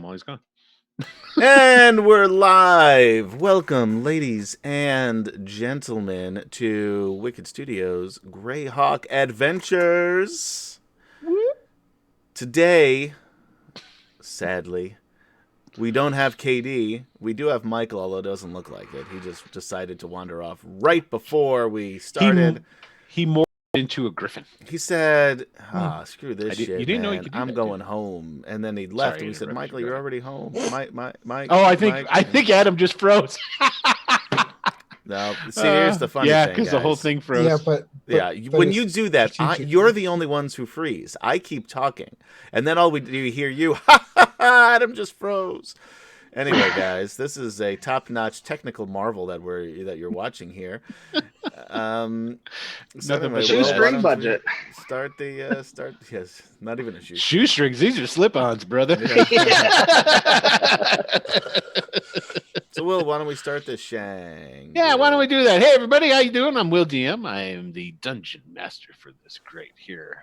him while he's gone. And we're live. Welcome, ladies and gentlemen, to Wicked Studios' Greyhawk Adventures. Today, sadly, we don't have KD. We do have Michael, although it doesn't look like it. He just decided to wander off right before we started. He morphed into a griffin. He said, screw this shit, you didn't know he man. could do I'm that, going did you? home. And then he left, Sorry, and we said, interrupted Michael, you. you're already home. Mike. Oh, I think Adam just froze. No, see, here's the funny yeah, thing, because the whole thing froze. Yeah, but when you do that, strategically. you're the only ones who freeze. I keep talking, and then all we do hear you, ha ha ha, Adam just froze. Anyway, guys, this is a top-notch technical marvel that you're watching here. Shoestring budget. Start. Yes, not even a shoestring. Shoestrings, these are slip-ons, brother. So, Will, why don't we start this shang? Yeah, why don't we do that? Hey, everybody, how you doing? I'm Will DM. I am the dungeon master for this great here,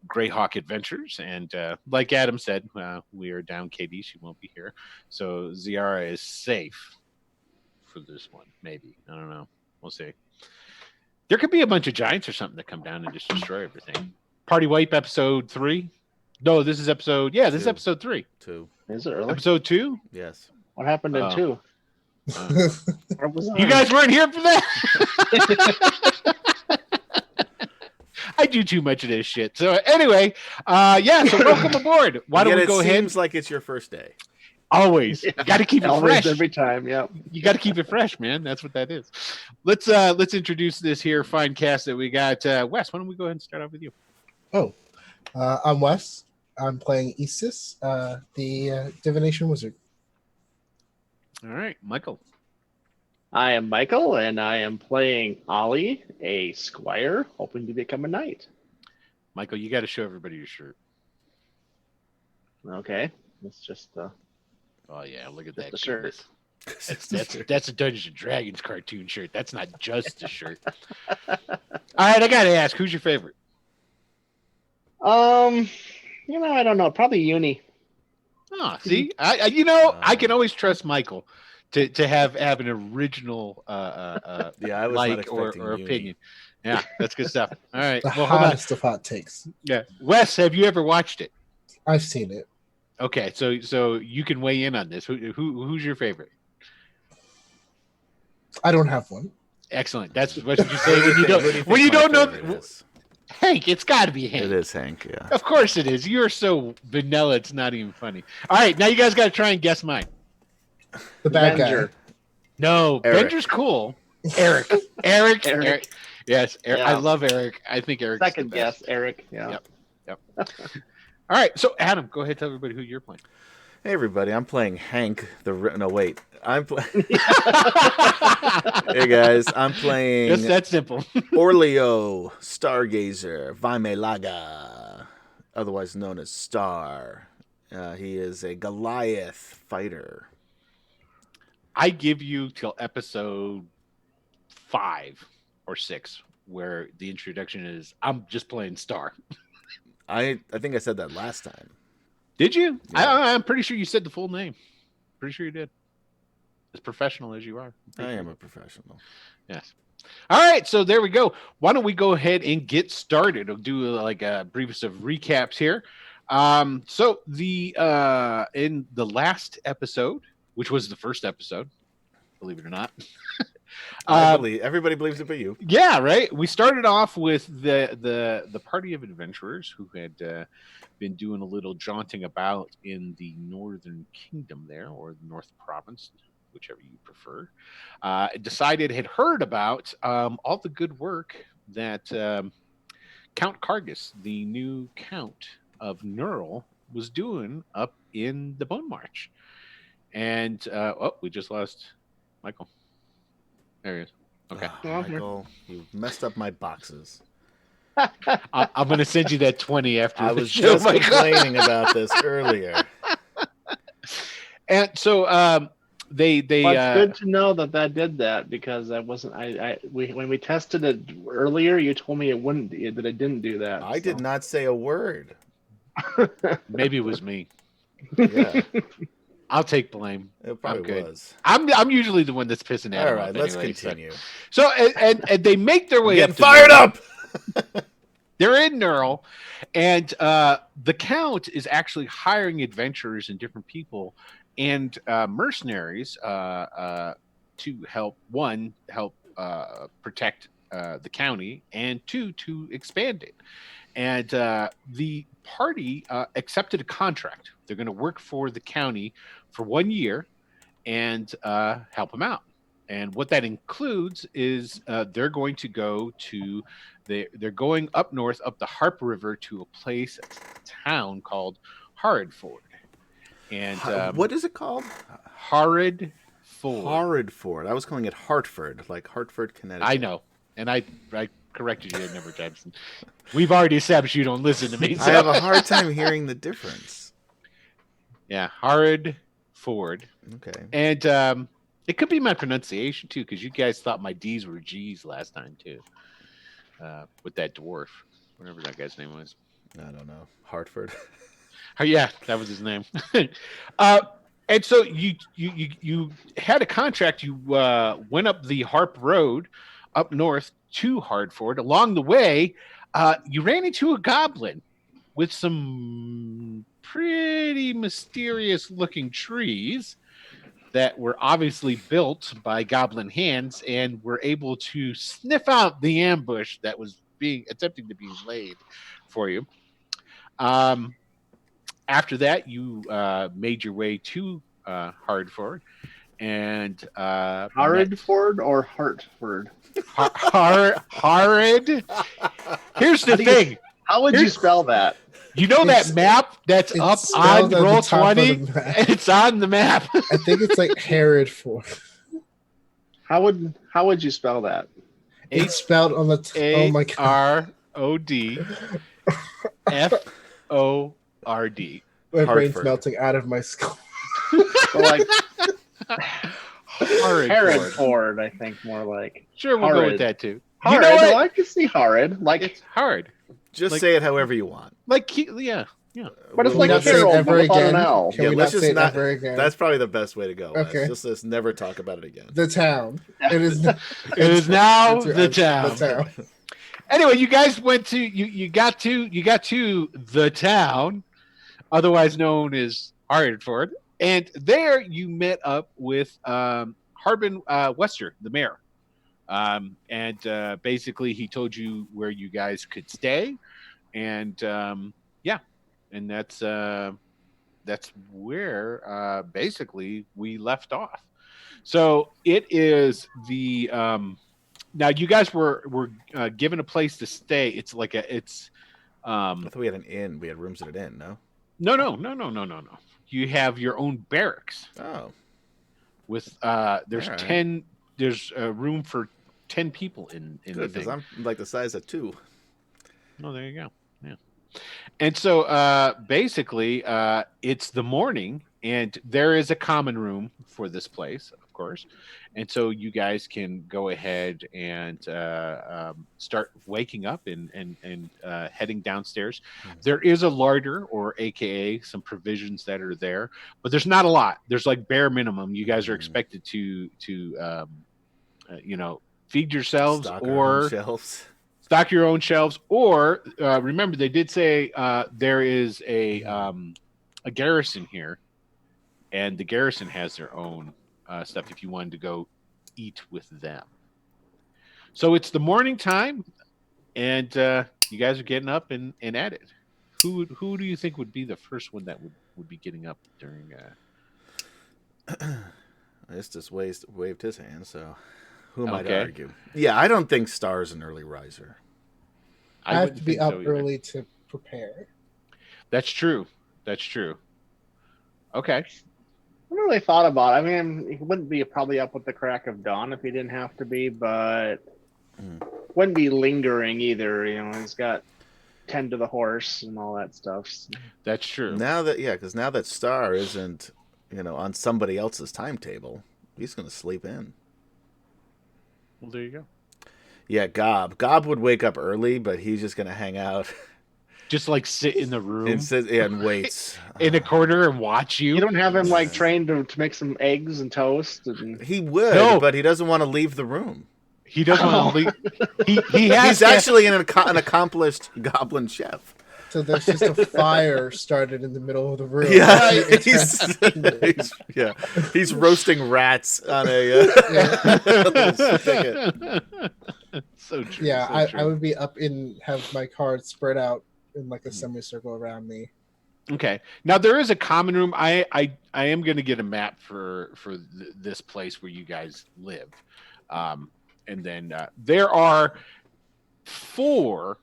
Greyhawk Adventures. And like Adam said, we are down KD. She won't be here. So Ziara is safe for this one, maybe. I don't know. We'll see. There could be a bunch of giants or something that come down and just destroy everything. Party Wipe episode 3. No, this is episode... Yeah, this is episode 3. 2. Is it early? Episode 2? Yes. What happened in 2? You guys weren't here for that? I do too much of this shit. So anyway, so welcome aboard. Why don't we go ahead? It seems like it's your first day. Always. You got to keep it fresh. Every time, yeah. You got to keep it fresh, man. That's what that is. Let's introduce this here fine cast that we got. Wes, why don't we go ahead and start off with you? I'm Wes. I'm playing Isis, the divination wizard. All right, Michael. I am Michael, and I am playing Ollie, a squire, hoping to become a knight. Michael, you got to show everybody your shirt. Okay, it's just Oh yeah, look at that the shirt. That's a Dungeons and Dragons cartoon shirt. That's not just a shirt. All right, I got to ask, who's your favorite? I don't know. Probably Uni. Oh, see, I can always trust Michael to have an original I was like or opinion. Yeah, that's good stuff. All right, The well, hold on. hottest of hot takes. Yeah, Wes, have you ever watched it? I've seen it. Okay, so you can weigh in on this. Who's your favorite? I don't have one. Excellent. That's what you say when you don't know. Hank, it's got to be Hank. It is Hank, yeah. Of course it is. You're so vanilla, it's not even funny. All right, now you guys got to try and guess mine. The bad Avenger. guy. No, Eric. Bender's cool. Eric. Eric. Yes, Eric. Yeah. I love Eric. I think Eric's Second the best. guess, Eric. Yeah. Yep. All right, so Adam, go ahead, tell everybody who you're playing. Hey, everybody, I'm playing Hank. I'm playing... Hey, guys, I'm playing... Just that simple. Orleo, Stargazer, Vaimelaga, otherwise known as Star. He is a Goliath fighter. I give you till episode 5 or 6, where the introduction is, I'm just playing Star. I think I said that last time. Did you? Yeah. I'm pretty sure you said the full name. Pretty sure you did. As professional as you are. I am a professional. Yes. All right, so there we go. Why don't we go ahead and get started? We'll do like a briefest of recaps here. So the in the last episode, which was the first episode, believe it or not. Everybody believes it but you. Yeah, right. We started off with the party of adventurers who had been doing a little jaunting about in the Northern Kingdom there, or the North Province, whichever you prefer. Had heard about all the good work that Count Cargus, the new Count of Neural, was doing up in the Bone March. And we just lost Michael. There he is. Okay. Michael, you messed up my boxes. I'm going to send you that 20 after I the was show, just Michael. complaining about this earlier. And so they Well, it's good to know that did that, because I wasn't. When we tested it earlier, you told me that it didn't do that. I did not say a word. maybe it was me. Yeah, I'll take blame. it probably good. was. I'm usually the one that's pissing at All them right, off let's anyway, continue. So and they make their way Get up. fired up! They're in Neural, and the Count is actually hiring adventurers and different people and mercenaries to help protect the county, and two, to expand it. And the party accepted a contract. They're going to work for the county for 1 year and help them out. And what that includes is they're going to go to they're going up north up the Harp River to a place, a town called Horridford. And What is it called? Horrid Ford. Horridford. I was calling it Hartford, like Hartford, Connecticut. I know, and I corrected you a number of times. We've already established you don't listen to me. So. I have a hard time hearing the difference. Yeah, Horrid Ford. Okay. And it could be my pronunciation too, because you guys thought my D's were G's last time too. With that dwarf, whatever that guy's name was. I don't know. Hartford. Oh yeah, that was his name. And so you had a contract. You went up the Harp Road up north to Hartford. Along the way, you ran into a goblin with some pretty mysterious looking trees that were obviously built by goblin hands, and were able to sniff out the ambush that was attempting to be laid for you. After that, you made your way to Hartford, and Hartford or Hartford? Horrid. Here's the thing. How would you spell that? You know It's- that map that's it's up spelled on at the Roll top of 20? the map. It's on the map. I think it's like Hereford. How would you spell that? It's spelled on the oh my god. HARODFORD. My brain's Hartford. melting out of my skull. So like Horrid. Hereford, I think more like. Sure, we'll go Horrid. with that too. Horrid. You know No, what? I can see horrid. Like, It's hard. Just Like- say it however you want. Like, yeah. but it's Can we like not say it Harold, ever but without an again? L. Can Yeah, we let's not just say it not- ever again? That's probably the best way to go. Okay. Let's never talk about it again. The town. It is. It is now it's- the town. The town. Anyway, you guys went to you got to the town, otherwise known as Hartford, and there you met up with Harbin Wester, the mayor, and basically he told you where you guys could stay, and yeah, and that's where basically we left off. So it is the now you guys were given a place to stay. It's like I thought we had an inn. We had rooms at an inn, no? no. You have your own barracks Oh. with there's All right. 10. There's room for 10 people in the Good, because thing. I'm like the size of 2. Oh, there you go. Yeah. And so basically, it's the morning, and there is a common room for this place, of course. And so you guys can go ahead and start waking up and heading downstairs. There is a larder, or AKA some provisions that are there, but there's not a lot. There's like bare minimum. You guys are expected to feed yourselves Stock our own or shelves. stock your own shelves, or remember they did say there is a garrison here, and the garrison has their own stuff if you wanted to go eat with them. So it's the morning time, and you guys are getting up and at it. Who do you think would be the first one that would be getting up during This just waved his hand, so who am I to Okay. argue? Yeah, I don't think Star's an early riser. I have wouldn't to be think up so either. early to prepare. That's true. Okay. I haven't really thought about it. I mean, he wouldn't be probably up with the crack of dawn if he didn't have to be, but wouldn't be lingering either. You know, he's got tend to the horse and all that stuff. That's true. Because now that Star isn't, on somebody else's timetable, he's going to sleep in. Well, there you go. Yeah, Gob would wake up early, but he's just going to hang out just like sit in the room and waits in a corner and watch you. You don't have him like trained to make some eggs and toast. And... He would, No. but he doesn't want to leave the room. He doesn't want to leave. He has. He's actually an accomplished goblin chef. So there's just a fire started in the middle of the room. Yeah, It's he's roasting rats on a little spigot. So true. Yeah, so I true. would be up in, have my cards spread out in like a semicircle around me. Okay. Now there is a common room. I am going to get a map for this place where you guys live, and then there are 4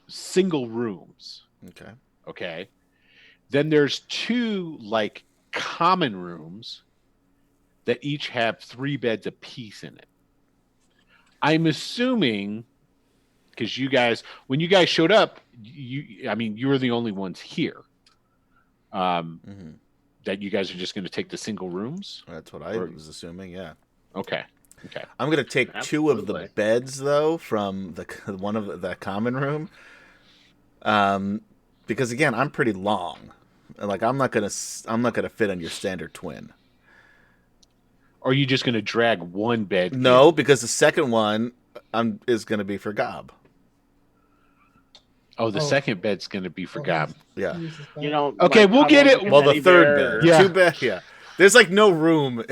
single rooms. Okay. Okay. Then there's 2 like common rooms that each have 3 beds apiece in it. I'm assuming because you guys, when you guys showed up, you were the only ones here. That you guys are just going to take the single rooms. That's what I was assuming. Yeah. Okay. I'm going to take 2 of the Absolutely. beds though from one of the common room. Because again, I'm pretty long. Like I'm not gonna fit on your standard twin. Or are you just going to drag one bed? No, because the second one is going to be for Gob. Oh, the second bed's going to be for Gob. Yeah. You know. Okay, like, we'll how get about it- like a Well, the teddy third bear? bed. Yeah. 2 bed. Yeah. There's like no room.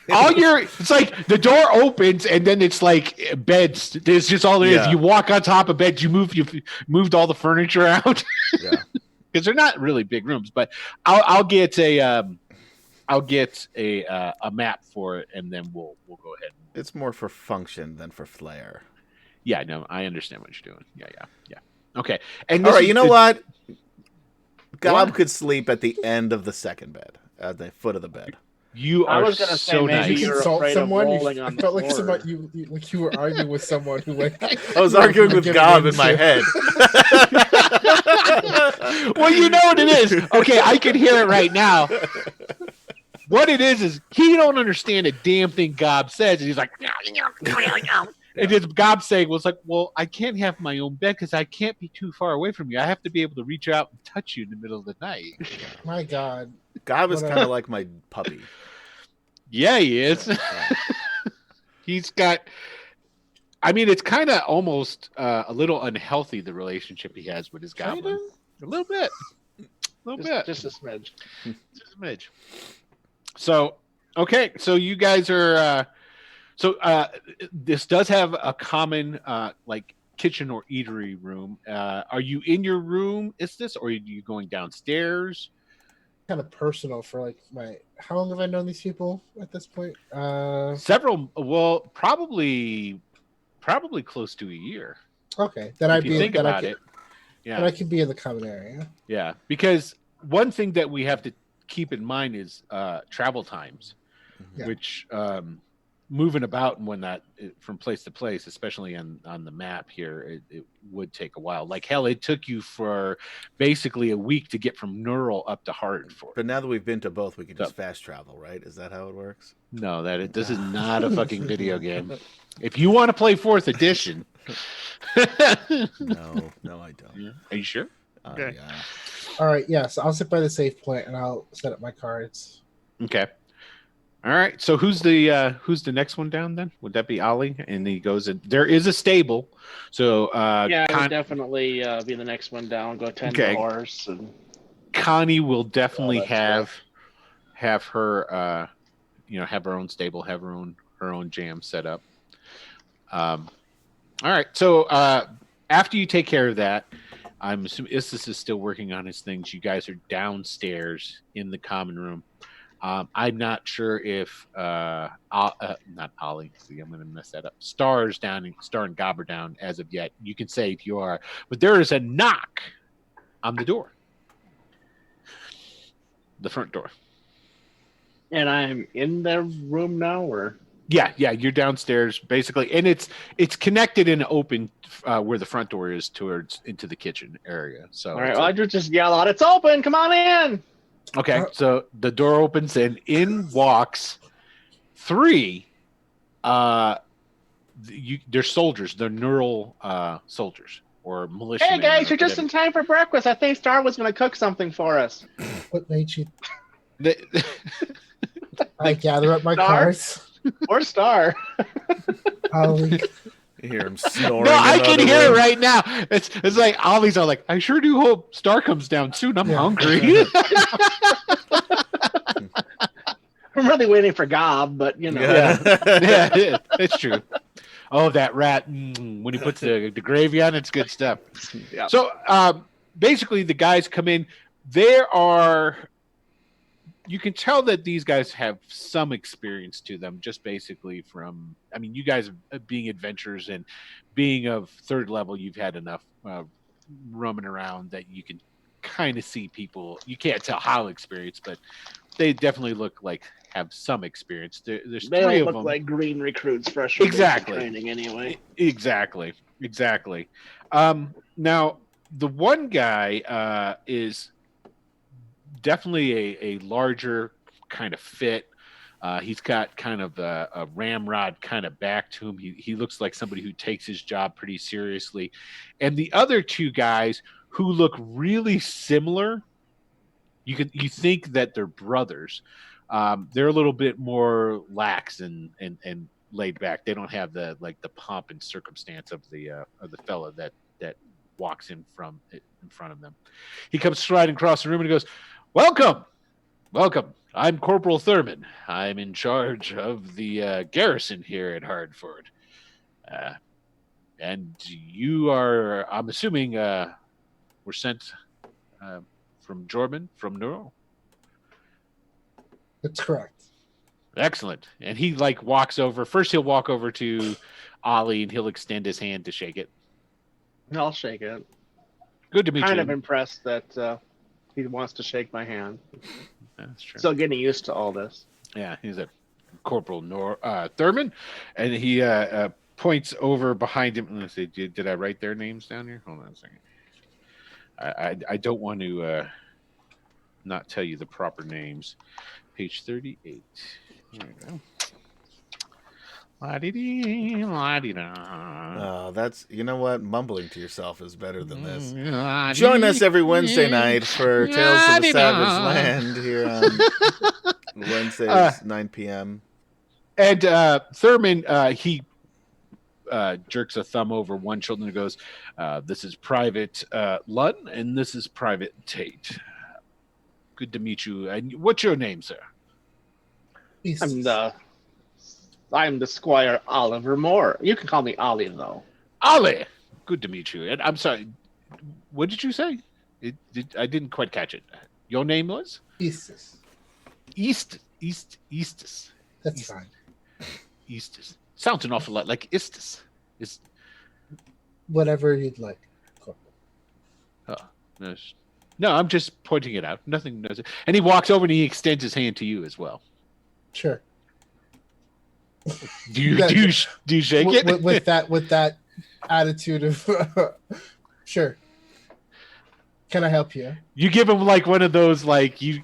It's like the door opens and then it's like beds. There's just all there is. Yeah. You walk on top of beds. You've moved all the furniture out Yeah. because they're not really big rooms. But I'll get a map for it and then we'll go ahead. It's more for function than for flair. Yeah, no, I understand what you're doing. Yeah. Okay. And All right, you know what? Gob What? could sleep at the end of the second bed, at the foot of the bed. You I are was gonna say so maybe nice. You you're consult afraid of someone. rolling You on the felt like floor. you were arguing with someone who like. I was arguing with Giving Gob in in my to- head. Well, you know what it is. Okay, I can hear it right now. What it is he don't understand a damn thing Gob says, and he's like, and his Gob saying was like, well, I can't have my own bed because I can't be too far away from you. I have to be able to reach out and touch you in the middle of the night. My God. Gob is What kind of like my puppy. Yeah, he is. Yeah. He's got. I mean, it's kind of almost a little unhealthy the relationship he has with his goblin. A little bit. Just a smidge. Just a smidge. So, okay, so you guys are. This does have a common like kitchen or eatery room. Are you in your room? Is this, or are you going downstairs? Kind of personal for like my. How long have I known these people at this point? Several. Well, probably close to a year. Okay, then If I'd you be. think Then about I it. Then Yeah, I could be in the common area. yeah. Because one thing that we have to keep in mind is travel times, Yeah. which moving about and whatnot from place to place, especially on the map here, it would take a while. Like hell, it took you for basically a week to get from Neural up to Hartford. But now that we've been to both, we can just fast travel, right? Is that how it works? No, this is not a fucking video game. If you want to play 4th edition, No, I don't. are you sure? Okay. Yeah. All right. Yes, I'll sit by the safe point and I'll set up my cards. Okay. All right. So who's the next one down then? Would that be Ollie? And he goes in. There is a stable. So Yeah, I would definitely be the next one down. Go tend to Okay. the horse. And... Connie will definitely Oh, that's have her have her own stable, have her own jam set up. All right. So after you take care of that, I'm assuming Istis is still working on his things. You guys are downstairs in the common room. I'm not sure if not Ollie. See, I'm going to mess that up. Star and Gob are down as of yet. You can say if you are, but there is a knock on the door, the front door. And I'm in the room now, or Yeah, you're downstairs basically, and it's connected and open where the front door is into the kitchen area. So all right. it's Well, I just yell out, "It's open! Come on in!" okay, so the door opens and in walks 3 they're soldiers. They're neural soldiers or militia. Hey guys, you're just in time for breakfast. I think Star was going to cook something for us. What made you? They, I gather up my Star? cards. Or Star. Ollie. You hear him snoring. no, I in the can other hear it room. right now. It's like Ollie's all like, I sure do hope Star comes down soon. I'm Yeah. hungry. I'm really waiting for Gob, but you know. Yeah, it's true. Oh, that rat! When he puts the gravy on, it's good stuff. Yeah. So basically, the guys come in. There are. You can tell that these guys have some experience to them, just basically from. I mean, you guys being adventurers and being of third level, you've had enough roaming around that you can kind of see people. You can't tell how experienced, but they definitely look like have some experience. There's They three don't of look them. like green recruits fresh from Exactly. basic training anyway. Exactly. Now, the one guy is definitely a larger kind of fit. He's got kind of a ramrod kind of back to him. He looks like somebody who takes his job pretty seriously. And the other two guys who look really similar, you think that they're brothers. They're a little bit more lax and laid back. They don't have the pomp and circumstance of the fella that walks in front of them. He comes striding across the room and goes, "Welcome. I'm Corporal Thurman. I'm in charge of the garrison here at Hardford. And you are, I'm assuming, were sent from Jorman, from Neural." That's correct. Excellent. And he walks over. First, he'll walk over to Ollie and he'll extend his hand to shake it. I'll shake it. Good to meet Kind you. of impressed that he wants to shake my hand. That's true. Still getting used to all this. Yeah, he's a Corporal Thurman, and he points over behind him. Let's see, did I write their names down here? Hold on a second. I don't want to not tell you the proper names. Page 38. There we go. La-dee-dee, la-dee-da. That's, you know what? Mumbling to yourself is better than this. La-dee-dee. Join us every Wednesday night for Tales of the Savage Land here on Wednesdays, 9 p.m. And Thurman, he jerks a thumb over one shoulder and goes, "This is Private Lunn, and this is Private Tate. Good to meet you. And what's your name, sir?" I'm the Squire Oliver Moore. You can call me Ollie, though. Ollie. Good to meet you. And I'm sorry, what did you say? I didn't quite catch it. Your name was? Eastus. Eastus. That's fine. Eastus. Sounds an awful lot like Istus. Whatever you'd like. No, I'm just pointing it out. Nothing. And he walks over and he extends his hand to you as well. Sure. Do you shake it with that attitude of sure? Can I help you? You give him one of those you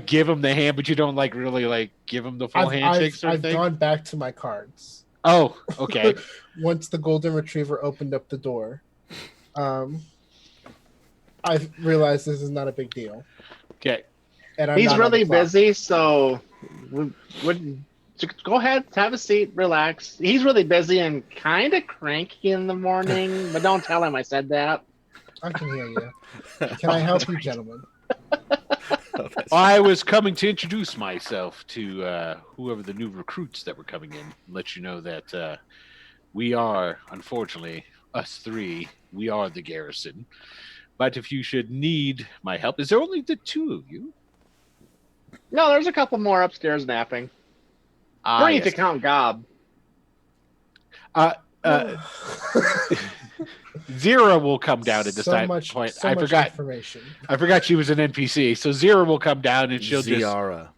give him the hand, but you don't really give him the full handshake sort of I've thing. gone back to my cards. Oh, okay. Once the golden retriever opened up the door, I realized this is not a big deal. Okay. And I'm He's not on really the clock. busy, so go ahead, have a seat, relax. He's really busy and kind of cranky in the morning, but don't tell him I said that. I can hear you. Can I help you, gentlemen? I was coming to introduce myself to whoever the new recruits that were coming in. Let you know that we are, unfortunately, us three. We are the garrison. But if you should need my help, is there only the two of you? No, there's a couple more upstairs napping. Three to count Gob. Zira will come down at this point. I forgot. Information. I forgot she was an NPC. So Zira will come down and she'll Ziara.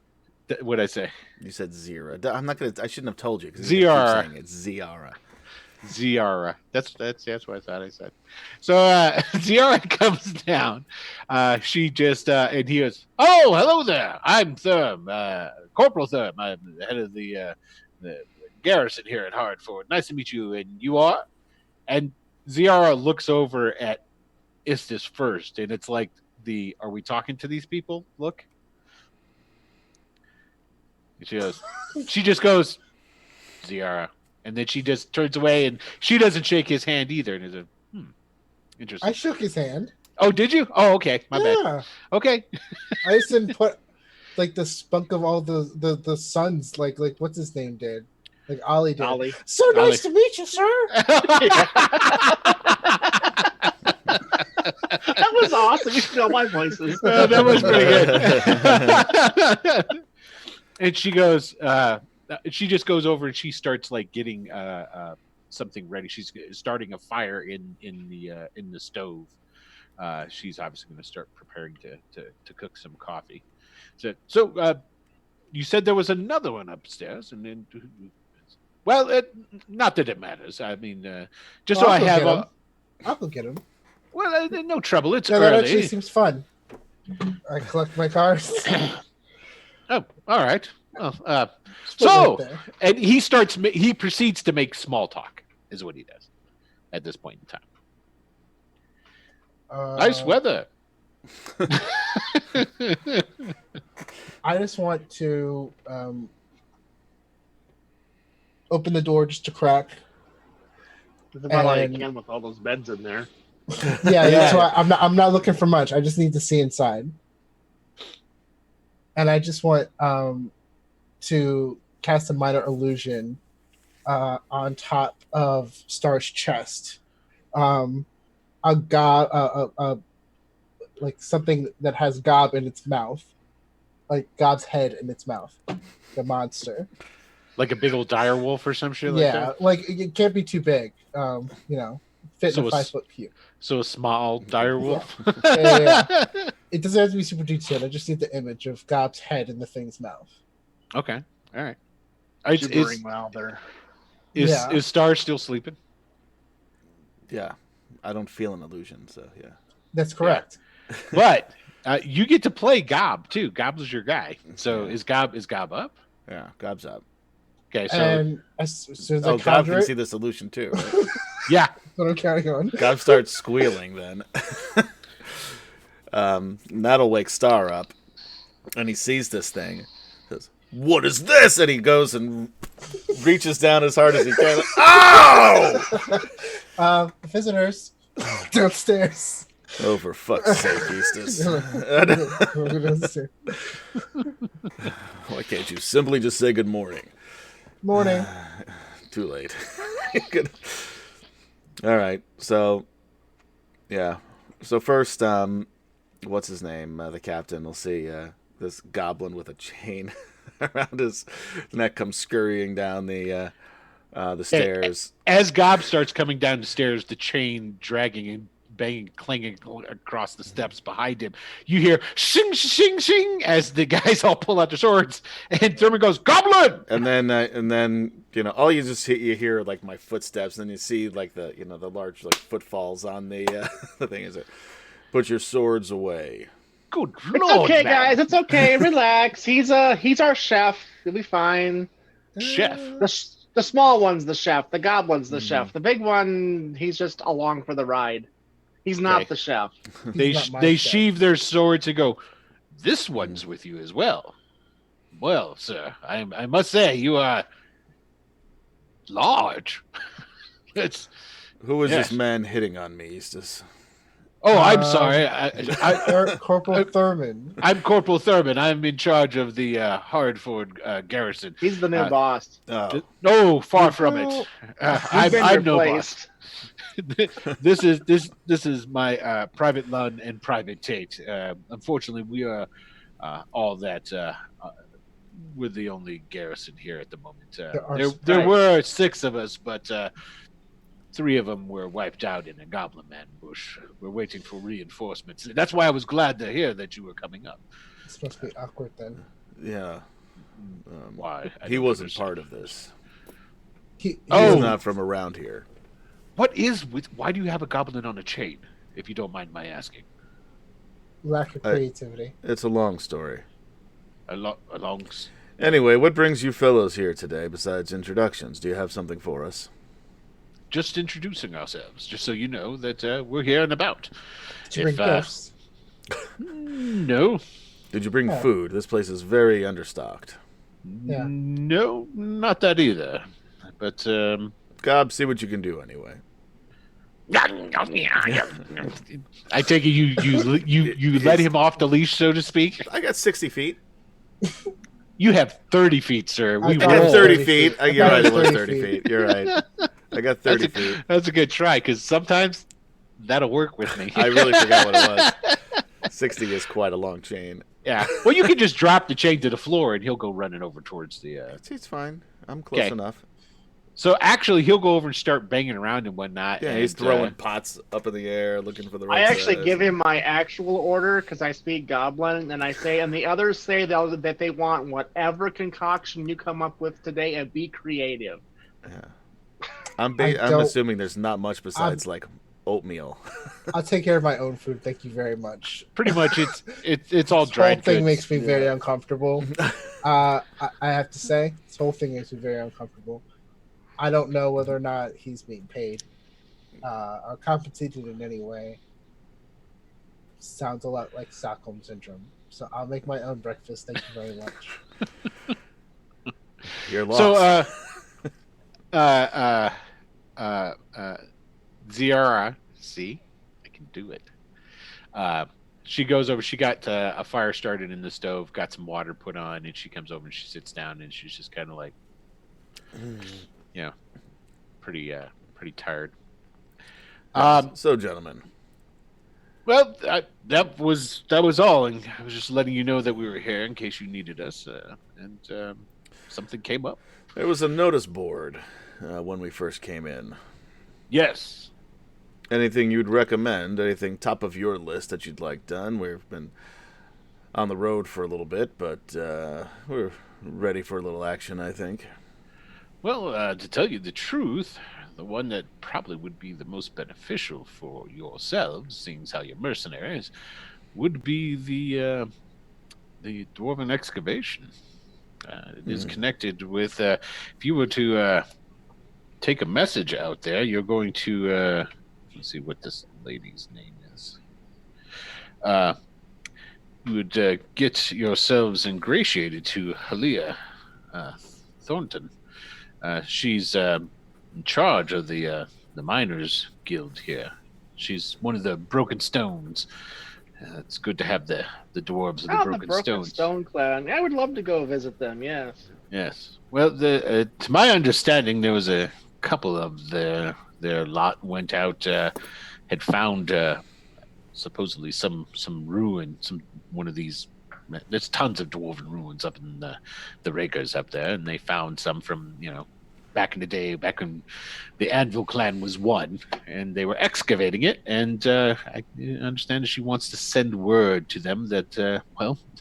just. What'd I say? You said Zira. I'm not gonna. I shouldn't have told you because Ziara. saying it's Ziara. Ziara. That's what I thought I said. So Ziara comes down. She just and he goes, "Oh, hello there. I'm Thurm, Corporal Thurm. I'm the head of the garrison here at Hardford. Nice to meet you. And you are? And Ziara looks over at Istis first, and it's like are we talking to these people? Look. And she just goes, Ziara. And then she just turns away, and she doesn't shake his hand either. And is a interesting. I shook his hand. Oh, did you? Oh, okay. My bad. Okay. I just didn't put like the spunk of all the sons, like what's his name did, like Ollie did. Ollie. So nice to meet you, sir. That was awesome. You know my voices. That was pretty good. And she goes, she just goes over and she starts like getting something ready. She's starting a fire in the stove. She's obviously going to start preparing to cook some coffee. So you said there was another one upstairs, and then, well, not that it matters. I mean, just so I have I'll go get him. Well, no trouble. It's that early. actually seems fun. I collect my cards. Oh, all right. Well, Right there. and he proceeds to make small talk, is what he does at this point in time. Nice weather. I just want to open the door just to crack. It's about all you can with all those beds in there. Yeah, that's why I'm not looking for much. I just need to see inside. And I just want to cast a minor illusion on top of Star's chest. Like something that has Gob in its mouth, like Gob's head in its mouth, the monster. Like a big old dire wolf or some shit like that? Yeah, like it can't be too big. Fit in a 5 foot cube. So a small dire wolf? Yeah. It doesn't have to be super detailed. I just need the image of Gob's head in the thing's mouth. Okay. All right. Is Star still sleeping? Yeah. I don't feel an illusion, so yeah. That's correct. Yeah. But you get to play Gob too. Gob is your guy. So is Gob up? Yeah, Gob's up. Okay, so and as soon as I Gob conjure can it, see the solution too, right? yeah. what I'm counting on. Gob starts squealing then. That'll wake Star up. And he sees this thing. Says, "What is this?" And he goes and reaches down as hard as he can. Ow! Visitors downstairs. Oh, for fuck's sake, Eustace. Why can't you simply just say good morning? Morning. Too late. Good. All right. So, yeah. So first, what's his name? The captain will see this goblin with a chain around his neck come scurrying down the stairs. As Gob starts coming down the stairs, the chain dragging and banging, clanging across the steps behind him, you hear shing, shing, shing as the guys all pull out their swords, and Thurman goes, "Goblin!" And then all you just hear like my footsteps, and then you see like the large like footfalls on the the thing. Is it? Put your swords away. Good It's lord, okay, man. guys. It's okay. Relax. He's our chef. He'll be fine. Chef. The small one's the chef. The goblin's the chef. The big one, he's just along for the ride. He's not the chef. They sheave their swords and go, "This one's with you as well." Well, sir, I must say you are large. Who is this man hitting on me, Eustace? Oh, I'm sorry. Corporal Thurman. I'm Corporal Thurman. I'm in charge of the Hardford garrison. He's the new boss. No, far from it. I'm no boss. This is my Private Lund and Private Tate. Unfortunately, we are all that. We're the only garrison here at the moment. There were 6 of us, but 3 of them were wiped out in a goblin ambush. We're waiting for reinforcements. That's why I was glad to hear that you were coming up. This must be awkward then. Yeah. Why? He wasn't part of this. He's not from around here. Why do you have a goblin on a chain, if you don't mind my asking? Lack of creativity. It's a long story. Anyway, what brings you fellows here today besides introductions? Do you have something for us? Just introducing ourselves, just so you know that we're here and about. To bring gifts. No. Did you bring Oh. food? This place is very understocked. Yeah. No, not that either. But Gob, see what you can do anyway. I take it you let him off the leash, so to speak. I got 60 feet. You have 30 feet, sir. I We I got got roll. 30 30 feet. feet. You're I right, got it was 30 30 feet. You're right. I got 30 feet. That's a good try, because sometimes that'll work with me. I really forgot what it was. 60 is quite a long chain. Yeah. Well, you can just drop the chain to the floor, and he'll go running over towards the. It's fine. I'm close Okay. enough. So actually, he'll go over and start banging around and whatnot. Yeah, and, he's throwing pots up in the air, looking for the right I actually size. give him my actual order because I speak Goblin, and I say, and the others say that they want whatever concoction you come up with today, and be creative. Yeah. I'm I don't- assuming there's not much besides like oatmeal. I'll take care of my own food. Thank you very much. Pretty much, it's all This dried whole thing goods. makes me very Yeah. uncomfortable. I have to say, this whole thing makes me very uncomfortable. I don't know whether or not he's being paid or compensated in any way. Sounds a lot like Stockholm syndrome. So I'll make my own breakfast. Thank you very much. You're lost. So, Ziara, see, I can do it. She goes over. She got a fire started in the stove, got some water put on, and she comes over and she sits down and she's just kind of like, pretty tired. So, gentlemen, Well, that was all, and I was just letting you know that we were here in case you needed us, and something came up. there was a notice board when we first came in. Yes. Anything you'd recommend? Anything top of your list that you'd like done? We've been on the road for a little bit, but we're ready for a little action, I think. Well, to tell you the truth, the one that probably would be the most beneficial for yourselves, seeing as how you're mercenaries, would be the dwarven excavation. It is connected with. If you were to take a message out there, you're going to. Let's see what this lady's name is. You would get yourselves ingratiated to Halia Thornton. She's in charge of the miners guild here. She's one of the broken stones. It's good to have the dwarves of the broken stones. Stone clan. I would love to go visit them. Yes. Yes. Well, to my understanding, there was a couple of their lot went out, had found supposedly some ruin, one of these. There's tons of dwarven ruins up in the Rakers up there, and they found some from back in the day, back when the Anvil clan was one, and they were excavating it. And I understand that she wants to send word to them that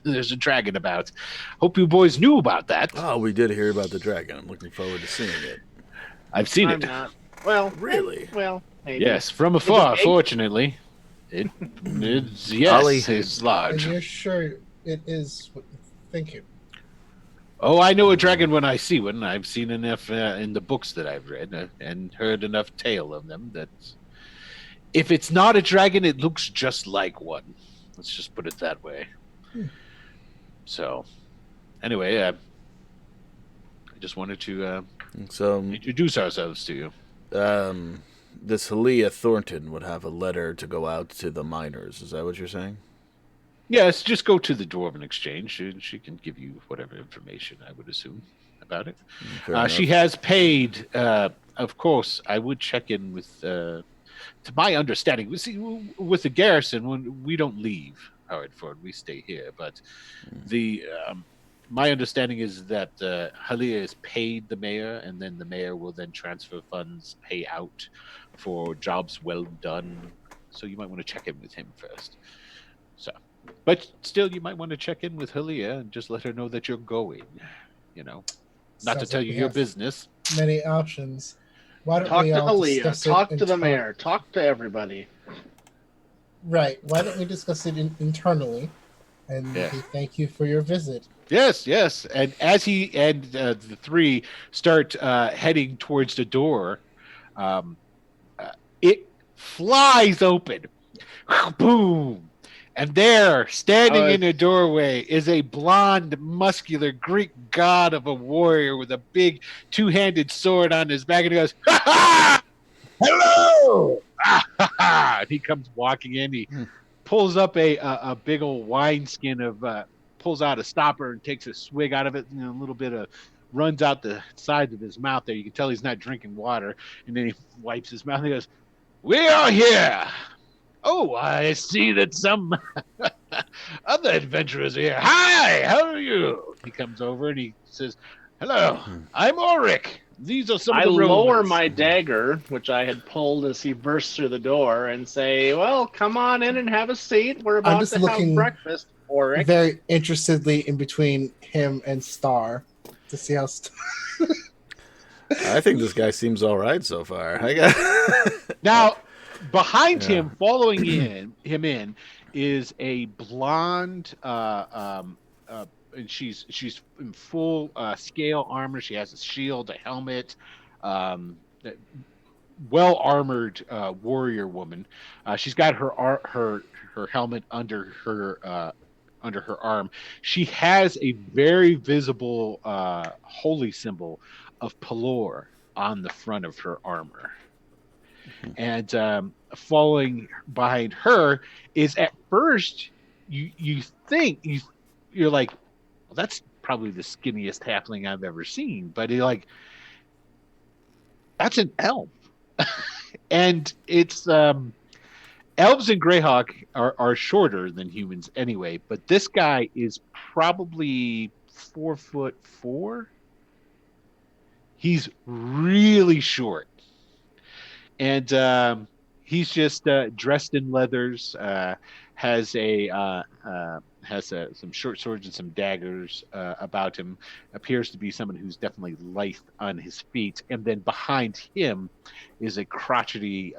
there's a dragon about. Hope you boys knew about that. Oh, we did hear about the dragon. I'm looking forward to seeing it. I've seen I'm it. not. Well, Really? Well, maybe. Yes, from afar. big? Fortunately, it's Ollie. it's And large. you're sure it is what you think it. Oh, I know a dragon when I see one. I've seen enough in the books that I've read and heard enough tale of them that if it's not a dragon, it looks just like one. Let's just put it that way. So, anyway, I just wanted to So, introduce ourselves to you. this Halia Thornton would have a letter to go out to the miners. Is that what you're saying? Yes, just go to the Dwarven Exchange. She can give you whatever information, I would assume, about it. Fair enough. She has paid. Of course, I would check in with. To my understanding, see, with the garrison, when we don't leave Howardford, we stay here. But my understanding is that Halia is paid the mayor, and then the mayor will then transfer funds, pay out for jobs well done. So you might want to check in with him first. So, but still, you might want to check in with Halia and just let her know that you're going. Not Sounds to tell like you we your have business. Many options. Why don't Talk we to all Aaliyah. discuss Talk it to the internally? mayor. Talk to everybody. Right. Why don't we discuss it internally? And Yeah. we thank you for your visit. Yes, yes. And as he and the three start heading towards the door, um, it flies open. Boom. And there, standing in the doorway, is a blonde, muscular Greek god of a warrior with a big two-handed sword on his back, and he goes, "Ha ha! Hello!" And he comes walking in. He pulls up a big old wineskin of pulls out a stopper and takes a swig out of it, and a little bit of runs out the sides of his mouth there. You can tell he's not drinking water, and then he wipes his mouth and he goes, "We are here. Oh, I see that some other adventurers are here. Hi, how are you?" He comes over and he says, "Hello, I'm Ulrich. These are some I of the lower rovers." my dagger, which I had pulled as he bursts through the door, and say, "Well, come on in and have a seat. We're about just to looking have breakfast, Oric." very interestedly in between him and Star to see how. I think this guy seems all right so far. I got Now, behind Yeah. him, following him in, is a blonde. And she's in full scale armor. She has a shield, a helmet, um, well armored warrior woman. She's got her helmet under her arm. She has a very visible holy symbol of Pelor on the front of her armor. And following behind her is, at first, you think you're like, well, that's probably the skinniest halfling I've ever seen, but you're like, that's an elf. And it's elves and Greyhawk are shorter than humans anyway, but this guy is probably 4'4". He's really short, and he's just dressed in leathers. Has some short swords and some daggers about him. Appears to be someone who's definitely lithe on his feet. And then behind him is a crotchety.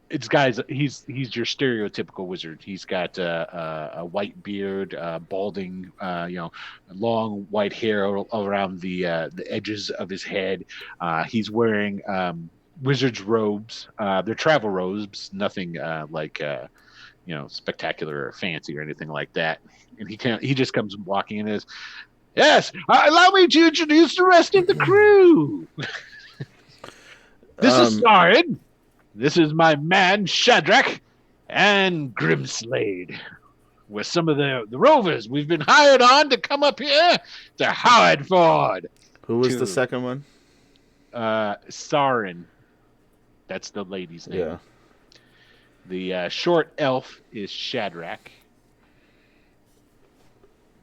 It's guys. He's your stereotypical wizard. He's got a white beard, balding, long white hair around the edges of his head. He's wearing wizard's robes. They're travel robes, nothing spectacular or fancy or anything like that. And he just comes walking in as, "Yes, allow me to introduce the rest of the crew. This is Sarin. This is my man Shadrach, and Grimslade. We're some of the rovers we've been hired on to come up here to Howard Ford." Who was the second one? Sarin. That's the lady's name. Yeah. The short elf is Shadrach.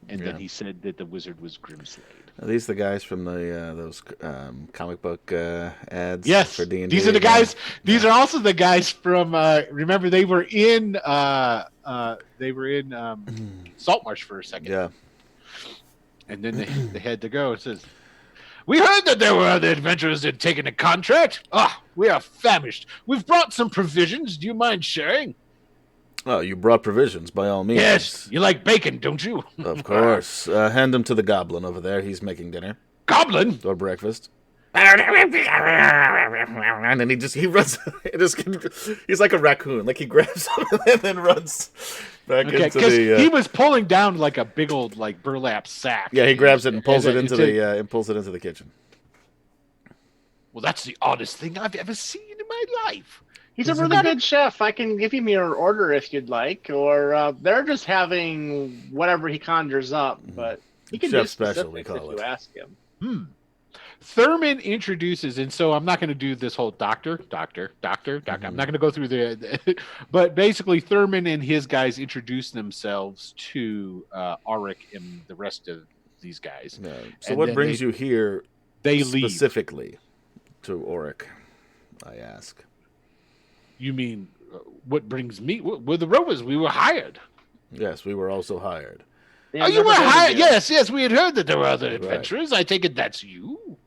And then he said that the wizard was Grimslade. Are these the guys from the those comic book ads? Yes, For D&D? these are the guys. These are also the guys from. Remember, they were in Saltmarsh for a second. Yeah. And then they had to go. It says, "We heard that there were other adventurers that had taken a contract. We are famished. We've brought some provisions. Do you mind sharing?" Oh, you brought provisions, by all means. "Yes, you like bacon, don't you?" Of course. Hand them to the goblin over there. He's making dinner. "Goblin?" Or breakfast. And then he runs. He's like a raccoon. Like he grabs him and then runs back into the. He was pulling down like a big old burlap sack. Yeah, he grabs it and pulls it into the kitchen. "Well, that's the oddest thing I've ever seen in my life." He's a really good chef. I can give him your order if you'd like, or they're just having whatever he conjures up. But he can Chef do special, we specifics call if it. you ask him. Thurman introduces, and so I'm not going to do this whole doctor. I'm not going to go through but basically Thurman and his guys introduce themselves to Auric and the rest of these guys. Yeah. So And what then brings you here They leave. specifically to Auric, I ask? You mean what brings me? We're the rovers. We were hired. Yes, we were also hired. Yeah, Oh, you never were heard of hired? you. Yes. We had heard that there were other Right. adventurers. I take it that's you.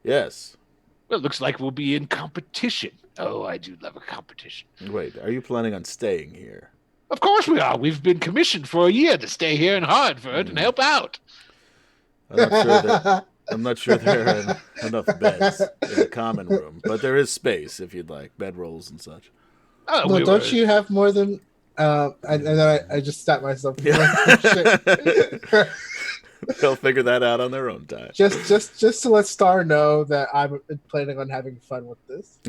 Yes. Well, it looks like we'll be in competition. Oh, I do love a competition. Wait, are you planning on staying here? Of course we are. We've been commissioned for a year to stay here in Hartford and help out. I'm not sure there are enough beds in the common room, but there is space if you'd like bedrolls and such. Oh, Well, don't you have more than? And then I just stopped myself. Shit. They'll figure that out on their own time. Just to let Star know that I'm planning on having fun with this.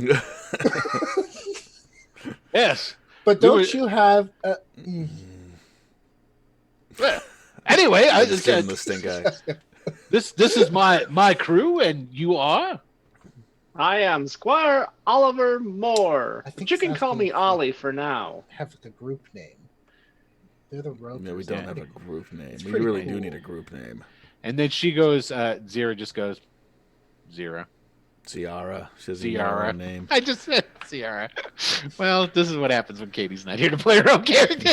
Yes. But don't you have? Well, anyway, I Just give him the stink eye. This is my crew, and you are. I am Squire Oliver Moore. I think But you can it's call me asking for- Ollie for now. Have like a group name. They're the ropers. No, we don't have a group name. It's We pretty really do cool. need a group name. And then she goes. Zira just goes. Zira. Ciara. She has a Ciara. Ciara name. I just said Ciara. Well, this is what happens when Katie's not here to play her own character.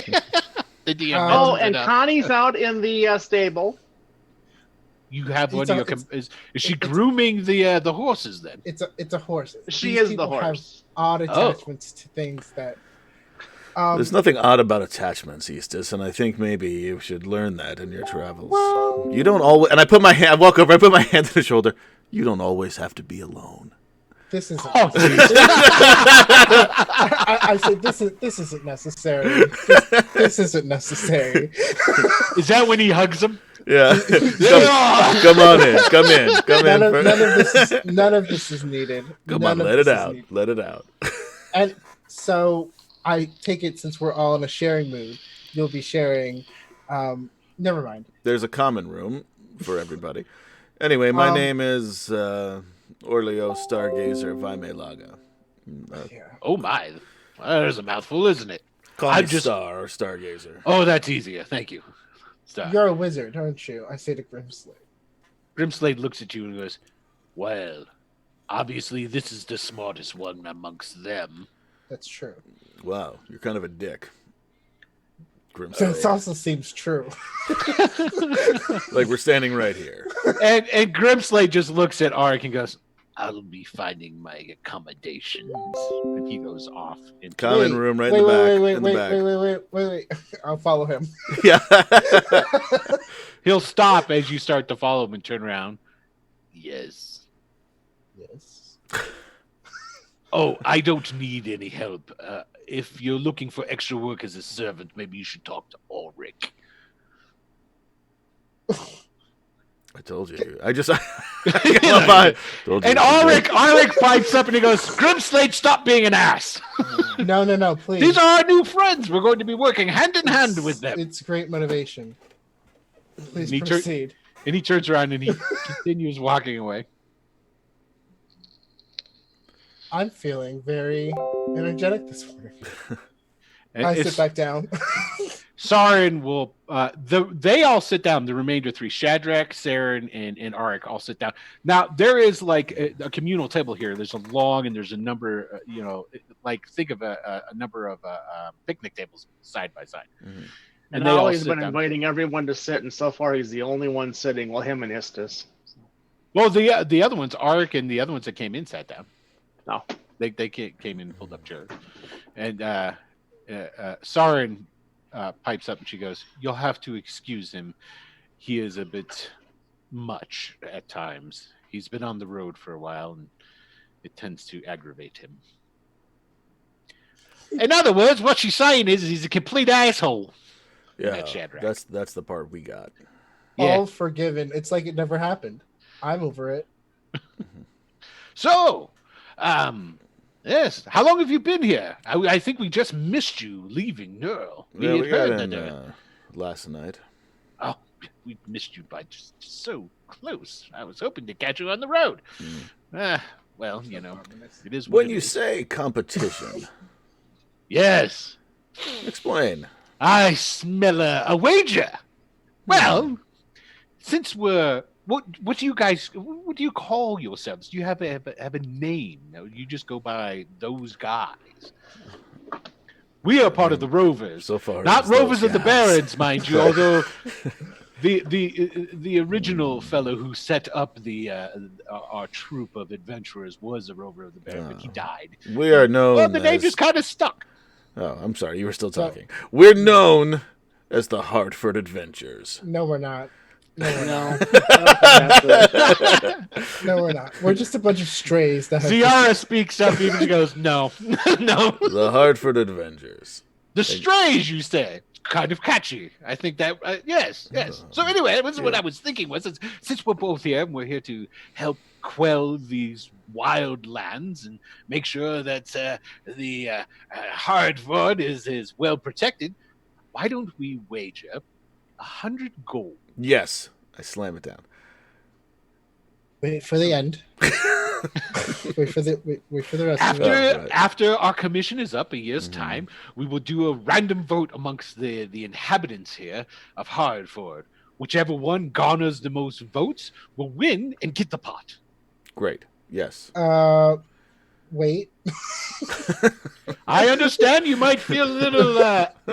The DM. Oh, messes it and up. Connie's out in the stable. You have It's one a- of your. it's- Is she it's- grooming the horses then? It's a horse. She These is the people have horse. odd Oh. attachments to things that. There's nothing odd about attachments, Eastus, and I think maybe you should learn that in your travels. Well- You don't always. And I put my hand. I walk over. I put my hand on his shoulder. You don't always have to be alone. This isn't. Oh, I said this isn't necessary. This isn't necessary. is that when he hugs him? Yeah. Yeah. Come on in. Come in. Come in. None of this is needed. Come None on. of Let it this is out. needed. Let it out. And so I take it, since we're all in a sharing mood, you'll be sharing. Never mind. There's a common room for everybody. Anyway, my name is Orleo Stargazer Vaimelaga. Yeah. Oh my, well, there's a mouthful, isn't it? Call I'm me just- Star or Stargazer. Oh, that's easier. Thank you. Stop. You're a wizard, aren't you? I say to Grimsley. Grimslade looks at you and goes, "Well, obviously this is the smartest one amongst them." That's true. Wow, you're kind of a dick. This Grimslade. also seems true. Like we're standing right here. And Grimslade just looks at Arik and goes, "I'll be finding my accommodations." And he goes off into Common room right in the back. in the back. Wait. I'll follow him. Yeah. He'll stop as you start to follow him and turn around. Yes. Yes. Oh, I don't need any help. If you're looking for extra work as a servant, maybe you should talk to Ulrich. I told you. I just. Told you. And Ulrich pipes up and he goes, "Grimslade, stop being an ass. No, please. These are our new friends. We're going to be working hand in hand with them." It's great motivation. Please Me too. proceed. And he turns around and he continues walking away. I'm feeling very energetic this morning. And I it's- sit back down. Sarin will. They all sit down. The remainder three: Shadrach, Saren, and Arik all sit down. Now there is like a communal table here. There's a long and there's a number. Like think of a number of picnic tables side by side. Mhm. And they all Ollie's sit been down. inviting everyone to sit, and so far he's the only one sitting. Well, him and Istus. Well, the other ones, Arik and the other ones that came in sat down. No. They came in and pulled up chairs. And Sarin pipes up and she goes, "You'll have to excuse him. He is a bit much at times. He's been on the road for a while and it tends to aggravate him." In other words, what she's saying is he's a complete asshole. Yeah, That's Shadrach. that's the part we got. Yeah. All forgiven. It's like it never happened. I'm over it. So, yes. How long have you been here? I think we just missed you leaving Neural. Yeah, had we got heard in that. last night. Oh, we missed you by just so close. I was hoping to catch you on the road. Well, you know, it is what When it you is. say competition, Yes, explain. I smell a wager. Well, since we're what do you guys what do you call yourselves? Do you have a name? No, you just go by those guys. We are part of the Rovers. So far, Not it's those Rovers of the guys. Barrens, mind you, although the original fellow who set up our troop of adventurers was a Rover of the Baron, but he died. We are known. Well, the name as, just kind of stuck. Oh, I'm sorry. You were still talking. We're known as the Hartford Adventures. No, we're not. No, we're No, not. I don't think that's it. No, we're not. We're just a bunch of strays that have. Ziara speaks up, even she goes, no, no. The Hartford Adventures. The strays, you say, kind of catchy. I think that, yes. So anyway, that was what I was thinking was, since we're both here, and we're here to help quell these wild lands and make sure that the Hardford is well protected, why don't we wager 100 gold? Yes. I slam it down. Wait for the end. wait for the rest of it. After our commission is up a year's time, we will do a random vote amongst the inhabitants here of Hardford. Whichever one garners the most votes will win and get the pot. Great. Yes. Wait. I understand you might feel a little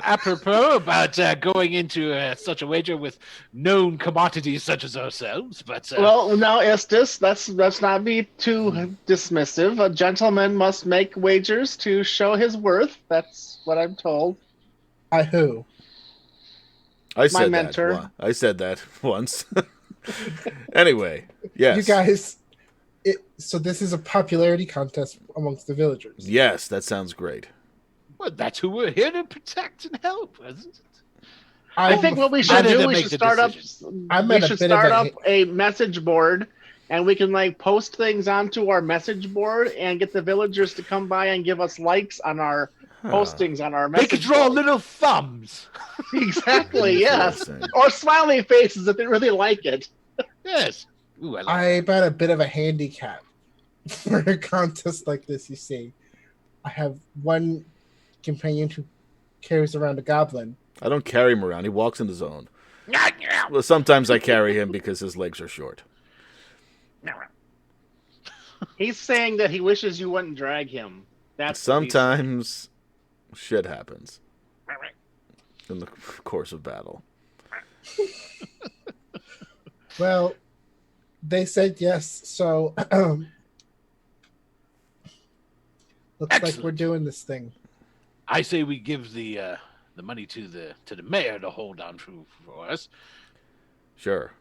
apropos about going into such a wager with known commodities such as ourselves, but Well, now, Estes, let's not be too dismissive. A gentleman must make wagers to show his worth. That's what I'm told. By who? I said mentor. that. I said that once. Anyway, yes. You guys. So this is a popularity contest amongst the villagers. Yes, that sounds great. well, that's who we're here to protect and help, isn't it? I think what we should do, we should start up. We should start up a message board, and we can post things onto our message board and get the villagers to come by and give us likes on our postings on our They message could draw board. little thumbs. Exactly, yes. Or smiley faces if they really like it. Yes. Ooh, I like I'm at a bit of a handicap for a contest like this, you see. I have one companion who carries around a goblin. I don't carry him around. He walks on his own. Well, sometimes I carry him because his legs are short. He's saying that he wishes you wouldn't drag him. That's Sometimes shit happens in the course of battle. Well, they said yes, so looks like we're doing this thing. I say we give the money to the mayor to hold on for us. Sure.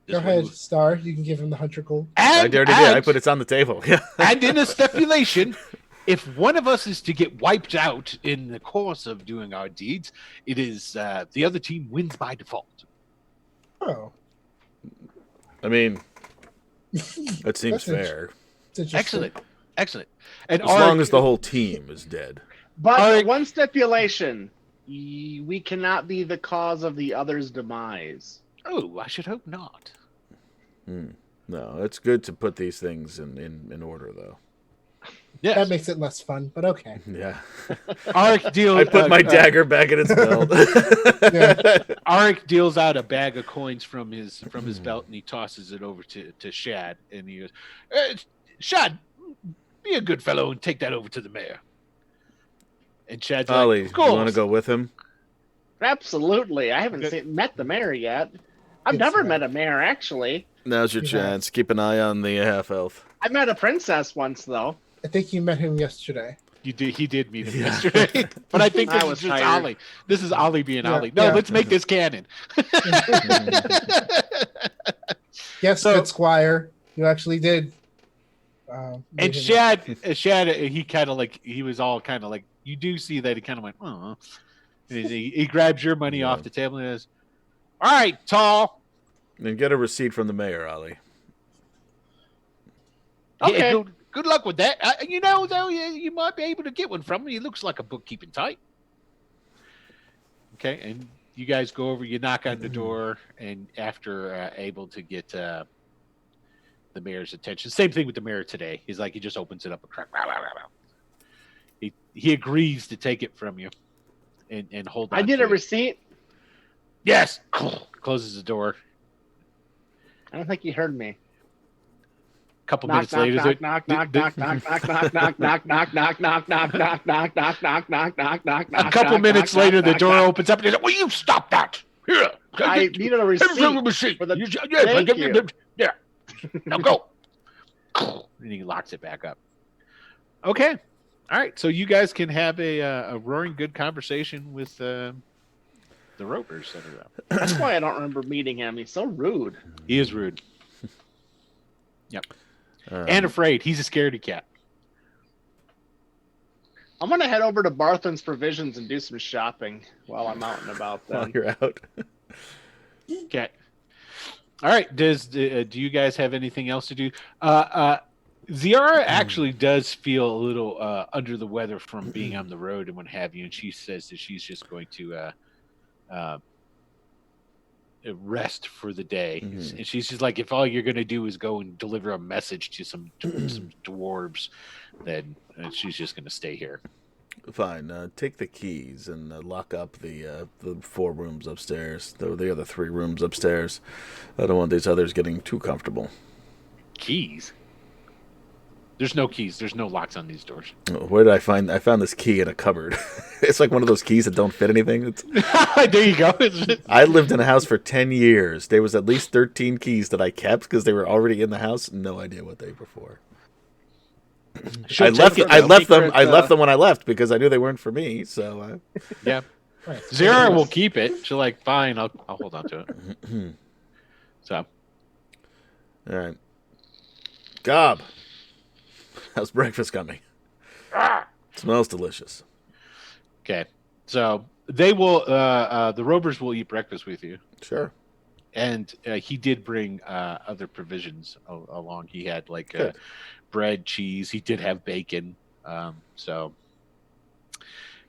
Go ahead, Star. You can give him the 100 gold. I already did. I put it on the table. And in a stipulation, if one of us is to get wiped out in the course of doing our deeds, it is the other team wins by default. Oh, I mean, that seems That's fair. Excellent. And As long as the whole team is dead. But one stipulation: we cannot be the cause of the other's demise. Oh, I should hope not. No, it's good to put these things in order, though. Yes. that makes it less fun, but okay. Yeah. Arik deals. I put my dagger back in its belt. Arik deals out a bag of coins from his belt, and he tosses it over to Shad, and he goes, "Shad, be a good fellow and take that over to the mayor." And Shad's Ollie, like, "Of course." you want to go with him? Absolutely. I haven't met the mayor yet. I've never met a mayor, actually. Now's your chance. Keep an eye on the half-elf. I met a princess once, though. I think you met him yesterday. He did meet him yesterday, but I think this I is was just tired. Ollie. This is Ollie being Yeah, Ollie. No, yeah. let's make this canon. Yes, So- good squire. You actually did. And meet him. Shad, he kind of he was all kind of you do see that he kind of went, oh. And he grabs your money off the table and says, "All right, tall. And get a receipt from the mayor, Ollie. Okay. Yeah, good luck with that. Though, you might be able to get one from him. He looks like a bookkeeping type." Okay, and you guys go over. You knock on the door, and after able to get the mayor's attention, same thing with the mayor today. He's he just opens it up a crack. He agrees to take it from you, and hold on. I did to a it. receipt. Yes. Closes the door. I don't think he heard me. Couple Knock, minutes later, knock, knock, knock, knock, knock, knock, knock, knock, knock, knock, knock, knock, knock, knock, knock, knock, knock, knock, knock, a couple minutes later, the door opens up and he says, "Will you stop that? Here, I needed a receipt for the. Thank you. Yeah. Now go." And he locks it back up. Okay. All right, so you guys can have a roaring good conversation with the ropers that are up. That's why I don't remember meeting him. He's so rude. He is rude. Yep. And afraid. He's a scaredy cat. I'm gonna head over to Barthen's Provisions and do some shopping while I'm out and about. While Then you're out. Okay. All right. Do you guys have anything else to do? Ziara actually does feel a little under the weather from being on the road and what have you, and she says that she's just going to rest for the day. Mhm. And she's just like, if all you're going to do is go and deliver a message to some dwarves, then she's just going to stay here. Fine. Take the keys and lock up the 4 rooms upstairs. The other 3 rooms upstairs. I don't want these others getting too comfortable. Keys? There's no keys. There's no locks on these doors. Where did I find? I found this key in a cupboard. It's like one of those keys that don't fit anything. There you go. I lived in a house for 10 years. There was at least 13 keys that I kept because they were already in the house. No idea what they were for. I left them when I left because I knew they weren't for me. So yeah, Right. Zara will keep it. She's like, fine, I'll hold on to it. So, all right, Gob, how's breakfast coming? Smells delicious. okay, so they will. The rovers will eat breakfast with you, Sure. and he did bring other provisions along. He had like Good. bread, cheese. He did have bacon. So,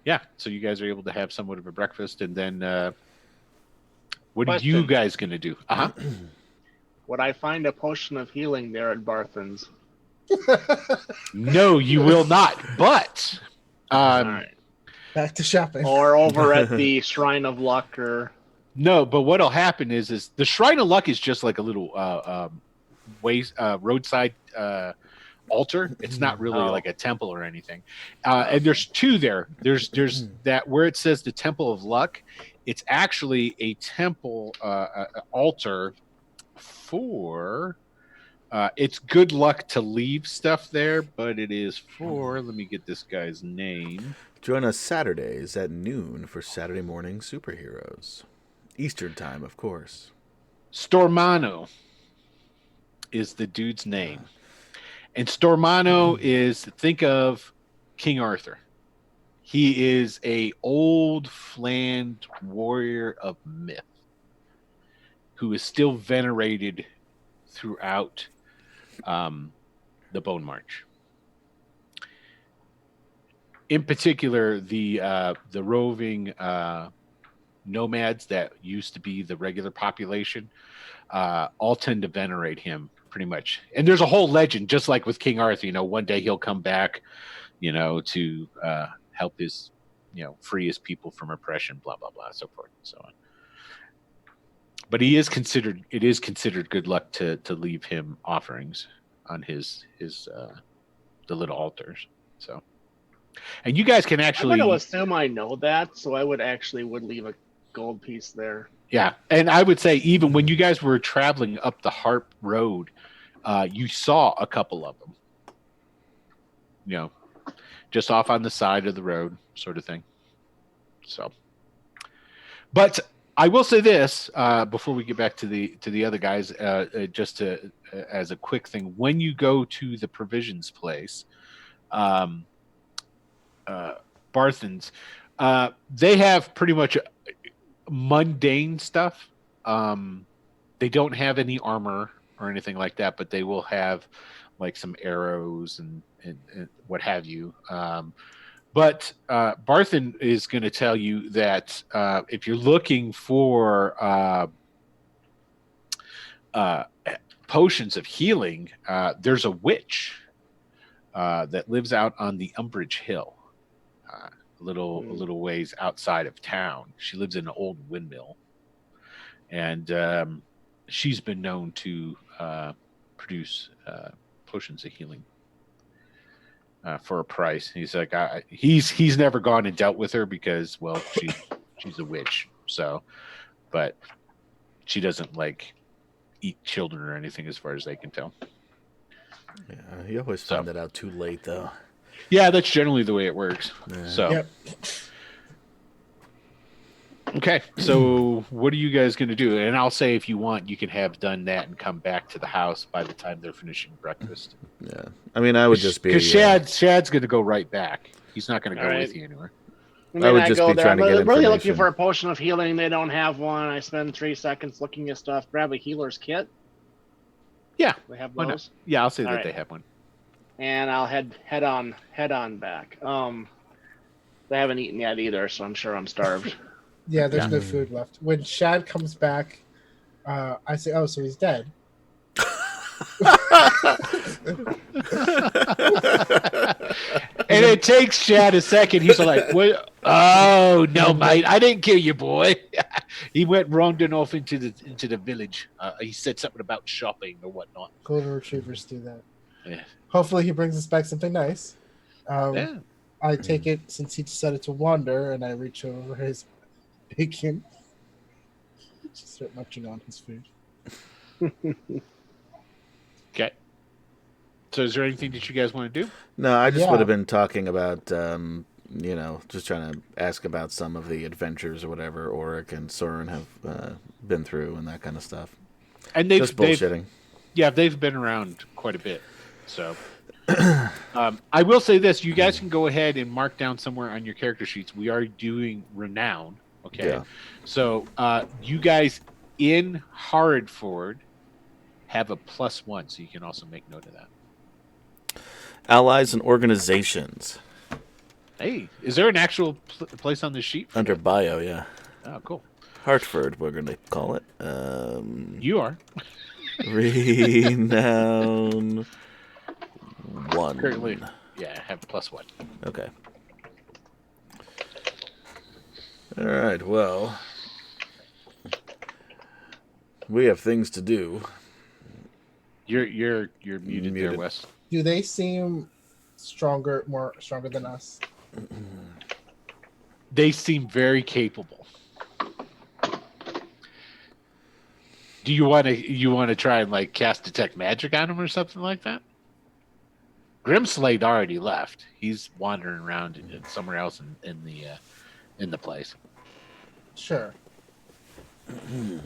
yeah. So you guys are able to have somewhat of a breakfast, and then what are you Question. guys gonna do? Would I find a potion of healing there at Barthen's? No, you will not. But All right. Back to shopping. Or over at the Shrine of Luck, or no. But what'll happen is the Shrine of Luck is just like a little roadside altar. It's not really like a temple or anything. And there's 2 there. There's that where it says the Temple of Luck. It's actually a temple altar for. It's good luck to leave stuff there, but it is for. Let me get this guy's name. Join us Saturdays at noon for Saturday morning superheroes. Eastern time, of course. Stormano is the dude's name. And Stormano is, think of King Arthur. He is a old flaned warrior of myth who is still venerated throughout the Bone March. In particular, the roving nomads that used to be the regular population all tend to venerate him pretty much. And there's a whole legend, just like with King Arthur. One day he'll come back, to help his, free his people from oppression, blah blah blah, so forth and so on. But it is considered good luck to leave him offerings on his the little altars. So, and you guys can actually. I'm going to assume I know that, so I would leave a gold piece there. Yeah, and I would say even when you guys were traveling up the Harp Road, you saw a couple of them. Just off on the side of the road, sort of thing. So, but I will say this before we get back to the other guys, just to as a quick thing: when you go to the provisions place, Barthen's, they have pretty much mundane stuff. They don't have any armor or anything like that, but they will have like some arrows and what have you. But Barthen is going to tell you that if you're looking for potions of healing, there's a witch that lives out on the Umbridge Hill, a little ways outside of town. She lives in an old windmill, and she's been known to produce potions of healing for a price. He's like, he's never gone and dealt with her because, well, she's a witch. So, but she doesn't like eat children or anything, as far as they can tell. Yeah, you always find that out too late, though. Yeah, that's generally the way it works. Yeah. So, Yep. okay. So, what are you guys going to do? And I'll say, if you want, you can have done that and come back to the house by the time they're finishing breakfast. Yeah. I mean, I would just be. Because Shad's going to go right back. He's not going to All go right. with you anywhere. I I mean, would I just go be there. trying I'm to get really looking information. for a potion of healing. They don't have one. I spend 3 seconds looking at stuff. Grab a healer's kit. Yeah. They have Why not? those. Yeah, I'll say All that right. they have one. And I'll head on back. They haven't eaten yet either, so I'm sure I'm starved. Yeah, there's Yeah. no food left. When Shad comes back, I say, "Oh, so he's dead." And it takes Shad a second. He's like, "What? Oh no, mate! I didn't kill you, boy. He went rounding off into the village. He said something about shopping or whatnot." Golden retrievers do that. Yeah. Hopefully, he brings us back something nice. Yeah. I take it since he decided to wander, and I reach over his bacon. Just start munching on his food. Okay. So, is there anything that you guys want to do? No, I just Yeah. would have been talking about, just trying to ask about some of the adventures or whatever Auric and Soren have been through and that kind of stuff. And Just bullshitting. they've been around quite a bit. So, I will say this: you guys can go ahead and mark down somewhere on your character sheets. We are doing renown. Okay. Yeah. So, you guys in Harrodford have a +1, so you can also make note of that. Allies and organizations. Hey, is there an actual place on the sheet? For Under that? bio, yeah. Oh, cool. Hartford, we're going to call it. You are. Renown 1. Currently, yeah, have +1. Okay. All right, well, we have things to do. You're muted there, Muted. Wes. Do they seem more stronger than us? They seem very capable. Do you want to try and like cast detect magic on him or something like that? Grimslade already left. He's wandering around somewhere else in the place. Sure.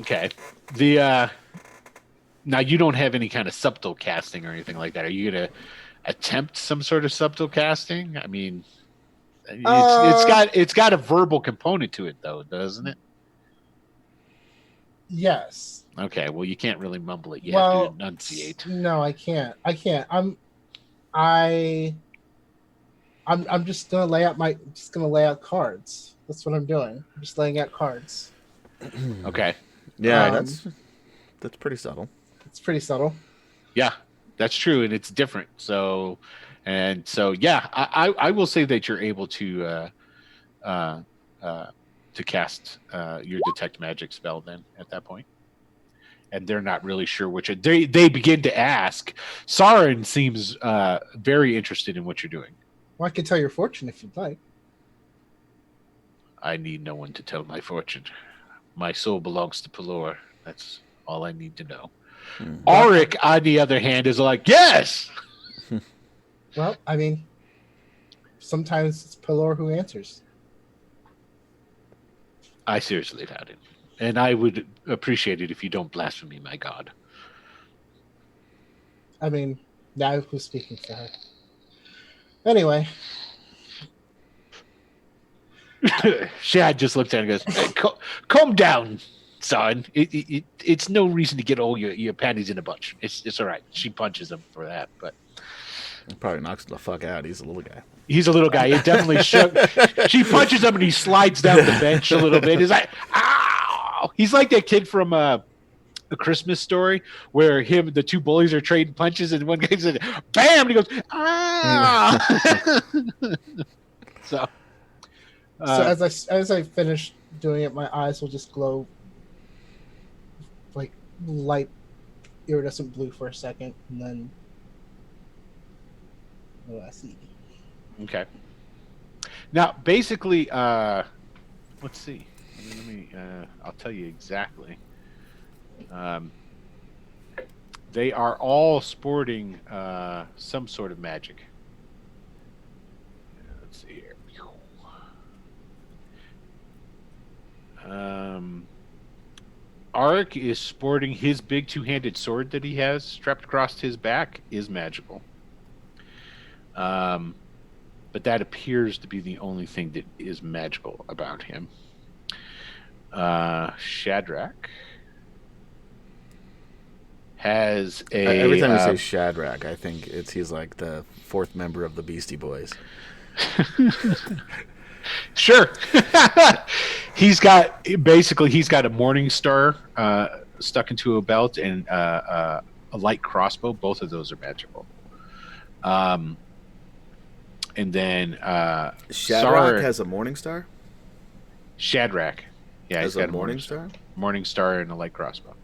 Okay. Now you don't have any kind of subtle casting or anything like that. Are you gonna attempt some sort of subtle casting? I mean, it's got a verbal component to it though, doesn't it? Yes. Okay. Well, you can't really mumble it. You Well, have to enunciate. No, I can't. I'm just gonna lay out cards. That's what I'm doing. I'm just laying out cards. Okay. Yeah, Um, that's pretty subtle. It's pretty subtle. Yeah, that's true, and it's different. So, yeah, I will say that you're able to cast your detect magic spell then at that point, and they're not really sure which. They begin to ask. Saren seems very interested in what you're doing. Well, I can tell your fortune if you'd like. I need no one to tell my fortune. My soul belongs to Pelor. That's all I need to know. Auric, on the other hand, is like, yes! Well, I mean, sometimes it's Pelor who answers. I seriously doubt it. And I would appreciate it if you don't blaspheme my god. I mean, now who's speaking for her? Anyway, Shad just looks at her and goes, "Hey, calm down, son. It's no reason to get all your panties in a bunch. It's all right." She punches him for that, but He probably knocks him the fuck out. He's a little guy. he's a little guy. It definitely shook. She punches him and he slides down the bench a little bit. He's like, ow! He's like that kid from A Christmas Story where the two bullies are trading punches and one guy said, "Bam!" and he goes, "Ah!" So as I finish doing it, my eyes will just glow like light iridescent blue for a second, and then what do I see? Okay. Now, basically, let's see. Let me I'll tell you exactly. They are all sporting some sort of magic. Arik is sporting his big two-handed sword that he has strapped across his back is magical. But that appears to be the only thing that is magical about him. Shadrach has a. Every time you say Shadrach, I think he's like the fourth member of the Beastie Boys. Sure. he's got a morning star stuck into a belt and a light crossbow. Both of those are magical. And then Shadrach has a morning star. Shadrach, yeah, he's got a morning star. Morning star and a light crossbow.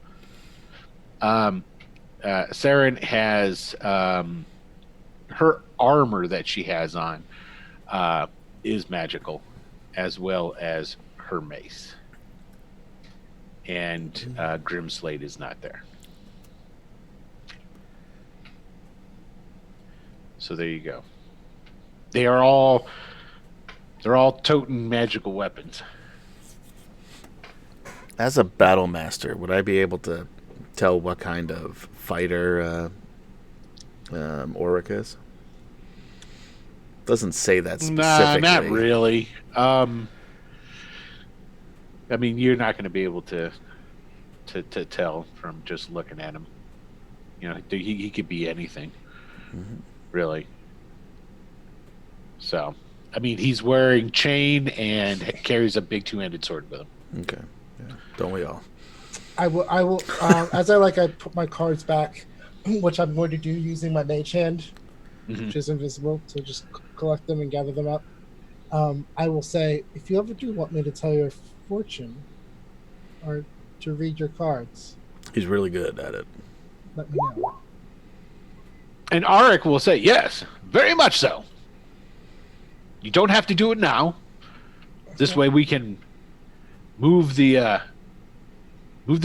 Saren has her armor that she has on is magical, as well as her mace. And Grimslade is not there. So there you go. They're all toting magical weapons. As a battle master, would I be able to tell what kind of fighter Auric is? Doesn't say that specifically. Nah, not really. I mean, you're not going to be able to tell from just looking at him. You know, he could be anything, really. So, I mean, he's wearing chain and carries a big two-handed sword with him. Okay, yeah. Don't we all? I will. As I put my cards back, which I'm going to do using my mage hand, which is invisible, to just collect them and gather them up. I will say, if you ever do want me to tell your fortune or to read your cards, he's really good at it. Let me know. And Arik will say, yes, very much so. You don't have to do it now. This way we can move the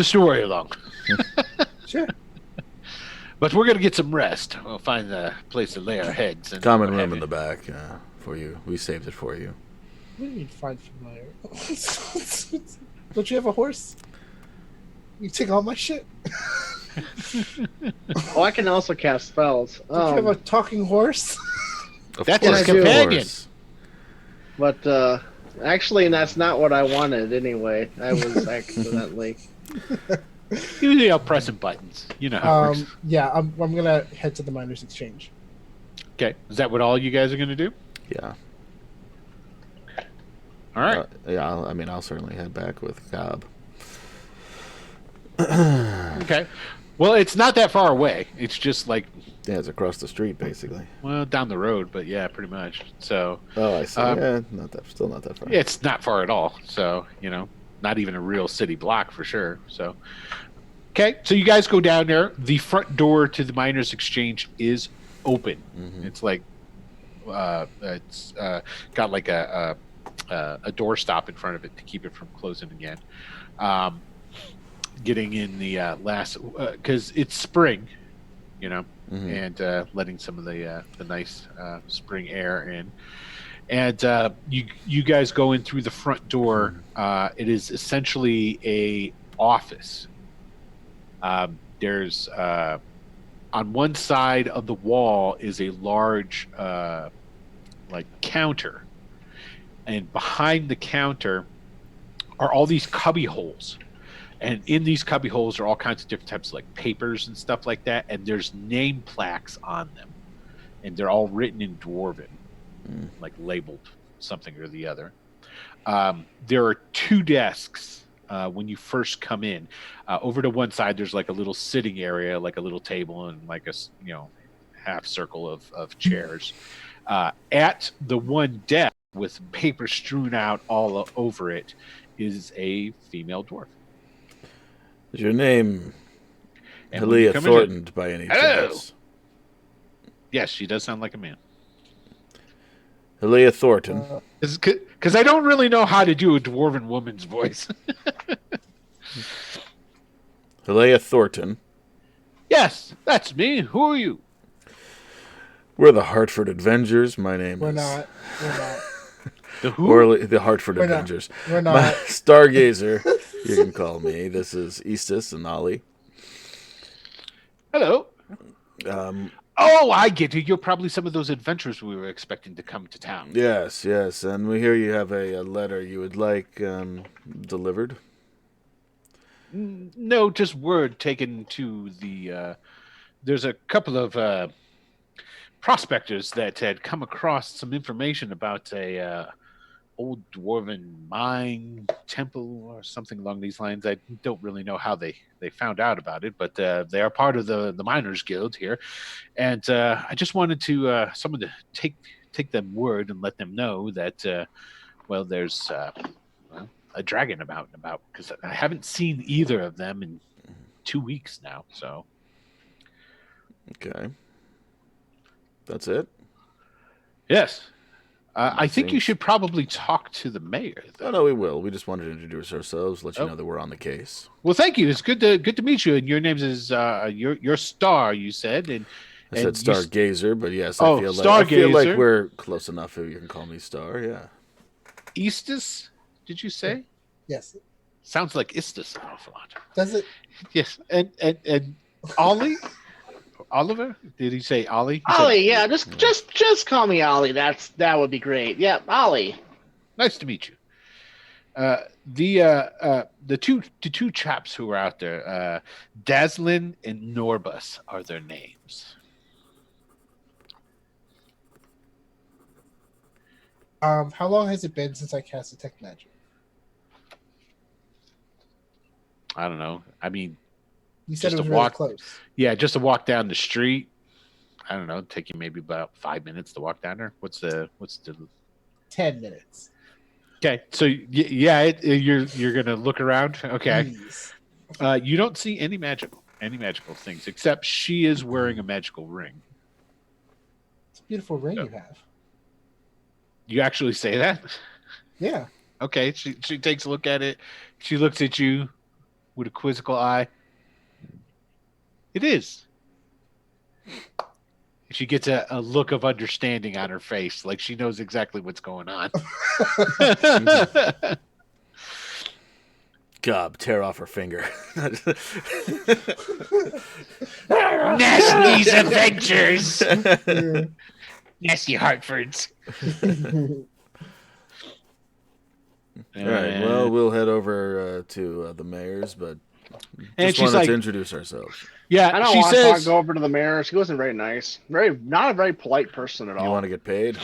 story along. Sure. But we're going to get some rest. We'll find a place to lay our heads. And common room in the back for you. We saved it for you. What do you mean find familiar? Don't you have a horse? You take all my shit? Oh, I can also cast spells. Don't you have a talking horse? That's his companion. But actually, that's not what I wanted anyway. I was accidentally. Usually I'm pressing buttons. You know how it works. Yeah, I'm going to head to the Miners' Exchange. Okay. Is that what all you guys are going to do? Yeah. All right. I'll certainly head back with Cobb. Okay. Well, it's not that far away. It's just like... Yeah, it's across the street, basically. Well, down the road, but yeah, pretty much. So... Oh, I see. Still not that far. Yeah, it's not far at all. So, not even a real city block for sure. So... Okay, so you guys go down there. The front door to the Miners' Exchange is open. Mm-hmm. It's like... it's got like a doorstop in front of it to keep it from closing again. Getting in the last because it's spring, and letting some of the nice spring air in, and you guys go in through the front door. It is essentially a office. There's on one side of the wall is a large counter, and behind the counter are all these cubby holes. And in these cubby holes are all kinds of different types of like papers and stuff like that. And there's name plaques on them. And they're all written in Dwarven, like labeled something or the other. There are two desks when you first come in. Over to one side, there's like a little sitting area, like a little table and like a half circle of chairs. At the one desk with paper strewn out all over it is a female dwarf. Is your name Helia Thornton by any chance? Yes, she does sound like a man. Helia Thornton. Because I don't really know how to do a dwarven woman's voice. Helia Thornton. Yes, that's me. Who are you? We're the Hartford Avengers. My name is... We're not. The who? Or the Hartford Avengers. We're not. Stargazer. You can call me. This is Eastus and Ollie. Hello. Um, Oh, I get you. You're probably some of those adventurers we were expecting to come to town. yes, and we hear you have a letter you would like delivered. No, just word taken to the. There's a couple of prospectors that had come across some information about a old dwarven mine temple or something along these lines. I don't really know how they found out about it, but they are part of the miners guild here, and I just wanted to someone to take them word and let them know that well, there's well, a dragon about and about, because I haven't seen either of them in 2 weeks now. So Okay. That's it? yes. I think you Seems- should probably talk to the mayor. Though. Oh, no, we will. We just wanted to introduce ourselves, let you Oh. know that we're on the case. Well, thank you. It's good to meet you. And your name is your Star. You said, and I said and you Stargazer, but yes, Oh, I feel like Stargazer. we're close enough. You can call me Star. Yeah. Eastus, did you say? Yes. Sounds like Istus an awful lot. Does it? Yes, and Ollie, Oliver. Did he say Ollie? He said Ollie, yeah, just call me Ollie. That would be great. Yeah, Ollie. Nice to meet you. The two chaps who are out there, Daslin and Norbus are their names. How long has it been since I cast Detect Magic? I don't know. I mean, You said Just it was a really walk. close. yeah, just to walk down the street. I don't know. It'd take you maybe about 5 minutes to walk down there. What's the 10 minutes. Okay, so you're gonna look around. Okay, Please. you don't see any magical things, except she is wearing a magical ring. It's a beautiful ring Yeah. you have. You actually say that? Yeah. Okay, she takes a look at it. She looks at you with a quizzical eye. It is. She gets a look of understanding on her face, like she knows exactly what's going on. Gob, tear off her finger. Nasty's adventures. Yeah. Nasty Hartfords. All right. Well, we'll head over to the mayor's, but And just she's wanted like, to introduce ourselves. yeah, I don't she want to says, go over to the mayor. She wasn't very nice. Not a very polite person at all. You want to get paid?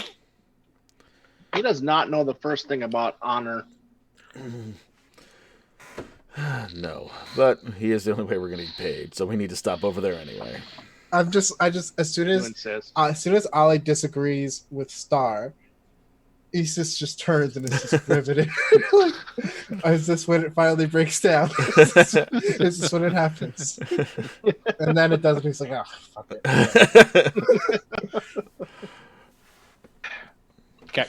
He does not know the first thing about honor. No, but he is the only way we're going to get paid, so we need to stop over there anyway. I just as soon You as insist. Ollie disagrees with Star, Isis just turns and is just riveted. Like, is this when it finally breaks down? Is this when it happens? And then it doesn't. He's like, oh, fuck it. okay.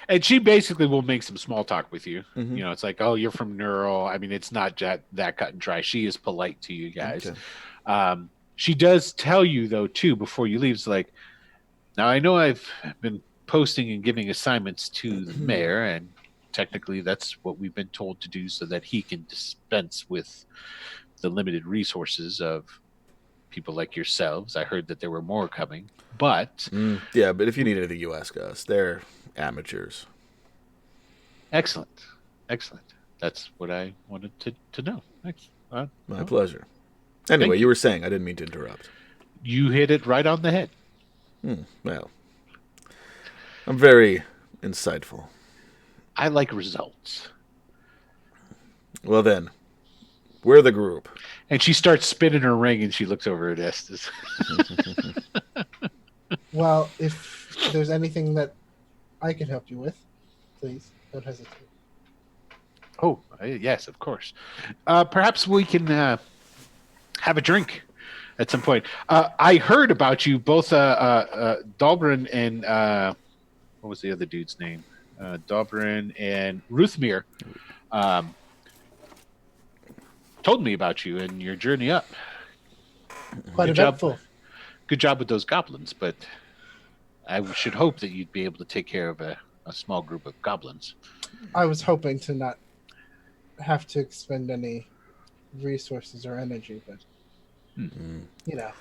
And she basically will make some small talk with you. Mhm. You know, it's like, oh, you're from Neural. I mean, it's not that cut and dry. She is polite to you guys. Okay. She does tell you, though, too, before you leave, it's like, now I know I've been posting and giving assignments to the mayor, and technically that's what we've been told to do so that he can dispense with the limited resources of people like yourselves. I heard that there were more coming, but Yeah, but if you need anything, you ask us. They're amateurs. excellent. That's what I wanted to know. My pleasure. Anyway, you were saying, I didn't mean to interrupt. You hit it right on the head. Well, I'm very insightful. I like results. Well then, we're the group. And she starts spinning her ring, and she looks over at Estes. Well, if there's anything that I can help you with, please don't hesitate. Oh, yes, of course. Perhaps we can have a drink at some point. I heard about you, both Dalbrin and what was the other dude's name? Dalbrin and Ruthmere told me about you and your journey up. Quite Good job. eventful. Good job with those goblins, but I should hope that you'd be able to take care of a small group of goblins. I was hoping to not have to expend any resources or energy, but Mm. you know,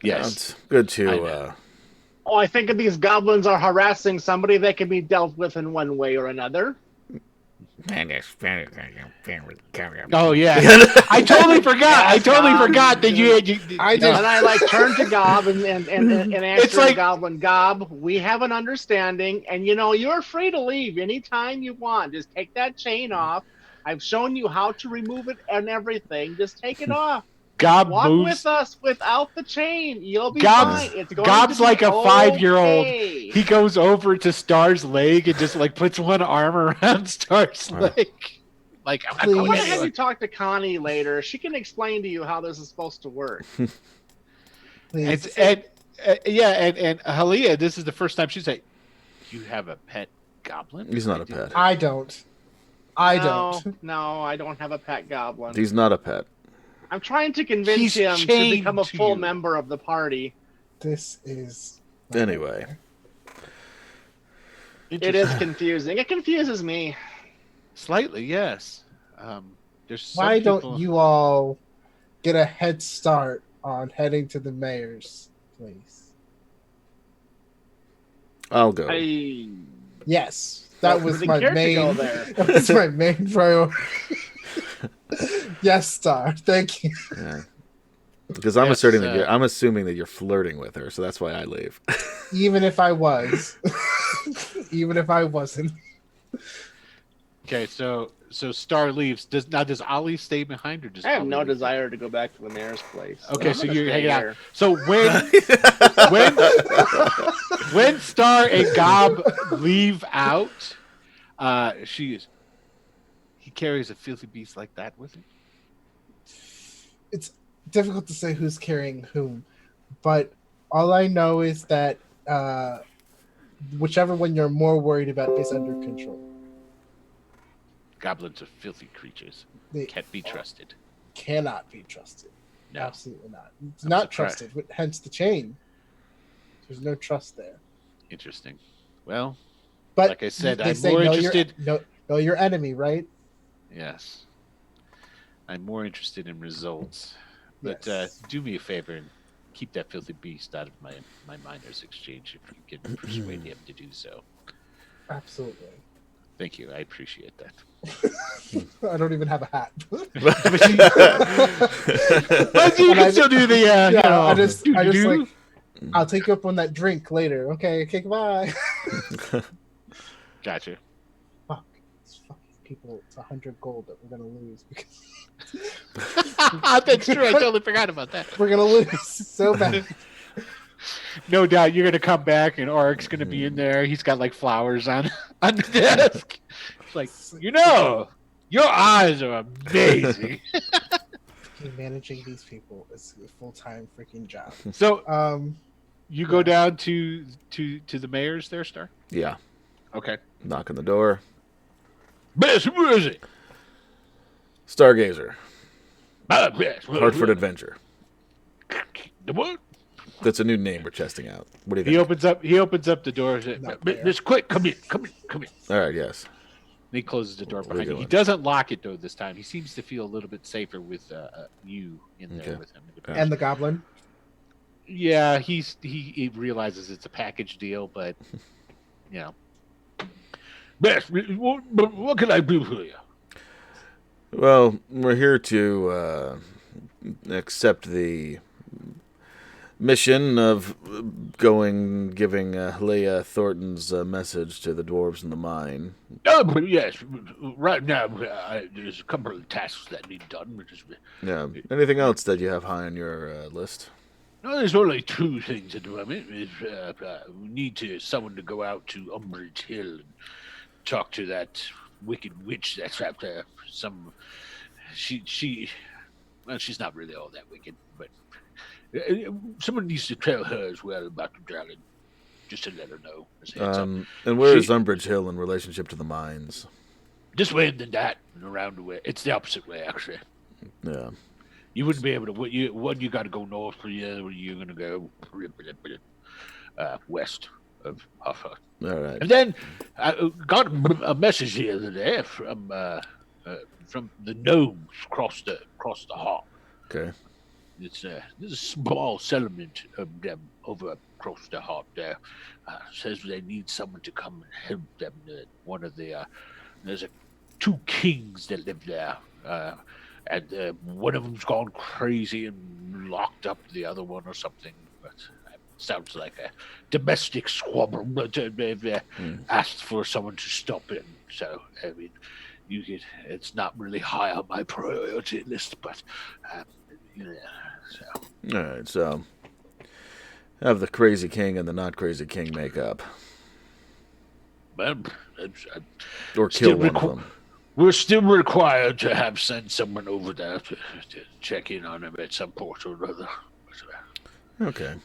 Yes. It's good I to. know. Oh, I think if these goblins are harassing somebody, they can be dealt with in one way or another. Oh yeah, I totally forgot. I Yes, totally Gob. forgot that you had. I did. And I like turn to Gob and answer It's like- the goblin. Gob, we have an understanding, and you're free to leave anytime you want. Just take that chain off. I've shown you how to remove it and everything. Just take it off. Gob Walk moves. with us without the chain. You'll be Gob's- fine. It's going Gob's to be like a 5-year-old. okay. He goes over to Star's leg and just like puts one arm around Star's Right. leg. Like I'm not Please. I going want to have anywhere. you talk to Connie later. She can explain to you how this is supposed to work. please. And Halia, this is the first time she's like, "You have a pet goblin?" He's not I a didn't- pet. I don't. I No, don't. No, I don't have a pet goblin. He's not a pet. I'm trying to convince He's him to chained become a to full you. member of the party. This is Anyway. It is confusing. It confuses me. Slightly, yes. There's some Why people- don't you all get a head start on heading to the mayor's place? I'll go. Yes, that was Didn't my care to go main. there. That was my main priority. Yes, Star. Thank you. Yeah. Because I'm Yes, assuming that you're flirting with her, so that's why I leave. Even if I was, even if I wasn't, Okay, so Star leaves. Does Ollie stay behind or does I have Ollie no leave? desire to go back to the mayor's place. Okay, I'm so gonna you're stay hanging out. here. So when Star and Gob leave out, he carries a filthy beast like that with him. it's difficult to say who's carrying whom, but all I know is that whichever one you're more worried about is under control. Goblins are filthy creatures. They Can't be trusted. cannot be trusted. No. Absolutely not. It's I'm not surprised. trusted. Hence the chain. There's no trust there. Interesting. Well, But like I said, they I'm say more know interested. know your enemy, right? Yes. I'm more interested in results. But Yes. do me a favor and keep that filthy beast out of my miner's exchange if you can persuade him to do so. Absolutely. Thank you. I appreciate that. I don't even have a hat. But you And can still do the I just do-do-do. like I'll take you up on that drink later. Okay, goodbye. Gotcha. Fuck. It's fucking people, it's 100 gold that we're gonna lose because That's true. I totally forgot about that. we're gonna lose so bad. No doubt you're gonna come back and Oric's gonna be in there. He's got like flowers on the desk. It's like, your eyes are amazing. Managing these people is a full-time freaking job. So you go down to the mayor's there, Star? Yeah. Okay. Knock on the door. Bess, who is it? Stargazer. Bess. Hartford Adventure. The what? That's a new name we're testing out. What do you He think? opens up the door and says, Not there. Miss, quick, come in. All right, yes. And he closes the door What are behind we you. He doing? doesn't lock it though this time. He seems to feel a little bit safer with you in there Okay. with him. Yeah. And the goblin. Yeah, he realizes it's a package deal, but you know. Bess, what can I do for you? Well, we're here to accept the mission of giving Leia Thornton's message to the dwarves in the mine. Oh, but yes. Right now, there's a couple of tasks that need done. Which is, Yeah. Anything else that you have high on your list? no, there's only two things at the moment. We need someone to go out to Umbridge Hill and talk to that wicked witch that's out there. Well, she's not really all that wicked, but someone needs to tell her as well about the dragon, just to let her know. As a heads up. And where is She- Umbridge Hill in relationship to the mines? This way and then that, and around the way. It's the opposite way, actually. Yeah. You wouldn't be able to. You got to go north for you. You're gonna go west of Huffer. All right. And then I got a message the other day from from the gnomes across the harbor. Okay. There's a small settlement of them over across the harbor there. Says they need someone to come and help them. There's two kings that live there, and one of them's gone crazy and locked up the other one or something. But sounds like a domestic squabble. But they've asked for someone to stop it. So I mean, it's not really high on my priority list, but yeah. So. All right. So have the crazy king and the not crazy king make up, Well, or kill one of them. we're still required to send someone over there to check in on him at some point or other. Okay.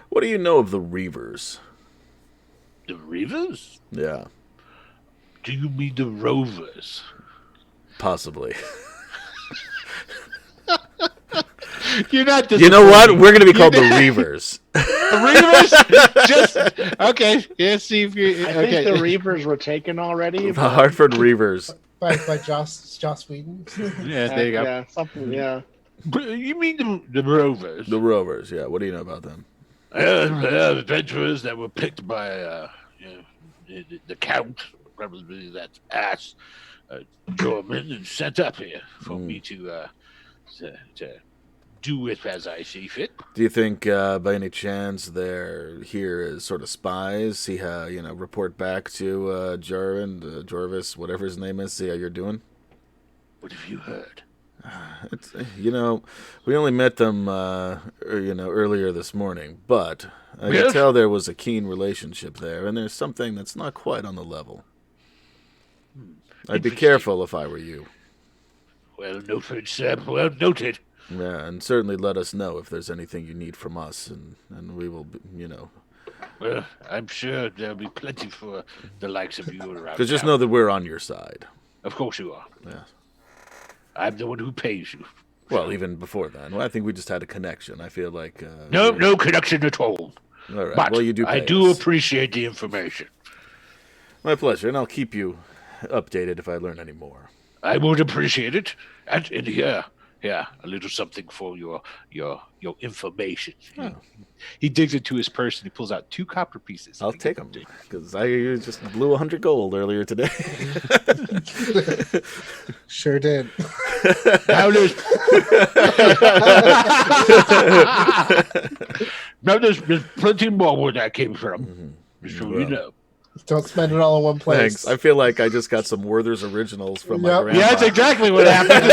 What do you know of the Reavers? The Reavers? Yeah, Do you mean the Rovers? possibly. You're not. You know what? We're going to be called the Reavers. The Reavers? Just okay. Yeah. See if you. I Okay. think the Reavers were taken already. The Hartford Reavers. by Joss Whedon. Yeah. There you go. Yeah, something. Yeah. You mean the Rovers? The Rovers. Yeah. What do you know about them? They're adventurers that were picked by the Count, probably that ass, German, and sent up here for me to do it as I see fit. Do you think, by any chance, they're here as sort of spies? See how, report back to Jarvis, whatever his name is, see how you're doing? What have you heard? We only met them, earlier this morning, but I Yes? could tell there was a keen relationship there, and there's something that's not quite on the level. I'd be Interesting. careful if I were you. Well noted, sir. Well noted. Yeah, and certainly let us know if there's anything you need from us, and we will, Well, I'm sure there'll be plenty for the likes of you around. Because just town. know that we're on your side. Of course you are. Yeah. I'm the one who pays you. Well, even before then. Well, I think we just had a connection. I feel like... No connection at all. All right. But Well, you do I pay do us. appreciate the information. My pleasure, and I'll keep you updated if I learn any more. I would appreciate it. And here, a little something for your information. He digs into his purse and he pulls out 2 copper pieces. I'll take them, because I just blew 100 gold earlier today. Sure did. Now there's plenty more where that came from. Just so you know. Don't spend it all in one place. Thanks. I feel like I just got some Werther's originals from my grandma. Yeah, that's exactly what happened.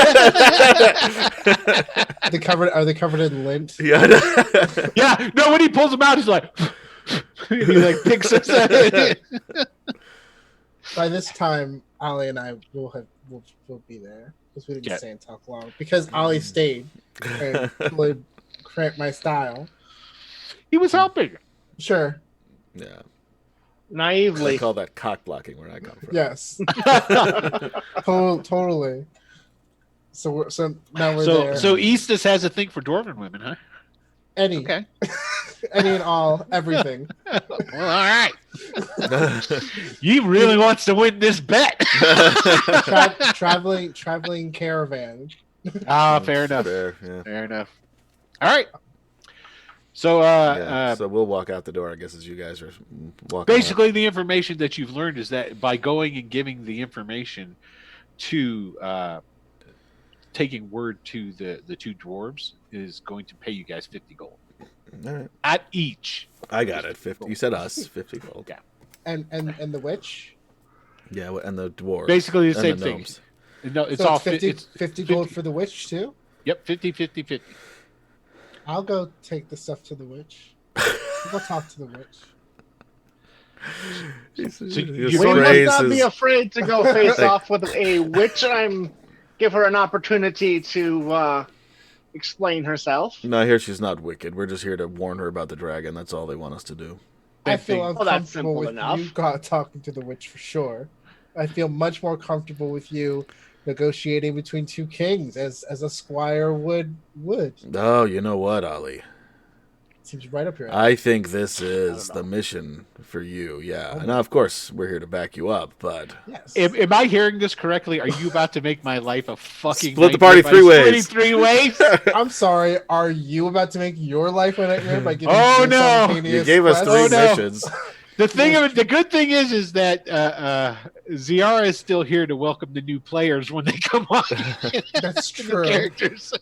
Are they covered in lint? Yeah. Yeah, no, when he pulls them out, he's like, he like picks us up. By this time, Ollie and I will be there because we didn't stay and talk long. Because Ollie stayed and would cramp my style. He was helping. Sure. Yeah. Naively. I call that cock blocking where I come from. Yes. Totally. So now we're there. So Eastus has a thing for dwarven women, huh? Any Okay. any and all, everything. Well, all right. He really wants to win this bet. Traveling caravan. Fair enough. Fair, yeah. Fair enough. All right. So, So we'll walk out the door, I guess, as you guys are walking. basically, the information that you've learned is that by going and giving the information to taking word to the 2 dwarves is going to pay you guys 50 gold All right. at each. I got it. 50. You said us. 50 gold. Yeah. And the witch? Yeah, and the dwarves. Basically the and same the thing. gnomes. No, it's So all 50, it's 50 gold for the witch too? Yep, 50. I'll go take the stuff to the witch. I'll go talk to the witch. you- We must phrase not be is- afraid to go face off with a witch. Give her an opportunity to explain herself. No, I hear she's not wicked. We're just here to warn her about the dragon. That's all they want us to do. I feel Well, uncomfortable that's simple with enough. you talking to the witch for sure. I feel much more comfortable with you negotiating between 2 kings as a squire would. Oh, you know what, Ollie? Seems right up your alley. I think this is know. the mission for you. Yeah. Oh, Now, of course, we're here to back you up, but Yes. Am I hearing this correctly? Are you about to make my life a fucking Split the nightmare party by 3 ways. splitting 3 ways? I'm sorry. Are you about to make your life a nightmare by giving Oh, me no. simultaneous you gave us quests? 3 Oh, no. missions. The good thing is that Ziara is still here to welcome the new players when they come on. That's The true. characters.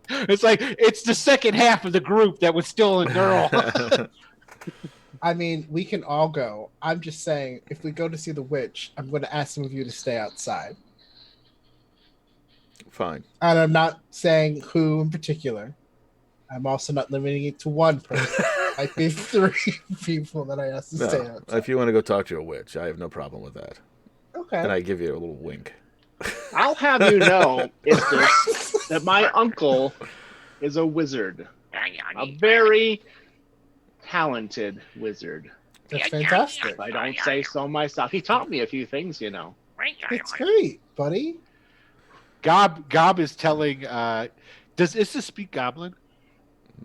It's like it's the second half of the group that was still in Neural. I mean, we can all go. I'm just saying, if we go to see the witch, I'm going to ask some of you to stay outside. Fine. And I'm not saying who in particular. I'm also not limiting it to one person. Might be 3 people that I asked to stay No, outside. if you want to go talk to a witch, I have no problem with that. Okay. And I give you a little wink. I'll have you know, Istis, that my uncle is a wizard. A very talented wizard. That's fantastic. If I don't say so myself. He taught me a few things, you know. It's great, buddy. Gob is telling. Does Issa speak Goblin?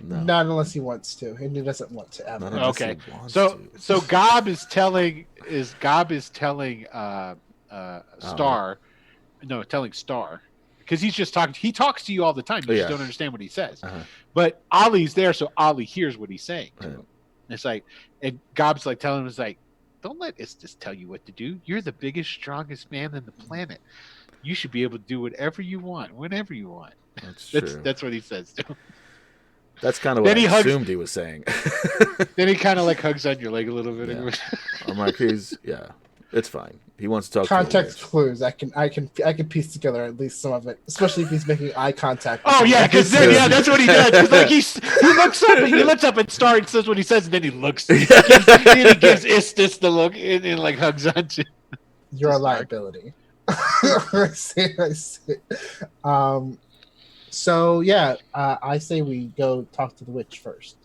No. Not unless he wants to, and he doesn't want to. Not Ever. unless Okay. he wants So to. Gob is telling Star, no, telling Star, because he's just talking. He talks to you all the time. You just don't understand what he says. Uh-huh. But Ollie's there, so Ollie hears what he's saying. To Right. him. It's like, and Gob's like telling him, it's like, don't let Istis tell you what to do. You're the biggest, strongest man on the planet. You should be able to do whatever you want, whenever you want. That's true. That's what he says to him. That's kind of what Then he I hugs- assumed he was saying. Then he kind of like hugs on your leg a little bit. Yeah. I'm like, it's fine. He wants to talk Context to a witch. clues. I can piece together at least some of it, especially if he's making eye contact. Oh yeah, because that's what he does. 'Cause, like he looks up and Star and says what he says, and then he looks. He gives Istis the look and like hugs on you. You're a Just dark. liability. I see. So yeah, I say we go talk to the witch first.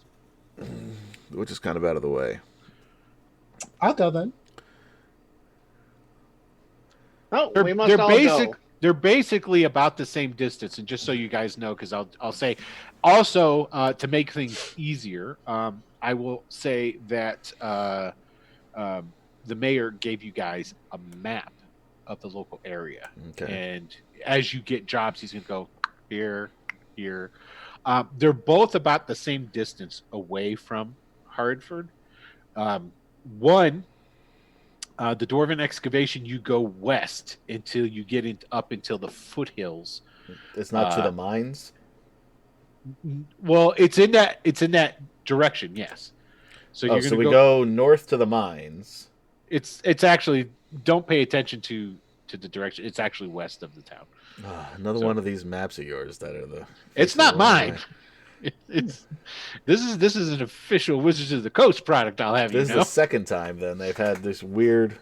Which is kind of out of the way. I'll go then. Oh, we must all go. They're basically about the same distance, and just so you guys know, because I'll say, also to make things easier, I will say that the mayor gave you guys a map of the local area, Okay. and as you get jobs, he's gonna go here. They're both about the same distance away from Hartford. One. The Dwarven excavation, you go west until you get up until the foothills. It's not to the mines. Well, it's in that direction, yes. So you're So gonna we go north to the mines. It's actually, don't pay attention to the direction. It's actually west of the town. Another one of these maps of yours that are the. It's not the wrong mine. way. This is an official Wizards of the Coast product. I'll have This you is know. the second time then they've had this weird.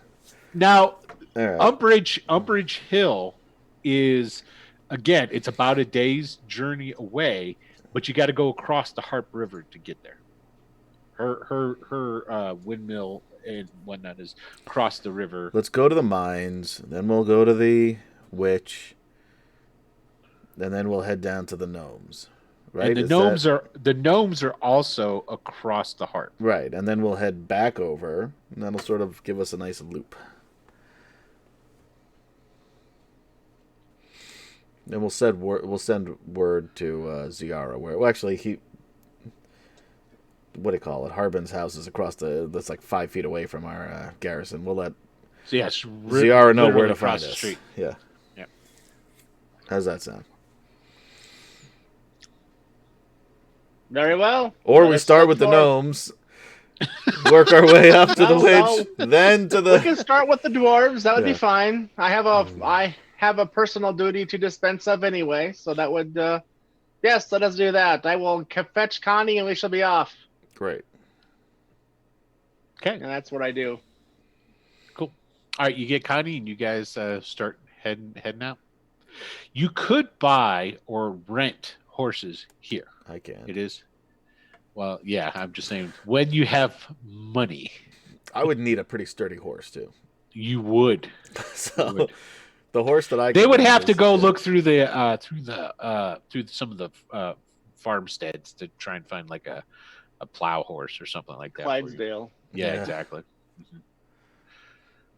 Now, All right. Umbridge Hill is, again, it's about a day's journey away, but you got to go across the Harp River to get there. Her windmill and whatnot is across the river. Let's go to the mines, then we'll go to the witch, and then we'll head down to the gnomes. Right? And the gnomes are also across the Harp. Right, and then we'll head back over, and that'll sort of give us a nice loop. And we'll send word to Ziara where actually what do you call it? Harbin's house is that's like 5 feet away from our garrison. We'll let So yes, Ziara know where to across find the us. street. Yeah. Yeah. How's that sound? Very well. Or Let we us start look with the for- gnomes, work our way up to the No, witch, then to We can the. start with the dwarves. That would Yeah. be fine. I have a personal duty to dispense of anyway, so that would. Yes, let us do that. I will fetch Connie, and we shall be off. Great. Okay. And that's what I do. Cool. All right, you get Connie, and you guys start heading out. You could buy or rent horses here. I can. It is. Well, yeah, I'm just saying, when you have money, I would need a pretty sturdy horse too. you would. So Would. the horse that I They can would rent have to is- go yeah. look through through some of the farmsteads to try and find like a plow horse or something like that. Clydesdale. Yeah, Yeah. exactly.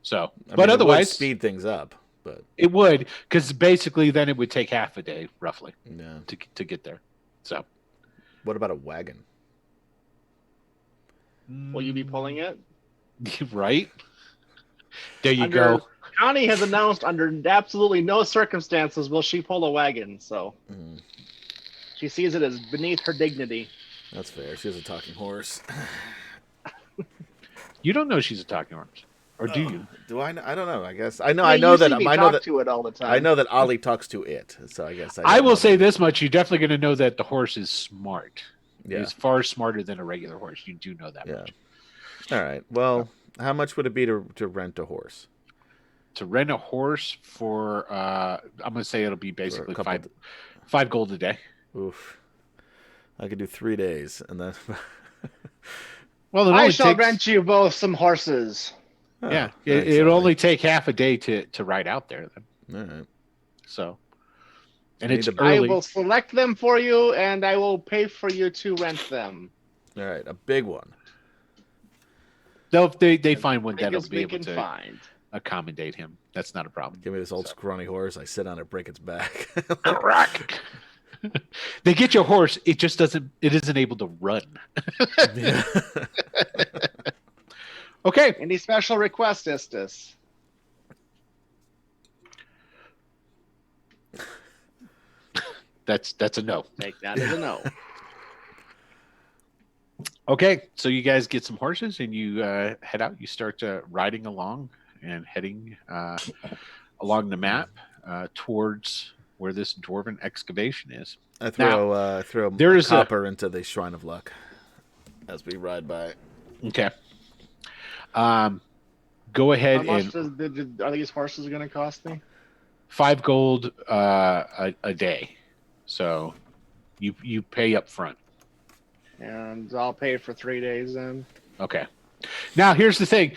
So, I but mean, it would otherwise, speed things up, but it would, because basically then it would take half a day roughly yeah. to get there. So, What about a wagon? Will you be pulling it? right? There you Under- go. Connie has announced under absolutely no circumstances will she pull a wagon, so Mm, she sees it as beneath her dignity. that's fair. She has a talking horse. You don't know she's a talking horse, or do you? Do I? I don't know. I guess I know. I I mean, know you that. see me I know talk that. to it all the time. I know that Ollie talks to it. So I guess I don't will know say that- this much: you're definitely going to know that the horse is smart. Yeah. It's far smarter than a regular horse. You do know that Yeah. much. All right. Well, how much would it be to rent a horse? To rent a horse for, I'm going to say it'll be basically couple five gold a day. Oof. I could do 3 days, and then. Well, it I only shall takes, rent you both some horses. yeah, Oh, thanks, it'll Ollie. only take half a day to ride out there. Then. All right. So, and Need it's to- I early. will select them for you, and I will pay for you to rent them. All right. A big one. They find one Big that'll as be we able can to find. accommodate him. That's not a problem. Give me this old So. scrawny horse. I sit on it, break its back. Correct. They get your horse. It just doesn't. It isn't able to run. Yeah. Okay. Any special request, Istis? That's a no. Take that as a no. Okay, so you guys get some horses and you head out. You start riding along and heading along the map towards where this dwarven excavation is. I throw there a is a- copper into the Shrine of Luck as we ride by. Okay. Go ahead How much and are these horses going to cost me? 5 gold a day. So you pay up front. And I'll pay for 3 days then. Okay. Now here's the thing.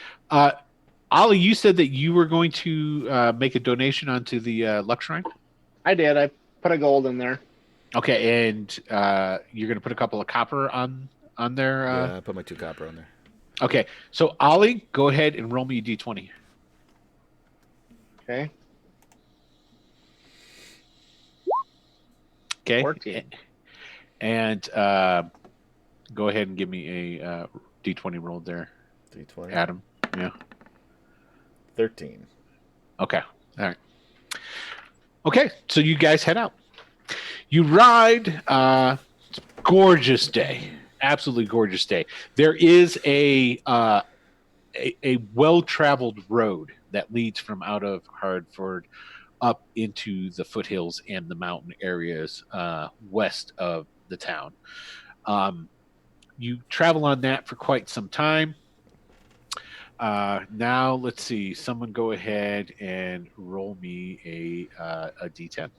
Ollie, you said that you were going to make a donation onto the Luck Shrine. I did. I put a gold in there. Okay, and you're going to put a couple of copper on there. Yeah, I put my 2 copper on there. Okay, so Ollie, go ahead and roll me a d20. Okay. Okay. 14. And go ahead and give me a d20 roll there, D20. Adam. Yeah. 13. Okay. All right. Okay, so you guys head out. You ride. Gorgeous day. Absolutely gorgeous day. There is a well-traveled road that leads from out of Hardford up into the foothills and the mountain areas west of the town. You travel on that for quite some time. Now let's see. Someone go ahead and roll me a d10.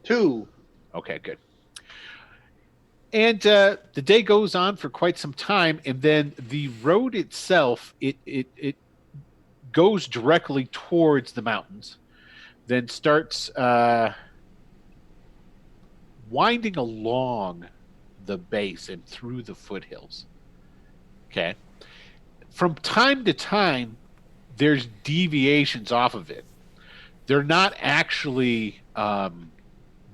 2. Okay, good. And the day goes on for quite some time, and then the road itself it goes directly towards the mountains, then starts winding along the base and through the foothills. Okay. From time to time, there's deviations off of it. They're not actually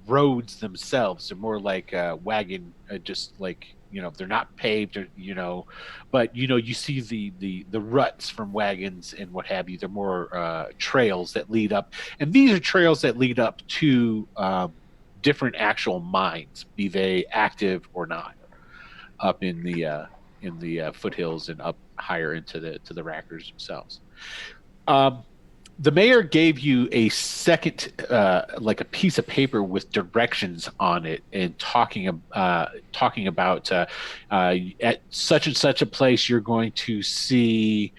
roads themselves. They're more like wagon, just like, they're not paved, or, but you see the ruts from wagons and what have you. They're more trails that lead up, and these are trails that lead up to different actual mines, be they active or not, up in the foothills and up higher into the rackers themselves. The mayor gave you a second, like a piece of paper with directions on it, and talking about at such and such a place you're going to see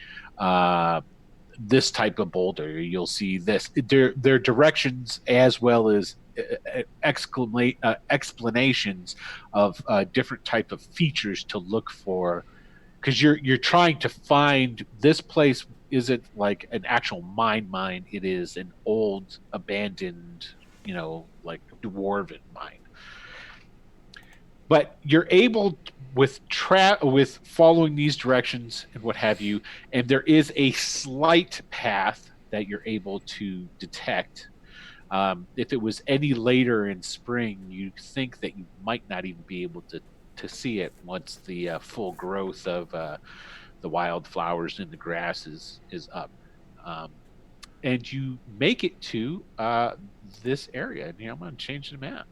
this type of boulder. You'll see this. Their directions as well as explanations of different type of features to look for, because you're trying to find this place. Isn't like an actual mine. It is an old abandoned, like dwarven mine. but you're able with following these directions and what have you, and there is a slight path that you're able to detect. If it was any later in spring, you think that you might not even be able to see it once the full growth of the wildflowers and the grass is up. Um, and you make it to this area. And here, I'm going to change the map.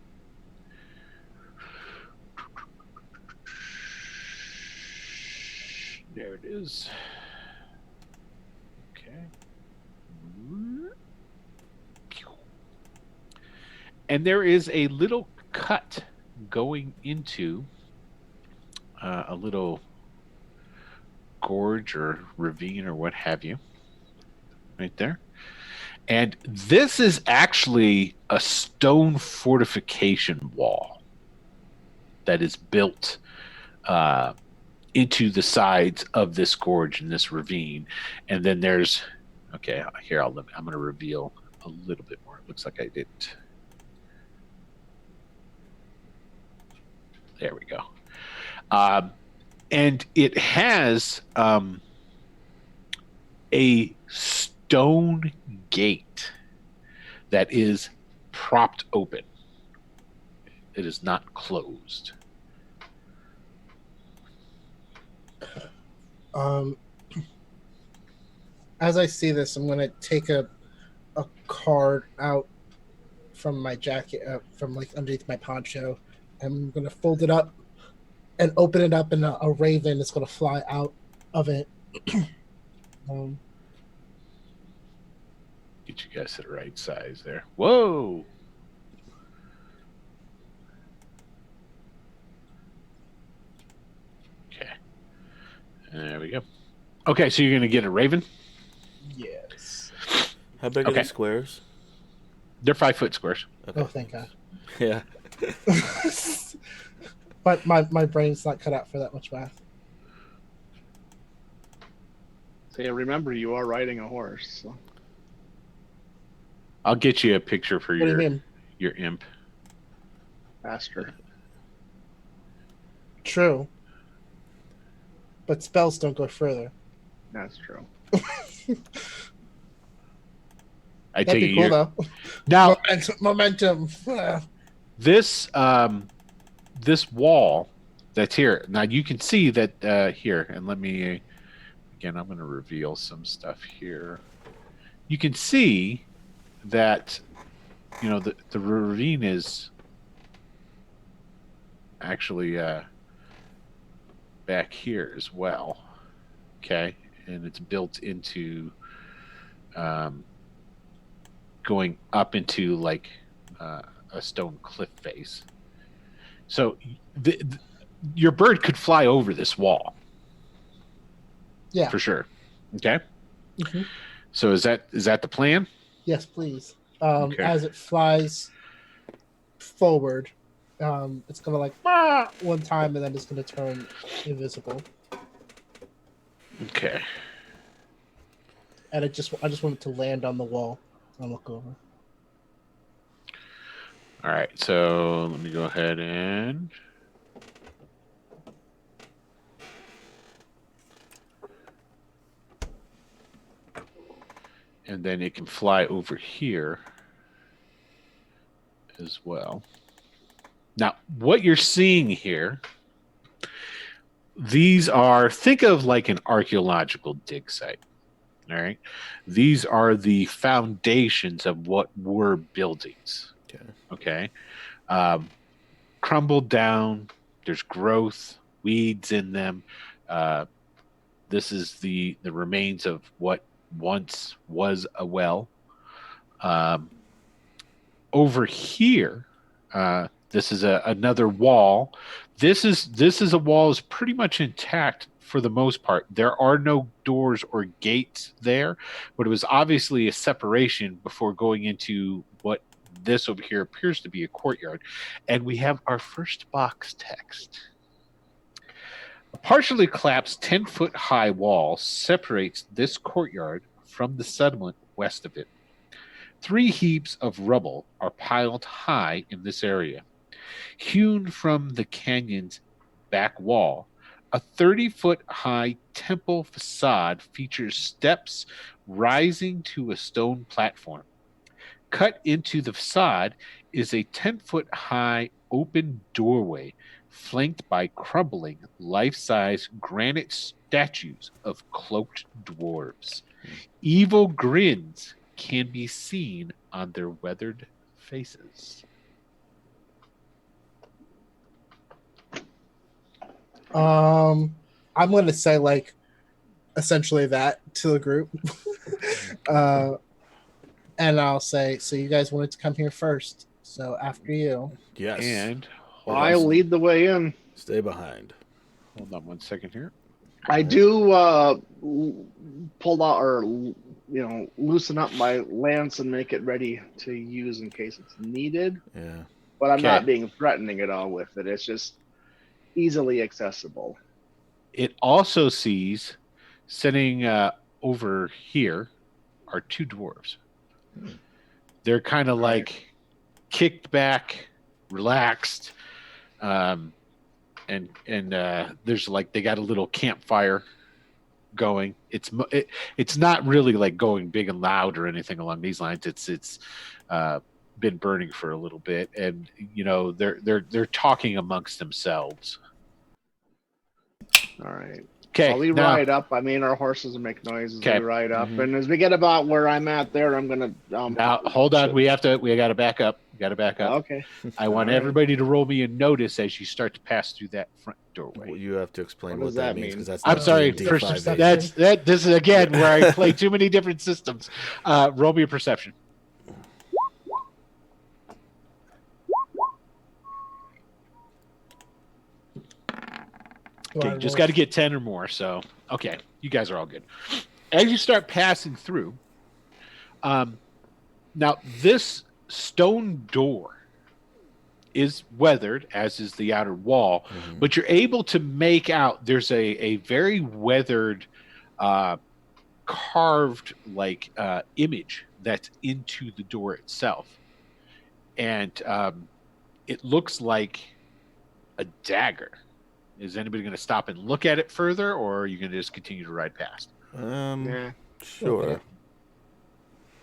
There it is. Okay. And there is a little cut going into a little gorge or ravine or what have you, right there. And this is actually a stone fortification wall that is built into the sides of this gorge and this ravine. And then there's, okay, here I'm going to reveal a little bit more. It looks like I didn't. There we go. And it has a stone gate that is propped open. It is not closed. As I see this, I'm going to take a card out from my jacket, from like underneath my poncho. I'm going to fold it up and open it up, and a raven is going to fly out of it. Get you guys to the right size there. Whoa! Okay. There we go. Okay, so you're going to get a raven? Yes. How big are Okay. these squares? They're 5-foot squares. Okay. Oh, thank God. Yeah. But my brain's not cut out for that much math. So yeah, remember, you are riding a horse. So. I'll get you a picture for What do you mean? your imp. Faster. True. But spells don't go further. That's true. I That'd take be it cool, though. now. Momentum. This this wall that's here. Now you can see that here, and let me again. I'm going to reveal some stuff here. You can see that the ravine is actually back here as well. Okay, and it's built into going up into like a stone cliff face. So your bird could fly over this wall. Yeah. For sure. Okay. Mm-hmm. So is that the plan? Yes, please. Okay. As it flies forward, it's gonna like one time, and then it's gonna turn invisible. Okay. And I just want it to land on the wall and look over. All right. So let me go ahead and then it can fly over here as well. Now, what you're seeing here, these are, think of like an archaeological dig site. All right. These are the foundations of what were buildings. Okay. Crumbled down. There's growth, weeds in them. This is the remains of what once was a well. Over here, this is another wall. This is a wall is pretty much intact for the most part. There are no doors or gates there, but it was obviously a separation before going into what this over here appears to be a courtyard. And we have our first box text. A partially collapsed 10-foot high wall separates this courtyard from the settlement west of it. 3 heaps of rubble are piled high in this area. Hewn from the canyon's back wall, a 30-foot high temple facade features steps rising to a stone platform. Cut into the facade is a 10-foot high open doorway flanked by crumbling life-size granite statues of cloaked dwarves. Evil grins can be seen on their weathered faces. I'm gonna say like essentially that to the group. And I'll say, so you guys wanted to come here first. So after you. Yes. And I'll lead the way in. Stay behind. hold on one second here. I do pull out or loosen up my lance and make it ready to use in case it's needed. Yeah. But I'm Okay. not being threatening at all with it. It's just easily accessible. It also sees sitting over here are two dwarves. They're kind of like kicked back, relaxed, and there's like they got a little campfire going. It's not really like going big and loud or anything along these lines. It's been burning for a little bit, and they're talking amongst themselves. All right. Okay, While we now, ride up, I mean, our horses make noises. Okay. We ride up, Mhm. and as we get about where I'm at, there, I'm gonna. now hold on. We got to back up. We got to back up. Okay. I want All right. everybody to roll me a notice as you start to pass through that front doorway. Well, you have to explain What what does that that means mean? because that's I'm not sorry. D&D first 5e. perception. This is again where I play too many different systems. Roll me a perception. Okay, you just got to get 10 or more. So, okay, you guys are all good. As you start passing through, now this stone door is weathered, as is the outer wall, Mhm. but you're able to make out there's a very weathered, carved like image that's into the door itself, and it looks like a dagger. Is anybody going to stop and look at it further, or are you going to just continue to ride past? Yeah. Sure.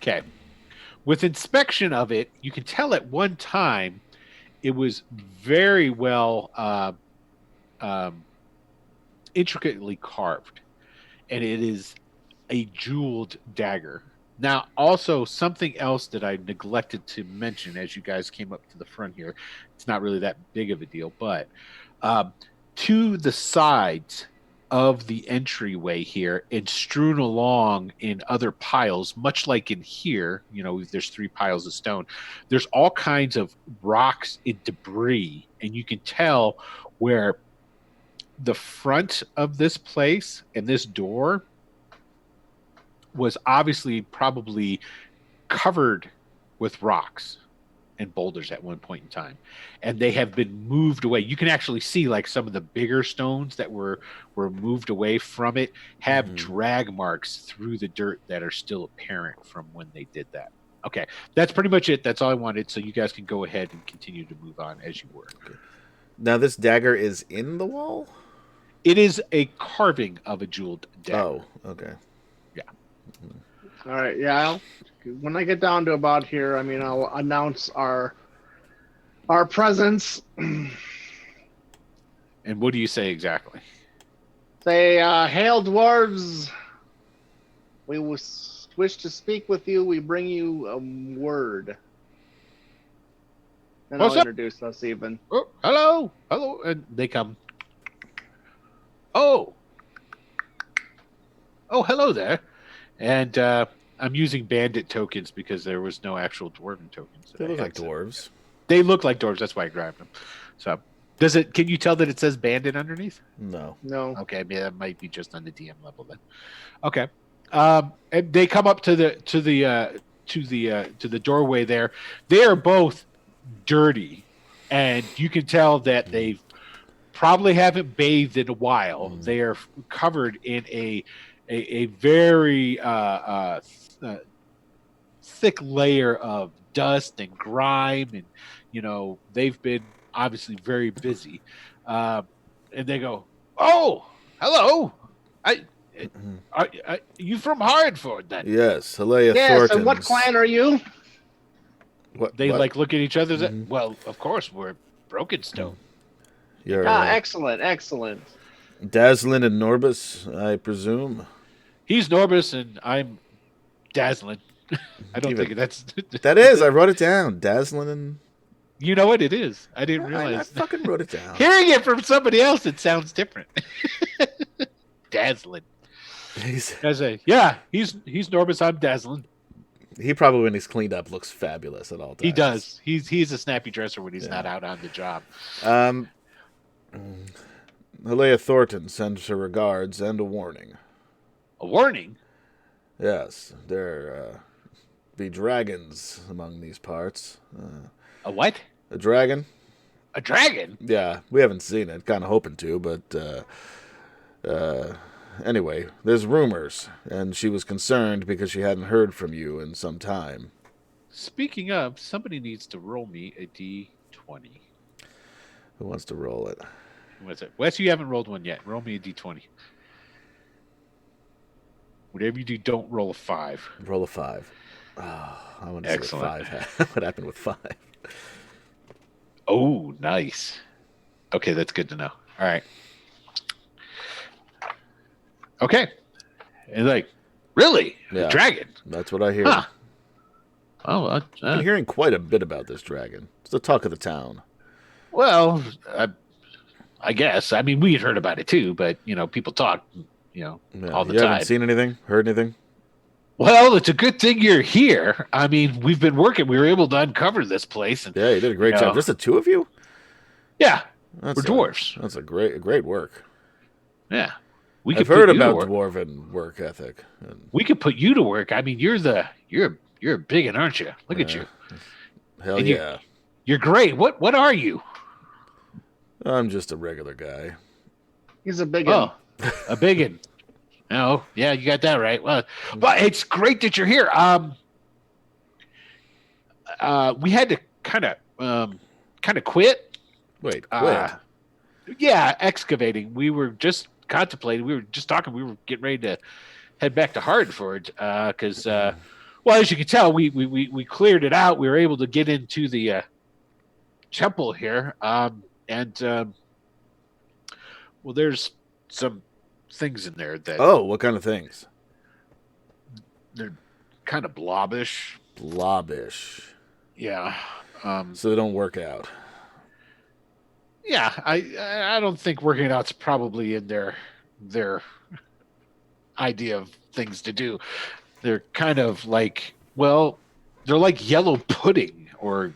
Okay. With inspection of it, you can tell at one time it was very well intricately carved, and it is a jeweled dagger. Now, also something else that I neglected to mention as you guys came up to the front here. It's not really that big of a deal, but to the sides of the entryway here and strewn along in other piles, much like in here, there's 3 piles of stone. There's all kinds of rocks and debris, and you can tell where the front of this place and this door was obviously probably covered with rocks and boulders at one point in time, and they have been moved away. You can actually see like some of the bigger stones that were moved away from it have Mhm. drag marks through the dirt that are still apparent from when they did that. Okay, that's pretty much it. That's all I wanted, so you guys can go ahead and continue to move on as you were. Now this dagger is in the wall? It is a carving of a jeweled dagger. Oh, okay. All right. Yeah. When I get down to about here, I mean, I'll announce our presence. And what do you say exactly? Say, hail dwarves. We wish to speak with you. We bring you a word. And What's I'll up? introduce us even. Oh, hello, and they come. Oh, hello there. And I'm using bandit tokens because there was no actual dwarven tokens. that They I look had like set. dwarves. They look like dwarves. That's why I grabbed them. So, can you tell that it says bandit underneath? No. No. Okay, yeah, that might be just on the DM level then. Okay, and they come up to the doorway there. They are both dirty, and you can tell that they've probably haven't bathed in a while. Mm. They are covered in a very thick layer of dust and grime, and they've been obviously very busy. And they go, "Oh, hello! Are you from Hardford then?" Yes, Hilaria Yes, Thornton's. and what clan are you? They what? like look at each other. Mhm. Well, of course we're Brokenstone. You're Ah, excellent, excellent. Dazzlin and Norbus, I presume. He's Norbus and I'm Dazzlin. I don't Even- think that's. That is, I wrote it down. Dazzlin and. You know what it is? I didn't I realize. fucking wrote it down. Hearing it from somebody else, it sounds different. Dazzlin. I say, yeah, he's Norbus. I'm Dazzlin. He probably, when he's cleaned up, looks fabulous at all times. He does. He's a snappy dresser when he's not out on the job. Hilaria Thornton sends her regards and a warning. A warning? Yes, there be dragons among these parts. A what? A dragon? A dragon? Yeah, we haven't seen it. Kind of hoping to, but anyway, there's rumors, and she was concerned because she hadn't heard from you in some time. Speaking of, somebody needs to roll me a d20. Who wants to roll it? What's it? Wes, you haven't rolled one yet. Roll me a d20. Whatever you do, don't roll a 5. Roll a 5. Oh, I want to see Excellent. what 5 what happened with 5. Oh, nice. Okay, that's good to know. All right. Okay. And like, really? Yeah. A dragon? That's what I hear. Huh. Oh, I've been hearing quite a bit about this dragon. It's the talk of the town. well, I guess. I mean, we had heard about it too, but people talk, Yeah. all the You time. haven't seen anything? Heard anything? Well, it's a good thing you're here. I mean, we've been working. We were able to uncover this place, and Yeah, you did a great job. Just the two of you? yeah, That's we're dwarves. That's a great work. Yeah, we I've could heard put you to about work. dwarven work ethic. And, We could put you to work. I mean, you're a big one, aren't you? Look at you. hell And yeah. You're great. What are you? I'm just a regular guy. He's a big one. Oh, a biggin. Oh, yeah, you got that right. Well, but it's great that you're here. We had to kind of quit. Wait, quit. Yeah, excavating. We were just contemplating. We were just talking. We were getting ready to head back to Hardford because, well, as you can tell, we cleared it out. We were able to get into the temple here, and well, there's some things in there that Oh, what kind of things? they're kind of blobbish. Blobbish. Yeah. So they don't work out. Yeah, I don't think working out's probably in their idea of things to do. They're kind of like, well, they're like yellow pudding or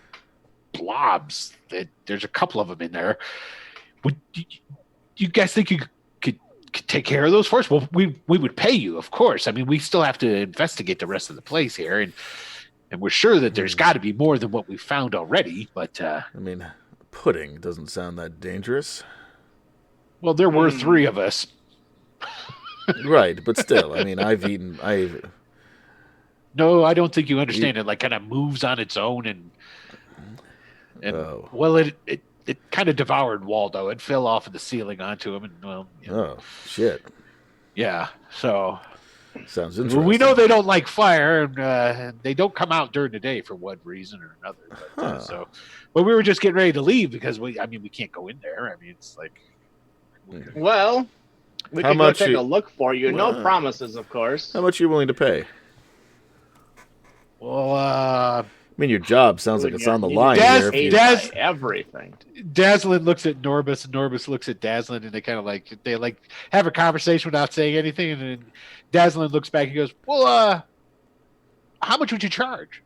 blobs. There's a couple of them in there. Would you guys think you could take care of those for us? Well, we would pay you, of course. I mean, we still have to investigate the rest of the place here, and we're sure that there's got to be more than what we found already. But I mean, pudding doesn't sound that dangerous. well, there were 3 of us. Right, but still, I mean, No, I don't think you understand. It like kind of moves on its own, and Oh. well, it kind of devoured Waldo. It fell off of the ceiling onto him, and well, Oh, shit. yeah. So Sounds interesting. we know they don't like fire, and they don't come out during the day for one reason or another. But, but we were just getting ready to leave because we can't go in there. I mean, it's like, Well, we How can go much take you- a look for you. Well, No promises, of course. How much are you willing to pay? well, I mean, your job sounds like it's on the You line get here. paid Daz- by everything. Dazzlin looks at Norbus, and Norbus looks at Dazzlin, and they kind of like have a conversation without saying anything, and then Dazzlin looks back and goes, "Well, how much would you charge?"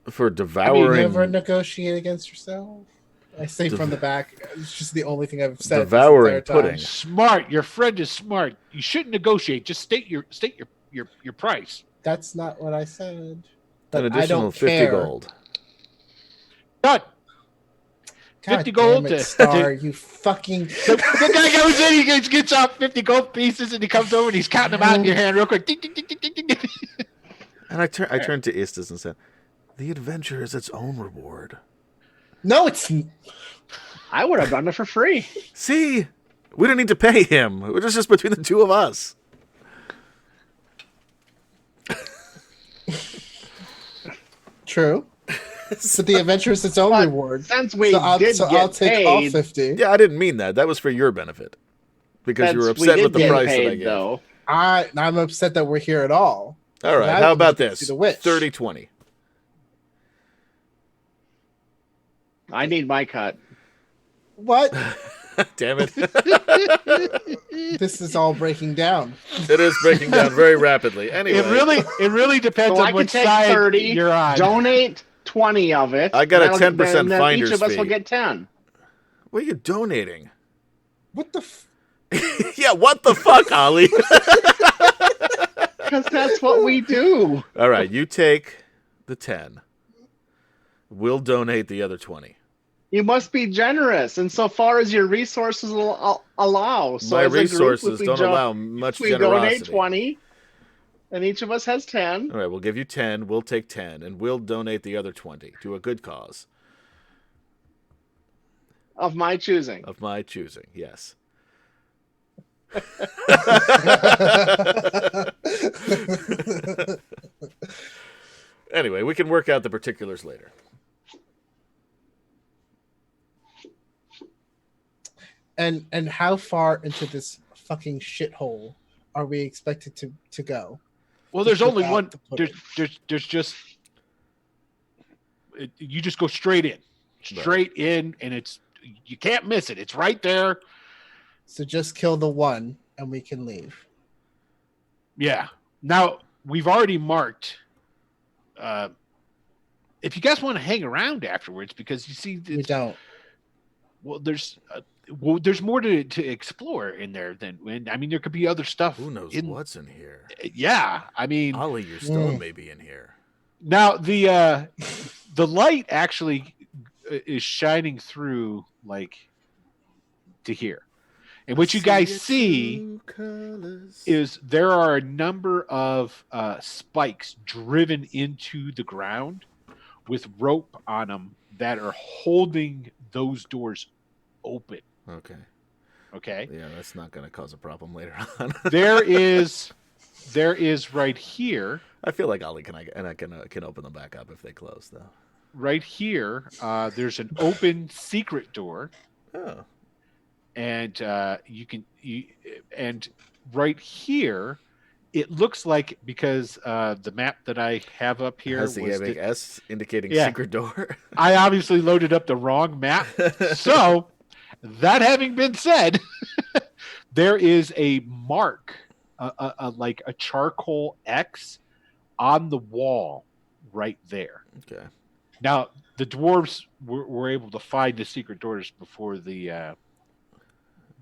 For Have you devouring never negotiate against yourself? I say from the back. It's just the only thing I've said. Devouring this entire time. pudding. Smart. Your friend is smart. You shouldn't negotiate. Just state your price. That's not what I said. an But I additional don't 50 care. gold. Done. God 50 gold damn it, to- Star, you fucking. The guy goes in, he gets out 50 gold pieces, and he comes over and he's counting them out in your hand real quick. Ding, ding, ding, ding, ding, ding. And I turned to Istis and said, "The adventure is its own reward." No, it's I would have done it for free. See, we don't need to pay him. It's just between the two of us. true. But the adventure is its own But reward. Since we I'll did get take all paid, 50. Yeah, I didn't mean that. That was for your benefit. Because you were since we upset did with the get price that I paid, gave. though. I'm upset that we're here at all. All right, I how wanted about to this? see the witch. 30-20. I need my cut. What? Damn it. This is all breaking down. It is breaking down very rapidly. Anyway, It really depends So on I can which take side 30, you're on. donate 20 of it. I got a and 10% and then finder's each of us fee. will get 10. what are you donating? What the? Yeah, what the fuck, Ollie? Because that's what we do. All right, you take the 10. We'll donate the other 20. You must be generous insofar as your resources will allow. So My as a group, resources if we don't allow much we generosity. donate 20, and each of us has 10. All right, we'll give you 10. We'll take 10, and we'll donate the other 20 to a good cause Of my choosing. of my choosing. Yes. Anyway, we can work out the particulars later. And how far into this fucking shithole are we expected to go? Well, there's only Without one. the pudding. There's just you just go straight in, and it's you can't miss it. It's right there. So just kill the one, and we can leave. Yeah. Now we've already marked. If you guys want to hang around afterwards, because you see, We don't. well, there's more to explore in there than I mean, there could be other stuff. Who knows what's in here? Yeah, I mean, Ollie, your stone may be in here. now the light actually is shining through like to here, and what you guys see is there are a number of spikes driven into the ground with rope on them that are holding those doors open. Okay. Okay. Yeah, that's not going to cause a problem later on. there is right here. I feel like Ollie can open them back up if they close, though. Right here, there's an open secret door. Oh. And and right here, it looks like, because the map that I have up here Has the was big S indicating Yeah. secret door. I obviously loaded up the wrong map. So, that having been said, there is a mark, like a charcoal X on the wall right there. Okay. Now, the dwarves were able to find the secret doors before the.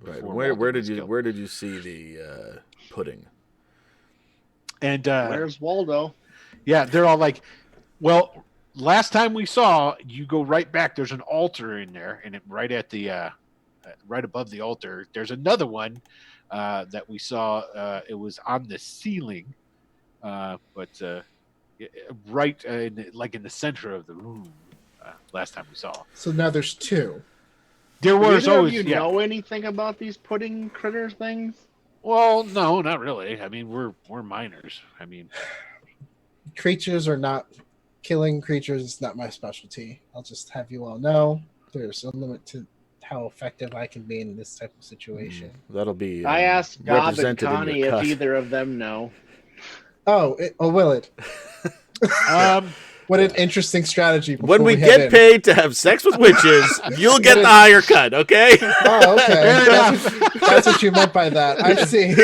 Right. before Where Walden did was you killed. where did you see the pudding? And Where's Waldo? yeah, they're all like, well, last time we saw, you go right back. There's an altar in there, and right at the right above the altar, there's another one that we saw. It was on the ceiling, but right like in the center of the room. Last time we saw, So now there's two. there Do was either of always you know anything about these pudding critter things? Well, no, not really. I mean, we're minors. I mean, Creatures are not killing creatures. Is not my specialty. I'll just have you all know there's a limit to how effective I can be in this type of situation. That'll be. I asked God and represented in Connie your if cut. either of them know. Will it? What an interesting strategy. When before we head get in. paid to have sex with witches, you'll get the higher cut. Okay. Oh, okay. Fair That's what you meant by that. I see.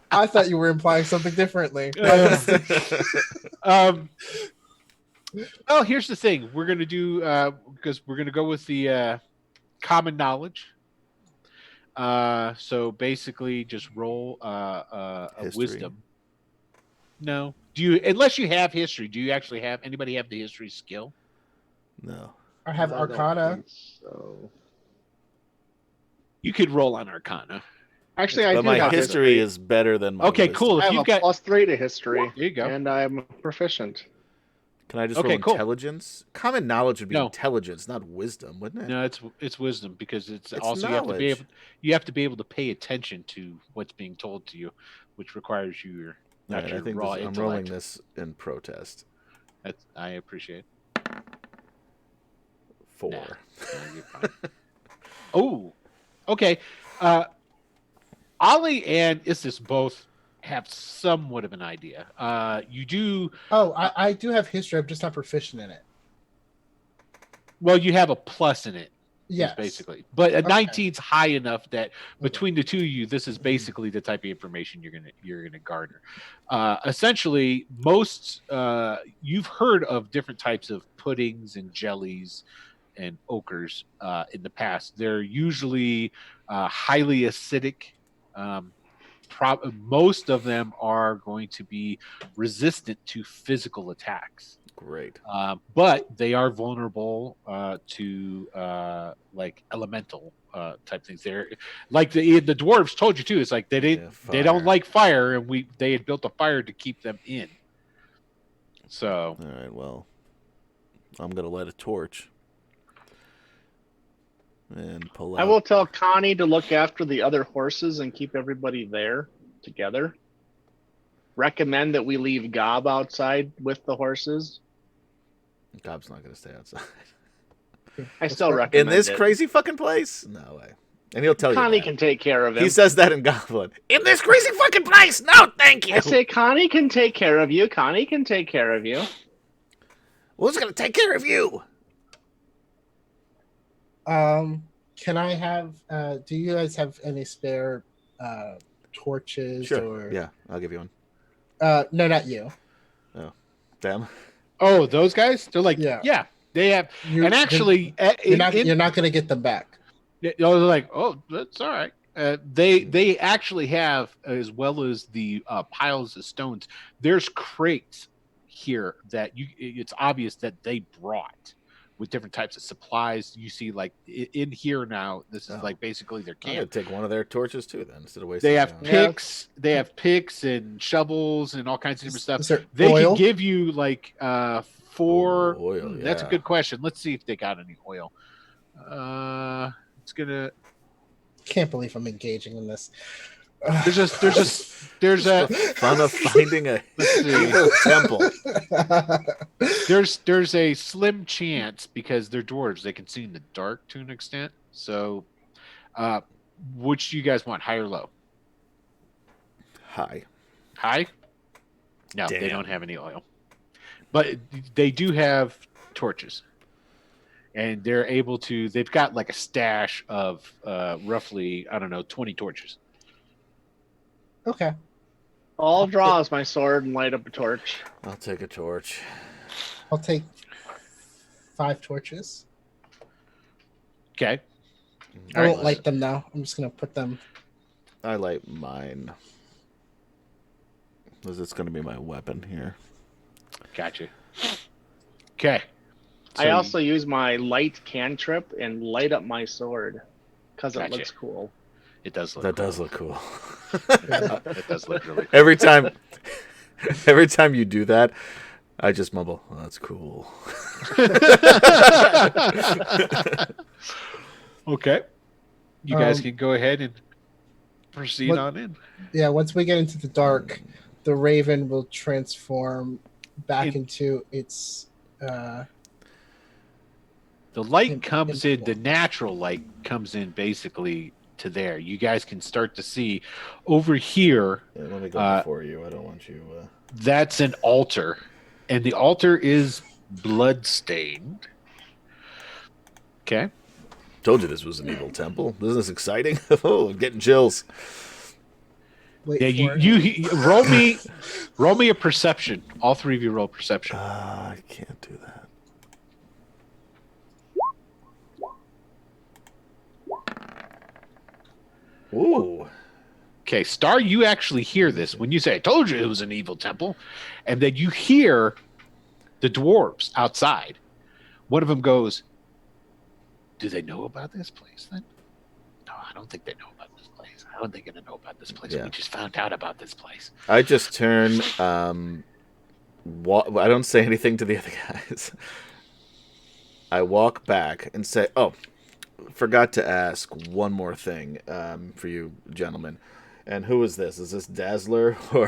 I thought you were implying something differently. well, here's the thing. We're gonna do because we're gonna go with the common knowledge. So basically, just roll a History. wisdom. No, do you? Unless you have history, do you actually have anybody have the history skill? No. I have I don't Arcana. think So You could roll on Arcana. actually, I But do my have history is better than my Okay, wisdom. cool. I If have you've a got, +3 to history, there you go. and I'm proficient. Can I just Okay, roll cool. intelligence? Common knowledge would be No. intelligence, not wisdom, wouldn't it? No, it's wisdom because it's also knowledge. you have to be able to pay attention to what's being told to you, which requires your All not right, your I think raw I'm intellect. rolling this in protest. I appreciate. 4. Nah, you're fine. Oh, okay. Ollie and Istis both have somewhat of an idea. You do. Oh, I do have history. I'm just not proficient in it. Well, you have a plus in it. Yes. Basically. But a Okay. 19's high enough that between the two of you, this is basically the type of information you're gonna garner. Essentially, most you've heard of different types of puddings and jellies and ochres in the past. They're usually highly acidic. Most of them are going to be resistant to physical attacks. Great. But they are vulnerable to like elemental type things. They're like the dwarves told you too. It's like they don't like fire, and they had built a fire to keep them in. So all right, well, I'm gonna light a torch and pull out. I will tell Connie to look after the other horses and keep everybody there together. Recommend that we leave Gob outside with the horses. Gob's not gonna stay outside. I still recommend In this it. crazy fucking place? No way. And he'll tell Connie you that. can take care of him. He says that in Goblin. In this crazy fucking place? No, thank you. I say Connie can take care of you. Connie can take care of you. Who's gonna take care of you? Can I have? Do you guys have any spare torches? Sure. Or... Yeah, I'll give you one. No, not you. Oh, damn. oh, those guys, they're like Yeah. they have, and actually you're not going to get them back. they're like, oh, that's all right. They actually have, as well as the piles of stones, there's crates here that it's obvious that they brought with different types of supplies. You see, like in here now, this is like basically their I'm gonna camp. take one of their torches too, then, instead of wasting. They have picks, they have picks and shovels and all kinds of different stuff. Is there They oil? can give you like 4 oil. That's a Yeah. good question. Let's see if they got any oil. It's gonna. Can't believe I'm engaging in this. There's a Fun of finding a let's see. evil temple. There's a slim chance because they're dwarves. They can see in the dark to an extent. So, which do you guys want, high or low? Hi. High. No, they Damn. don't have any oil, but they do have torches, and they're able to. They've got like a stash of roughly 20 torches. Okay. I'll draw as my sword and light up a torch. I'll take a torch. I'll take 5 torches. Okay. I won't light them now. I'm just going to put them. I light mine. Because it's going to be my weapon here. Gotcha. Okay. I also use my light cantrip and light up my sword because it Gotcha. looks cool. It does look. That cool. does look cool. It does look really cool. Every time you do that, I just mumble, "Oh, that's cool." Okay. You guys can go ahead and proceed on in. Yeah, once we get into the dark, the raven will transform back into its. The light comes in. The natural light comes in basically to there. You guys can start to see over here. Yeah, let me go before you. I don't want you. That's an altar, and the altar is blood-stained. Okay. Told you this was an evil temple. Isn't this exciting? Oh, I'm getting chills. Wait Yeah, for you roll me a perception. All three of you roll perception. I can't do that. Ooh. Okay, Star, you actually hear this when you say, "I told you it was an evil temple," and then you hear the dwarves outside. One of them goes, "Do they know about this place then?" "No, I don't think they know about this place. I don't think they're gonna know about this place. Yeah. We just found out about this place." I just turn I don't say anything to the other guys. I walk back and say, "Oh, forgot to ask one more thing for you gentlemen. And who is this? Is this Dazzler or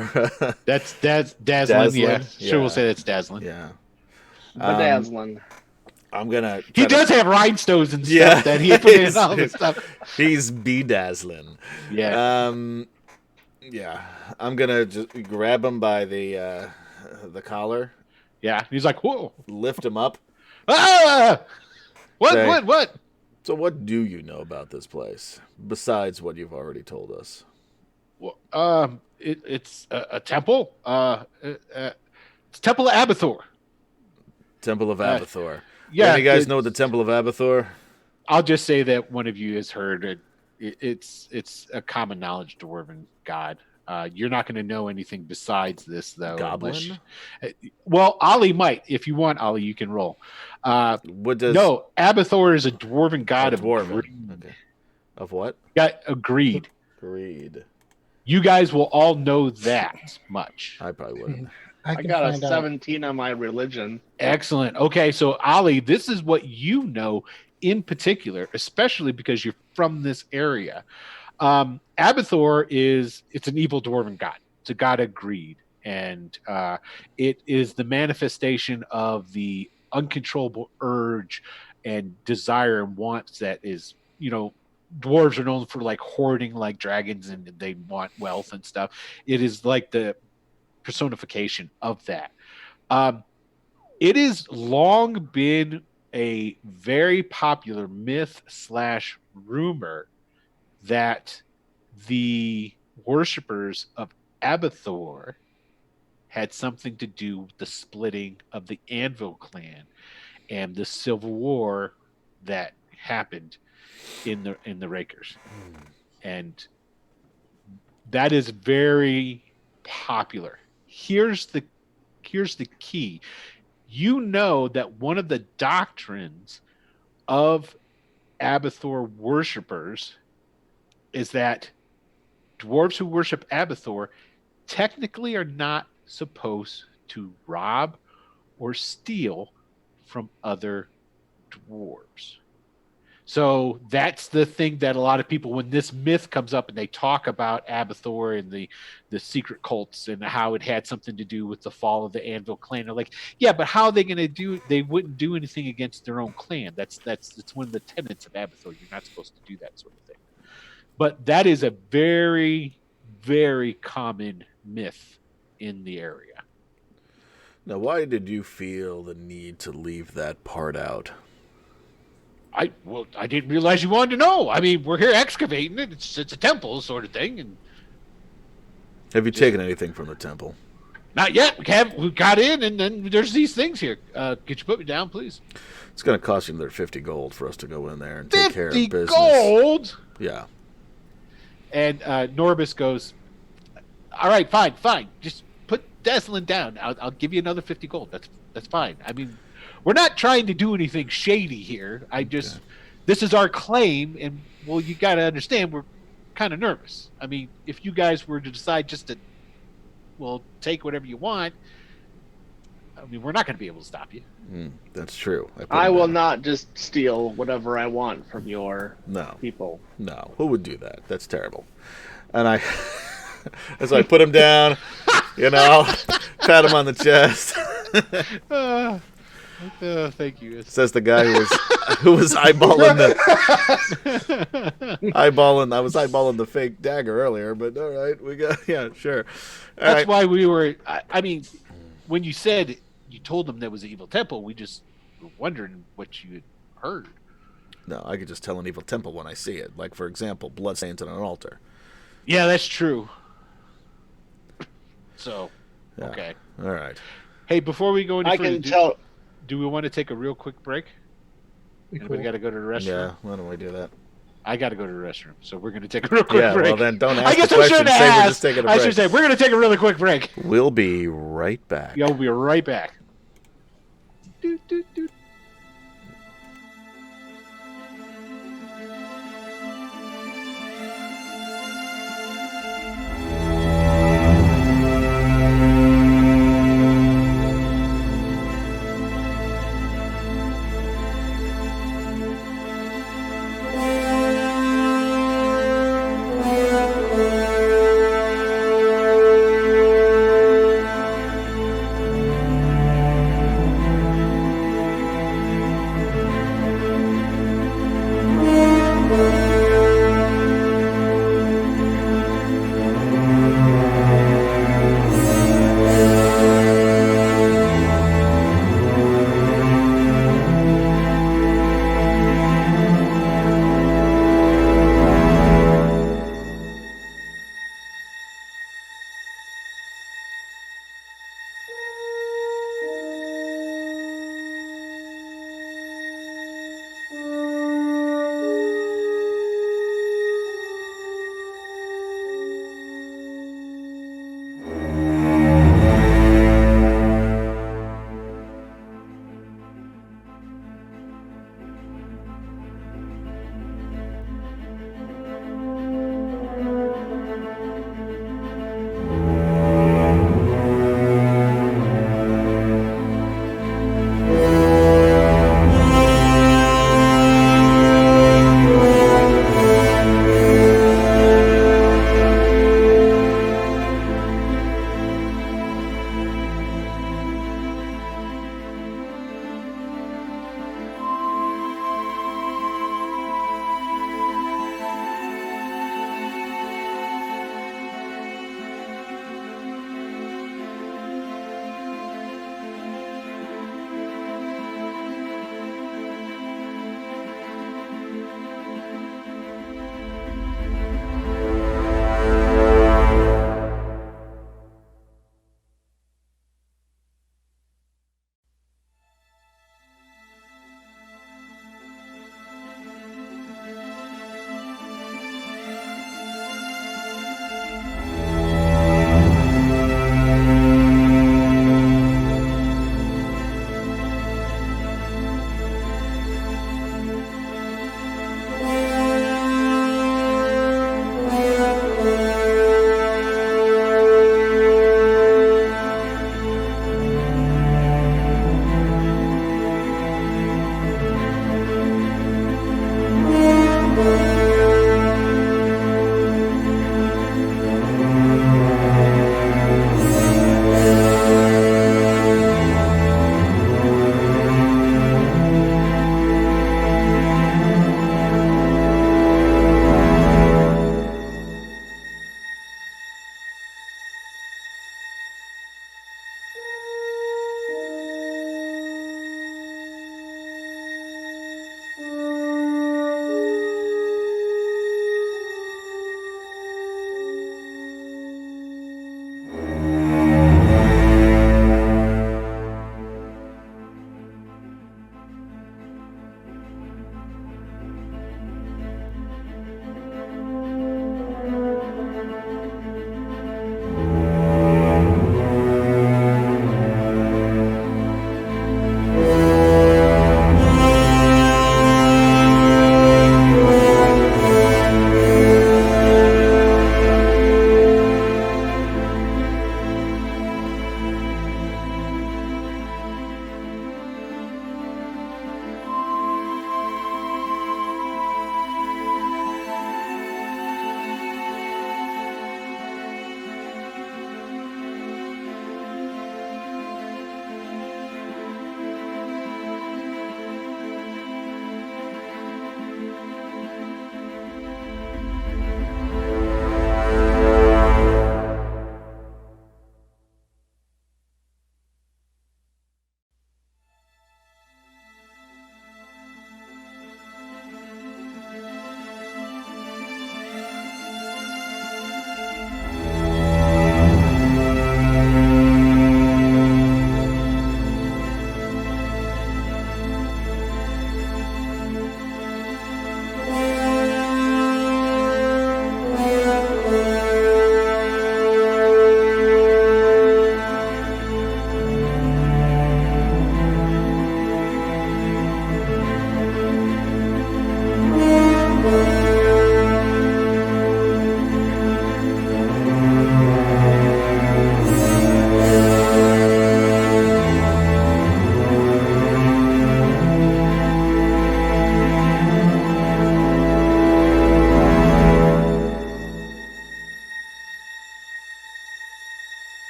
That's Dazzlin. Dazzlin? Yeah, sure. We'll Yeah. say that's Dazzlin. yeah? Bedazzling. I'm gonna. He try to- does have rhinestones and stuff Yeah. that he put in all this stuff. He's bedazzling. Yeah. Yeah. I'm gonna just grab him by the collar, Yeah. He's like, whoa. lift him up. Ah! What? Say- What? So, what do you know about this place besides what you've already told us? Well, it's a temple. It's Temple of Abathor. Temple of Abathor. Yeah. You guys know what the Temple of Abathor? I'll just say that one of you has heard it. It's a common knowledge dwarven god. You're not going to know anything besides this, though. Goblin? Well, Ollie might. If you want, Ollie, you can roll. What does No, Abathor is a dwarven god of dwarven? greed. Okay. Of what? Got agreed. Greed. You guys will all know that much. I probably wouldn't. I can got a find out. 17 on my religion. Excellent. Okay, so Ollie, this is what you know in particular, especially because you're from this area. Abathor it's an evil dwarven god. It's a god of greed, and it is the manifestation of the uncontrollable urge and desire and wants that is, dwarves are known for like hoarding like dragons, and they want wealth and stuff. It is like the personification of that. It has long been a very popular myth / rumor that the worshippers of Abathor had something to do with the splitting of the Anvil clan and the civil war that happened in the Rakers. And that is very popular. Here's the key. You know that one of the doctrines of Abathor worshippers is that dwarves who worship Abathor technically are not supposed to rob or steal from other dwarves. So that's the thing that a lot of people, when this myth comes up and they talk about Abathor and the secret cults and how it had something to do with the fall of the Anvil clan, they're like, yeah, but how are they going to do? They wouldn't do anything against their own clan. That's one of the tenets of Abathor. You're not supposed to do that sort of thing. But that is a very, very common myth in the area. Now, why did you feel the need to leave that part out? I didn't realize you wanted to know. I mean, we're here excavating it. It's a temple sort of thing, and Have you taken anything from the temple? not yet. We got in, and then there's these things here. Could you put me down, please? It's going to cost you another 50 gold for us to go in there and take care of 50 business. gold. Yeah. And Norbus goes, all right, fine. Just put Deslin down. I'll give you another 50 gold. That's fine. I mean, we're not trying to do anything shady here. This is our claim, and well, you got to understand, we're kind of nervous. I mean, if you guys were to decide just to, take whatever you want, I mean, we're not going to be able to stop you. That's true. I will not just steal whatever I want from your people. No. Who would do that? That's terrible. And as I put him down, pat him on the chest. Thank you. Says the guy who was eyeballing I was eyeballing the fake dagger earlier, but all right, sure. That's why we were. I mean, when you said you told them there was an evil temple, we just were wondering what you had heard. No, I could just tell an evil temple when I see it. Like, for example, bloodstains on an altar. Yeah, that's true. So, Yeah. Okay. All right. Hey, before we go any I further, can tell. do we want to take a real quick break? Anybody got to go to the restroom? Yeah, why don't we do that? I got to go to the restroom, so we're going to take a real quick break. Well, then don't ask I guess the I question. should Say we're ask. just taking a break. I should say we're going to take a really quick break. We'll be right back. Yeah, we'll be right back. Doot, doot, doot.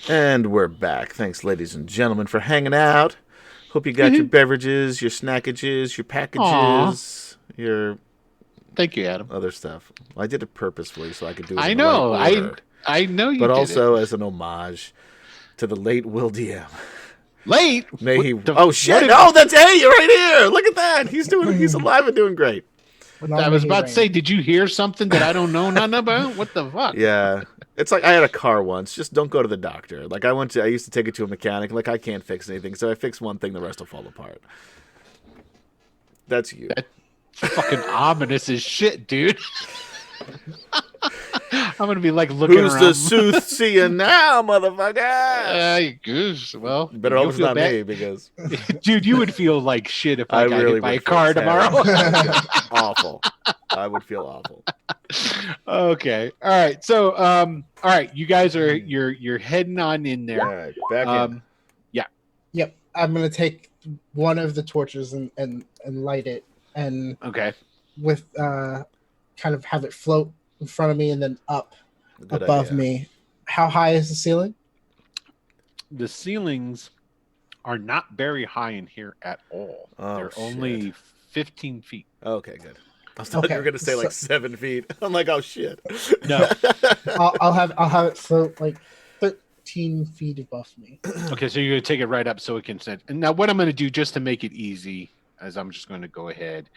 And we're back. Thanks, ladies and gentlemen, for hanging out. Hope you got your beverages, your snackages, your packages, your Thank you, Adam. other stuff. I did it purposefully so I could do it I in know. the right order. I know you But did also it. as an homage to the late Will DM. Late? May he... What the- Oh, shit. what Oh, that's... Hey, you're right here. Look at that. He's alive and doing great. I was about to say, did you hear something that I don't know nothing about? What the fuck? Yeah. It's like I had a car once. Just don't go to the doctor. Like I used to take it to a mechanic. Like I can't fix anything. So I fix one thing, the rest will fall apart. That's you. That's fucking ominous as shit, dude. I'm gonna be like looking Who's around. the soothsayer now, motherfucker? Goose. Well, Better hope you'll it's feel not bad. me because Dude, you would feel like shit if I got really hit by a would feel car terrible. tomorrow. I would feel awful. I would feel awful. Okay. All right. So, all right, you guys are you're heading on in there. All right, back in. Yep. I'm gonna take one of the torches and light it, and Okay. with kind of have it float in front of me and then up Good above idea. me. How high is the ceiling? The ceilings are not very high in here at all. Oh, They're shit. only 15 feet. Okay, good. I was thought you were gonna say like 7 feet. I'm like, oh shit. No. I'll have it float like 13 feet above me. Okay, so you're gonna take it right up so it can send. And now, what I'm gonna do just to make it easy, is I'm just going to go ahead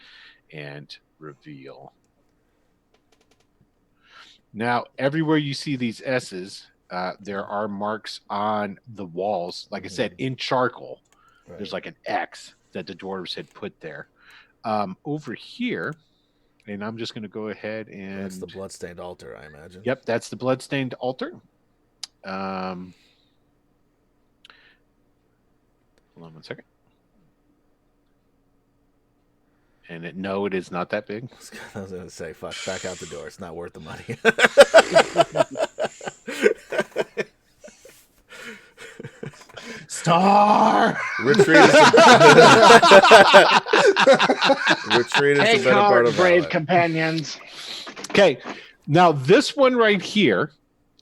and reveal. Now, everywhere you see these S's, there are marks on the walls. Like I said, in charcoal, there's like an X that the dwarves had put there. Over here, and I'm just going to go ahead and... That's the bloodstained altar, I imagine. Yep, that's the bloodstained altar. Hold on one second. And no, it is not that big. I was going to say, fuck, back out the door. It's not worth the money. Star! Retreat is Take the better part heart, of brave valor. companions. Okay, now this one right here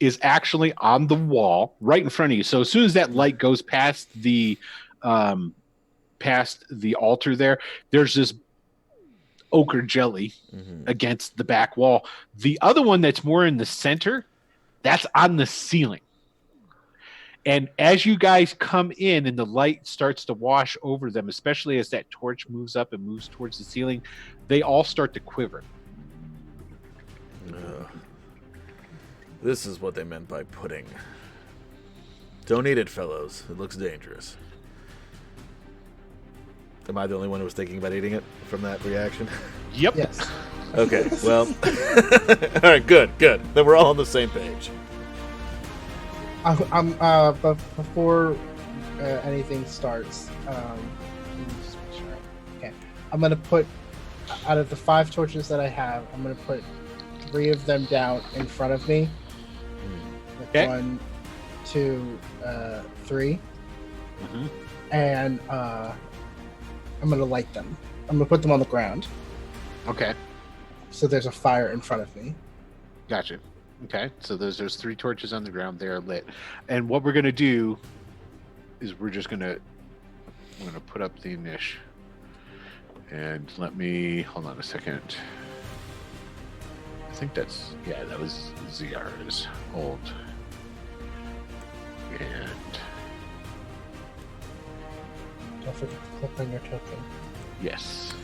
is actually on the wall right in front of you. So as soon as that light goes past the altar there, there's this ochre jelly against the back wall. The other one that's more in the center, that's on the ceiling. And as you guys come in and the light starts to wash over them, especially as that torch moves up and moves towards the ceiling, they all start to quiver. This is what they meant by pudding. Don't eat it, fellows. It looks dangerous. Am I the only one who was thinking about eating it from that reaction? Yep. Yes. Okay, well. All right, good. Then we're all on the same page. But before anything starts, let me just make sure. Okay, I'm gonna put out of the 5 torches that I have, I'm gonna put 3 of them down in front of me. Okay. 1, 2, 3, and I'm gonna light them. I'm gonna put them on the ground, Okay. so there's a fire in front of me. Gotcha. Okay, so there's 3 torches on the ground. They are lit, and what we're gonna do is I'm gonna put up the niche, and let me hold on a second. I think that was ZR's old, and Don't forget to click on your token. yes,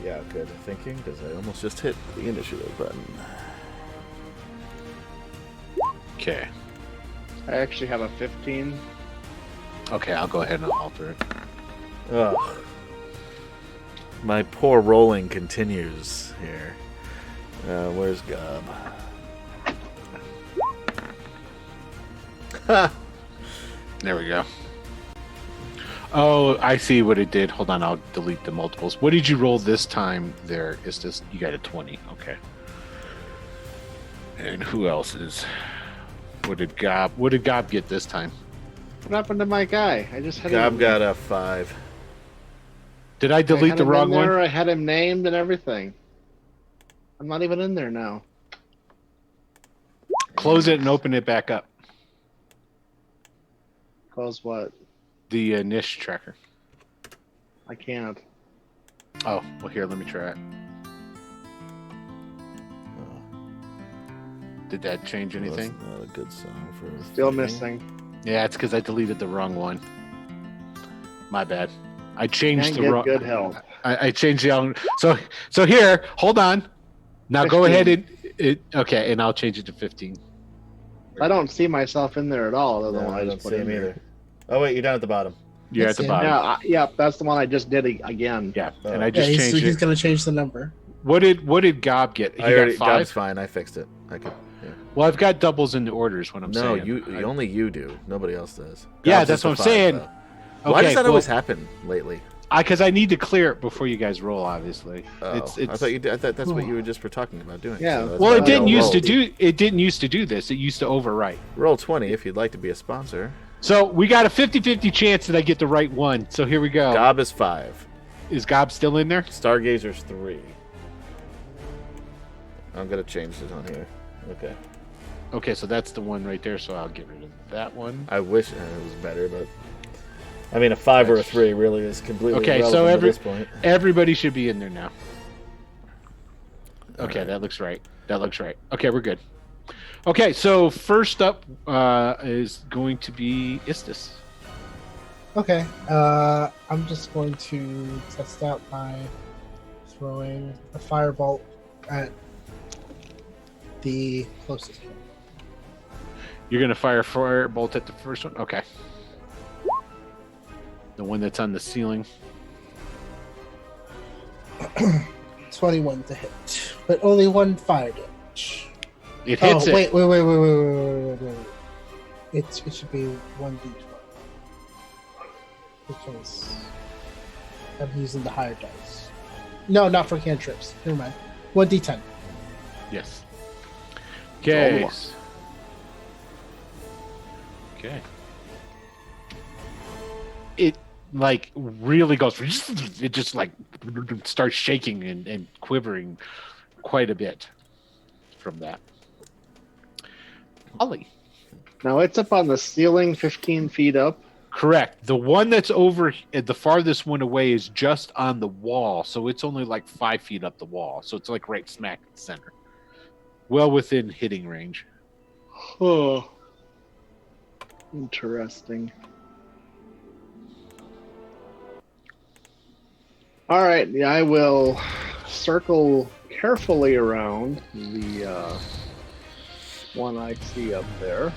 Yeah, good thinking, because I almost just hit the initiative button. okay, I actually have a 15. okay. I'll go ahead and alter it. Ugh. My poor rolling continues here. Where's Gob? Ha! There we go. Oh, I see what it did. Hold on, I'll delete the multiples. What did you roll this time? There is this. You got a 20. Okay. And who else is? What did Gob get this time? What happened to my guy? I just had Gob him. got a 5. Did I I delete had the him wrong in there, one? I had him named and everything. I'm not even in there now. Close it and open it back up. Close what? The niche tracker. I can't. Oh, well, here, let me try it. Did that change anything? That's not a good song for Still fighting. missing. Yeah, it's because I deleted the wrong one. My bad. I changed Can't the get wrong. good help. I changed the wrong. So here, hold on. Now go 15. ahead and okay, and I'll change it to 15. I don't see myself in there at all. Other than No, one I I don't just put see in him there. either. Oh wait, you're down at the bottom. You're That's at the it. bottom. Yeah, yeah, that's the one I just did again. Yeah, Oh. and I Yeah, just changed he's it. gonna change the number. What did Gob get? He got 5. Gob's fine. I fixed it. I could. Yeah. Well, I've got doubles in the orders. What I'm No, saying. only you do. Nobody else does. Yeah, Gob's that's is what the I'm 5, saying. though. Why does that always happen lately? Because I need to clear it before you guys roll. Obviously, Oh, it's. I thought that's what you were just talking about doing. Yeah. So that's Well, why it I didn't don't used to roll. do. It didn't used to do this. It used to overwrite. Roll 20 if you'd like to be a sponsor. So we got a 50-50 chance that I get the right one. So here we go. Gob is 5. Is Gob still in there? Stargazer's 3. I'm gonna change this on here. Okay. Okay, so that's the one right there. So I'll get rid of that one. I wish it was better, but I mean, a 5 or a 3 really is completely Okay, irrelevant so at this point. everybody should be in there now. Okay, Alright. that looks right. That looks right. Okay, we're good. Okay, so first up is going to be Istis. Okay. I'm just going to test out my throwing a firebolt at the closest one. You're going to fire a firebolt at the first one? Okay. The one that's on the ceiling. 21 to hit, but only one fire damage. It hits it. Wait. It should be 1d12 because I'm using the higher dice. No, not for cantrips. Never mind. 1d10. Yes. Okay. Oh. Okay. It like really goes. It just like starts shaking and quivering quite a bit from that. Ollie. Now it's up on the ceiling, 15 feet up. Correct. The one that's over the farthest one away is just on the wall, so it's only like 5 feet up the wall. So it's like right smack in the center, well within hitting range. Oh, interesting. All right, yeah, I will circle carefully around the one I see up there,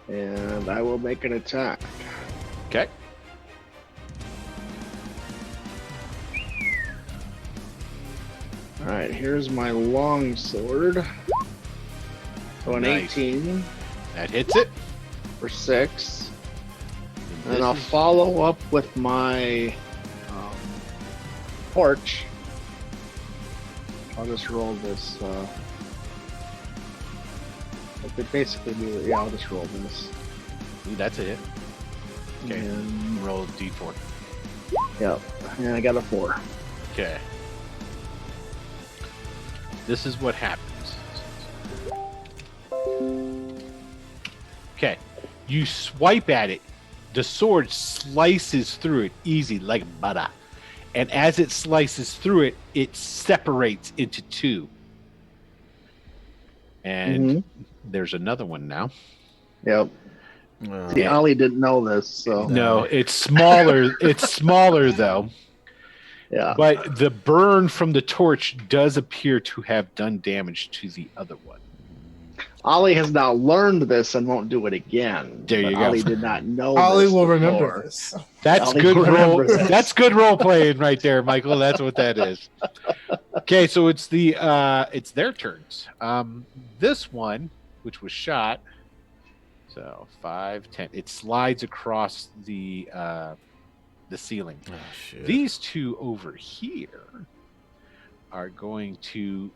and I will make an attack. Okay. All right, here's my long sword. So an Nice. 18 That hits it. for 6. And And I'll this is- follow up with my torch. I'll just roll this. It could basically be, yeah, I'll just roll this. Ooh, that's a hit. Okay. And, Roll a d4. yep. And I got a 4. Okay. This is what happens. Okay. You swipe at it. The sword slices through it easy like butter. And as it slices through it, it separates into 2. And there's another one now. Yep. Oh. See, Ollie didn't know this, so No, it's smaller. It's smaller though. yeah. But the burn from the torch does appear to have done damage to the other one. Ollie has now learned this and won't do it again. There you but go. Ollie did not know. Ollie this will remember before. this. That's Ollie good role. remembers this. That's good role playing right there, Michael. That's what that is. Okay, so it's it's their turns. This one, which was shot, so 5, 10. It slides across the ceiling. Oh, shit. These two over here are going to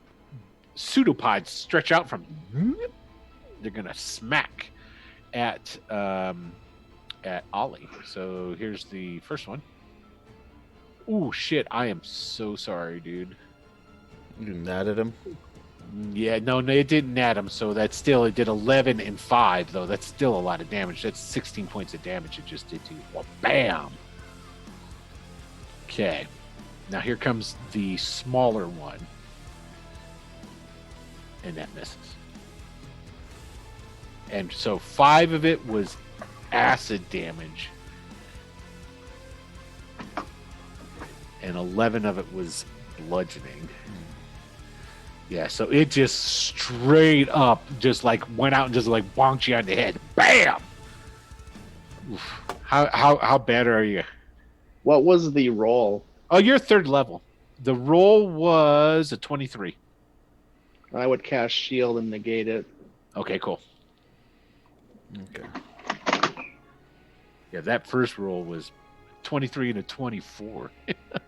pseudopods stretch out from. They're gonna smack at Ollie. So here's the first one. Ooh, shit! I am so sorry, dude. You mad at him? Yeah, no, it didn't add them. So that's still, it did 11 and 5, though. That's still a lot of damage. That's 16 points of damage it just did to you. Well, bam. Okay. Now here comes the smaller one. And that misses. And so 5 of it was acid damage. And 11 of it was bludgeoning. Yeah, so it just straight up just like went out and just like bonked you on the head. Bam! Oof. How bad are you? What was the roll? Oh, you're 3rd level. The roll was a 23. I would cast shield and negate it. Okay, cool. Okay. Yeah, that first roll was 23 and a 24.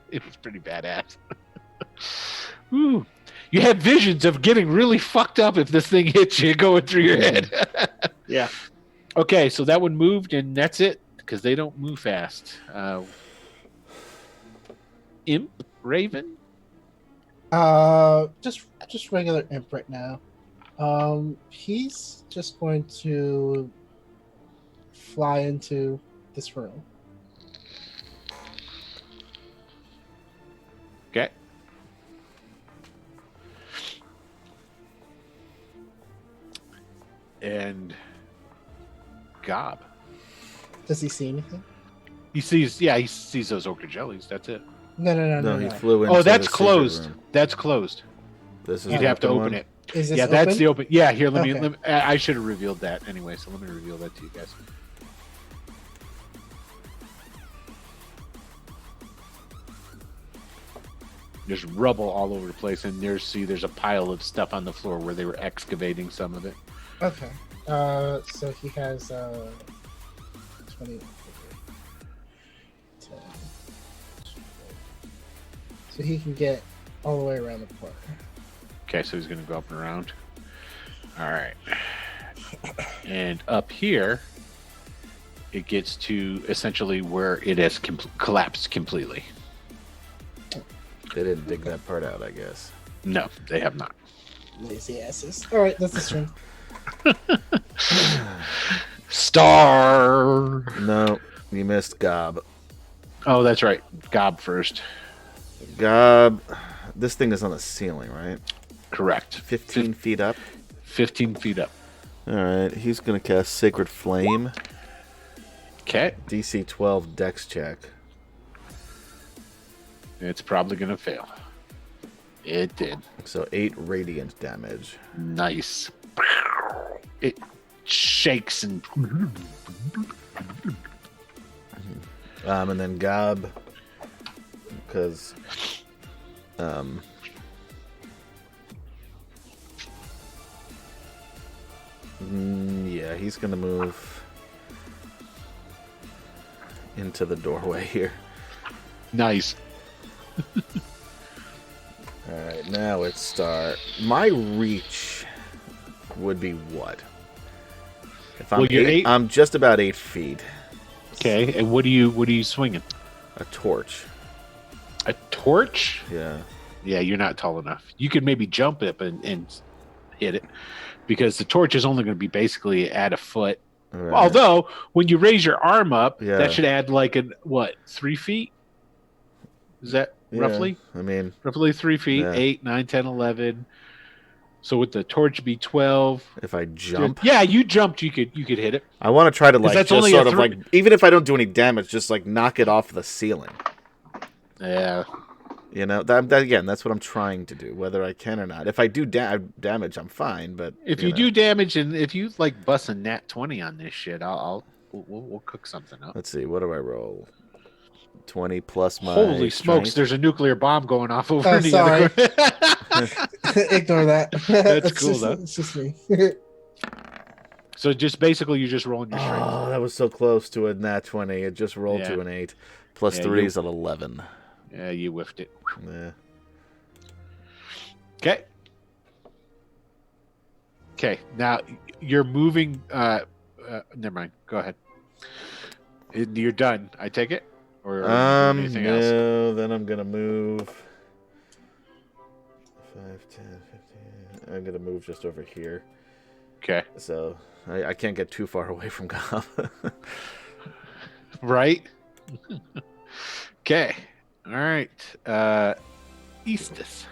It was pretty badass. Ooh. You had visions of getting really fucked up if this thing hits you going through your head. Yeah. Okay, so that one moved, and that's it, because they don't move fast. Imp? Raven? Just regular imp right now. He's just going to fly into this room. Okay. And Gob. Does he see anything? He sees those ochre jellies. That's it. No. He flew into Oh, that's the secret closed. room. That's closed. This is You'd the have to open one? it. Is this Yeah, open? that's the open. Yeah, here, let me. Okay. I should have revealed that anyway, so let me reveal that to you guys. There's rubble all over the place, and there's a pile of stuff on the floor where they were excavating some of it. Okay. So he has 20. 10. So he can get all the way around the corner. Okay, so he's going to go up and around. All right. And up here, it gets to essentially where it has collapsed completely. They didn't dig that part out, I guess. No, they have not. Lazy asses. All right, that's the turn. Star. No, you missed Gob. Oh, that's right. Gob first. Gob, this thing is on the ceiling, right? Correct. 15 feet up. 15 feet up. All right, he's going to cast Sacred Flame. Okay. DC 12 Dex check. It's probably going to fail. It did. So 8 radiant damage. Nice. It shakes and... And then Gob, because yeah, he's gonna move into the doorway here. Nice. All right, now it's Star. My reach would be what? If I'm Well, you're 8. I'm just about 8 feet. Okay, and what are you swinging? A torch. A torch? Yeah. Yeah, you're not tall enough. You could maybe jump it and hit it, because the torch is only going to be basically at a foot. Right. Although, when you raise your arm up, Yeah. that should add like 3 feet? Is that Yeah, roughly? I mean, Roughly 3 feet, Yeah. 8, 9, 10, 11. So with the torch be 12. if I jump, Yeah, you jumped, you could hit it. I want to try to like that's just only sort a of like, even if I don't do any damage, just like knock it off the ceiling. Yeah. You know, that again, that's what I'm trying to do, whether I can or not. If I do damage, I'm fine. But If you know. do damage, and if you like bust a nat 20 on this shit, we'll cook something up. Let's see, what do I roll? 20 plus my Holy smokes! strength? There's a nuclear bomb going off over Oh, in the sorry. other corner. Ignore that. That's It's cool, just, though. It's just me. So just basically, you're just rolling your strength. Oh, that was so close to a nat 20. It just rolled Yeah. to an 8. Plus Yeah, 3 is an 11. Yeah, you whiffed it. Yeah. Okay. Okay. Now you're moving. Never mind. Go ahead. You're done. I take it. Or are you doing anything else? No, then I'm gonna move. 5, 10, 15. I'm gonna move just over here, Okay. so I can't get too far away from Gob. Right. Okay. All right. Eastus.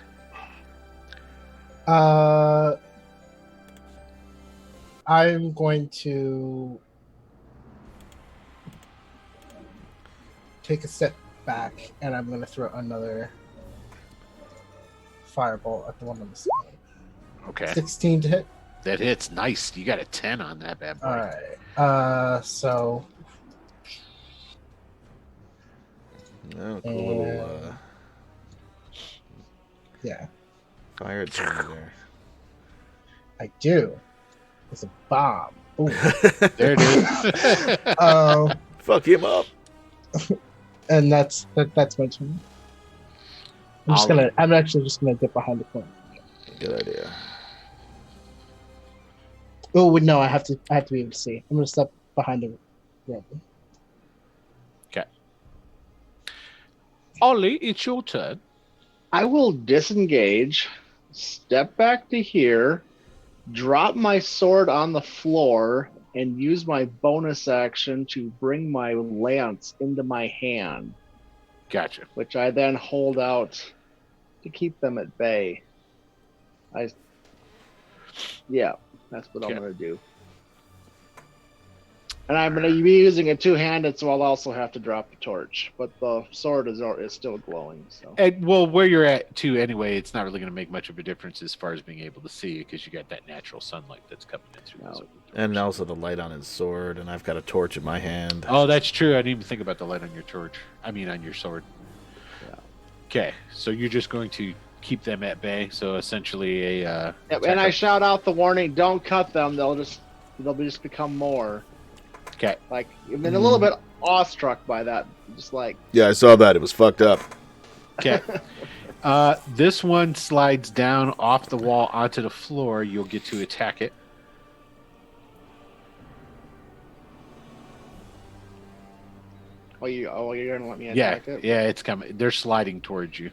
I'm going to take a step back, and I'm going to throw another fireball at the one on the side. Okay. 16 to hit. That hits. Nice. You got a 10 on that bad boy. All right. So. Oh, cool little Yeah, fire chimney there. I do. It's a bomb. Boom. There it is. Fuck him up. And that's my turn. I'm actually just gonna dip behind the corner. Good idea. Oh no, I have to be able to see. I'm gonna step behind the room. Okay. Ollie, it's your turn. I will disengage, step back to here, drop my sword on the floor, and use my bonus action to bring my lance into my hand, Gotcha. which I then hold out to keep them at bay. Yeah, that's what I'm going to do. And I'm going to be using it two-handed, so I'll also have to drop the torch. But the sword is still glowing. So. And well, where you're at too, anyway, it's not really going to make much of a difference as far as being able to see because you got that natural sunlight that's coming in through those open doors. And also the light on his sword, and I've got a torch in my hand. Oh, that's true. I didn't even think about the light on your torch. I mean, on your sword. Yeah. Okay, so you're just going to keep them at bay. So essentially, Yep, and I shout out the warning: "Don't cut them. They'll just become more." Okay. Like, I've been a little bit awestruck by that. Just like, Yeah, I saw that. It was fucked up. Okay. This one slides down off the wall onto the floor. You'll get to attack it. you're gonna let me attack it? Yeah, it's coming. They're sliding towards you.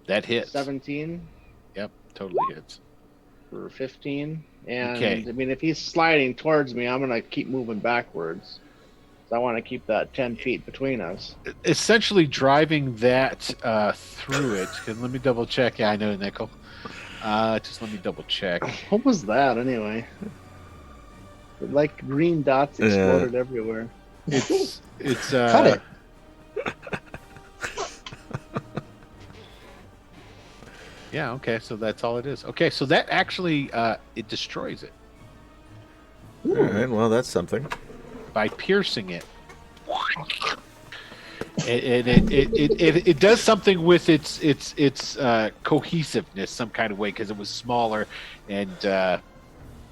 That hits. 17 Yep, totally hits. for 15. And Okay. I mean, if he's sliding towards me, I'm gonna keep moving backwards. So I want to keep that 10 feet between us. Essentially driving that through it. And let me double check. Yeah, I know, Nickel. Just let me double check. What was that anyway? Like green dots exploded everywhere. It's Cut it. Yeah, okay, so that's all it is. Okay, so that actually it destroys it All right, well, that's something. by piercing it. It does something with its cohesiveness some kind of way because it was smaller and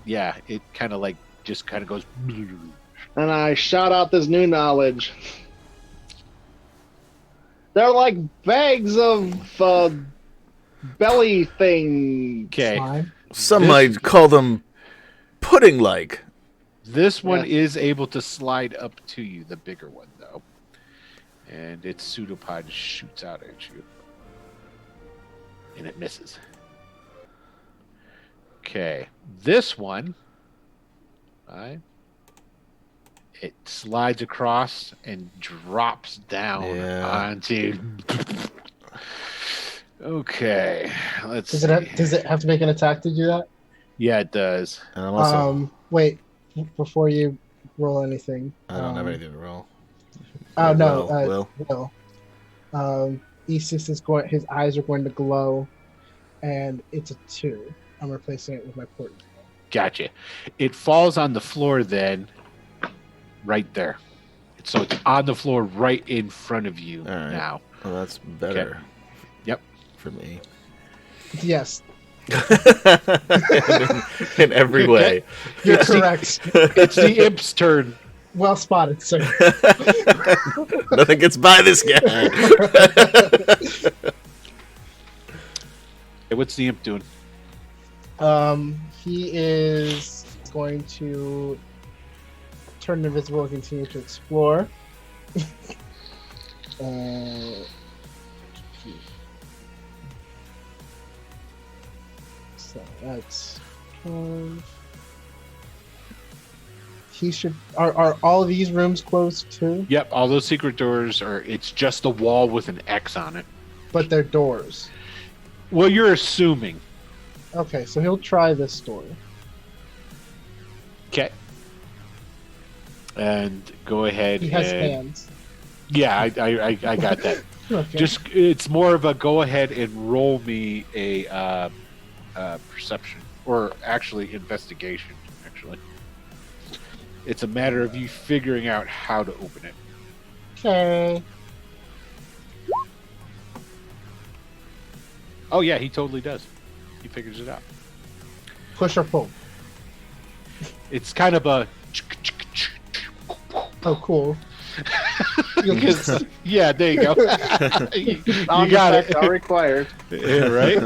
yeah, it kind of like just kind of goes. And I shout out this new knowledge. They're like bags of belly thing. Okay, Slime. Some This- might call them pudding-like. this one Yeah. is able to slide up to you, the bigger one though, and its pseudopod shoots out at you, and it misses. Okay, this one, it slides across and drops down Yeah. onto. Okay, let's. Does see. it have to make an attack to do that? Yeah, it does. And I'm also, Wait, before you roll anything. I don't have anything to roll. Oh no, Will. E6 is going. His eyes are going to glow, and it's a 2. I'm replacing it with my port. Gotcha. It falls on the floor then, right there. So it's on the floor right in front of you All right. now. Well, that's better. Yep. For me. Yes, in every way. you're correct. It's the imp's turn. Well spotted, sir. Nothing gets by this guy. Hey, what's the imp doing? He is going to turn invisible and continue to explore. So that's 12. He should. Are all of these rooms closed too? Yep, all those secret doors are. It's just a wall with an X on it. But they're doors. Well, you're assuming. Okay, so he'll try this door. Okay. And go ahead. He has and hands. Yeah, I got that. Okay. Just it's more of a go ahead and roll me a perception, or actually investigation. Actually, it's a matter of you figuring out how to open it. Okay. Oh yeah, he totally does. He figures it out. Push or pull. It's kind of a. Oh, cool. Yeah, there you go. you Sound got effects it. are required. Yeah, right?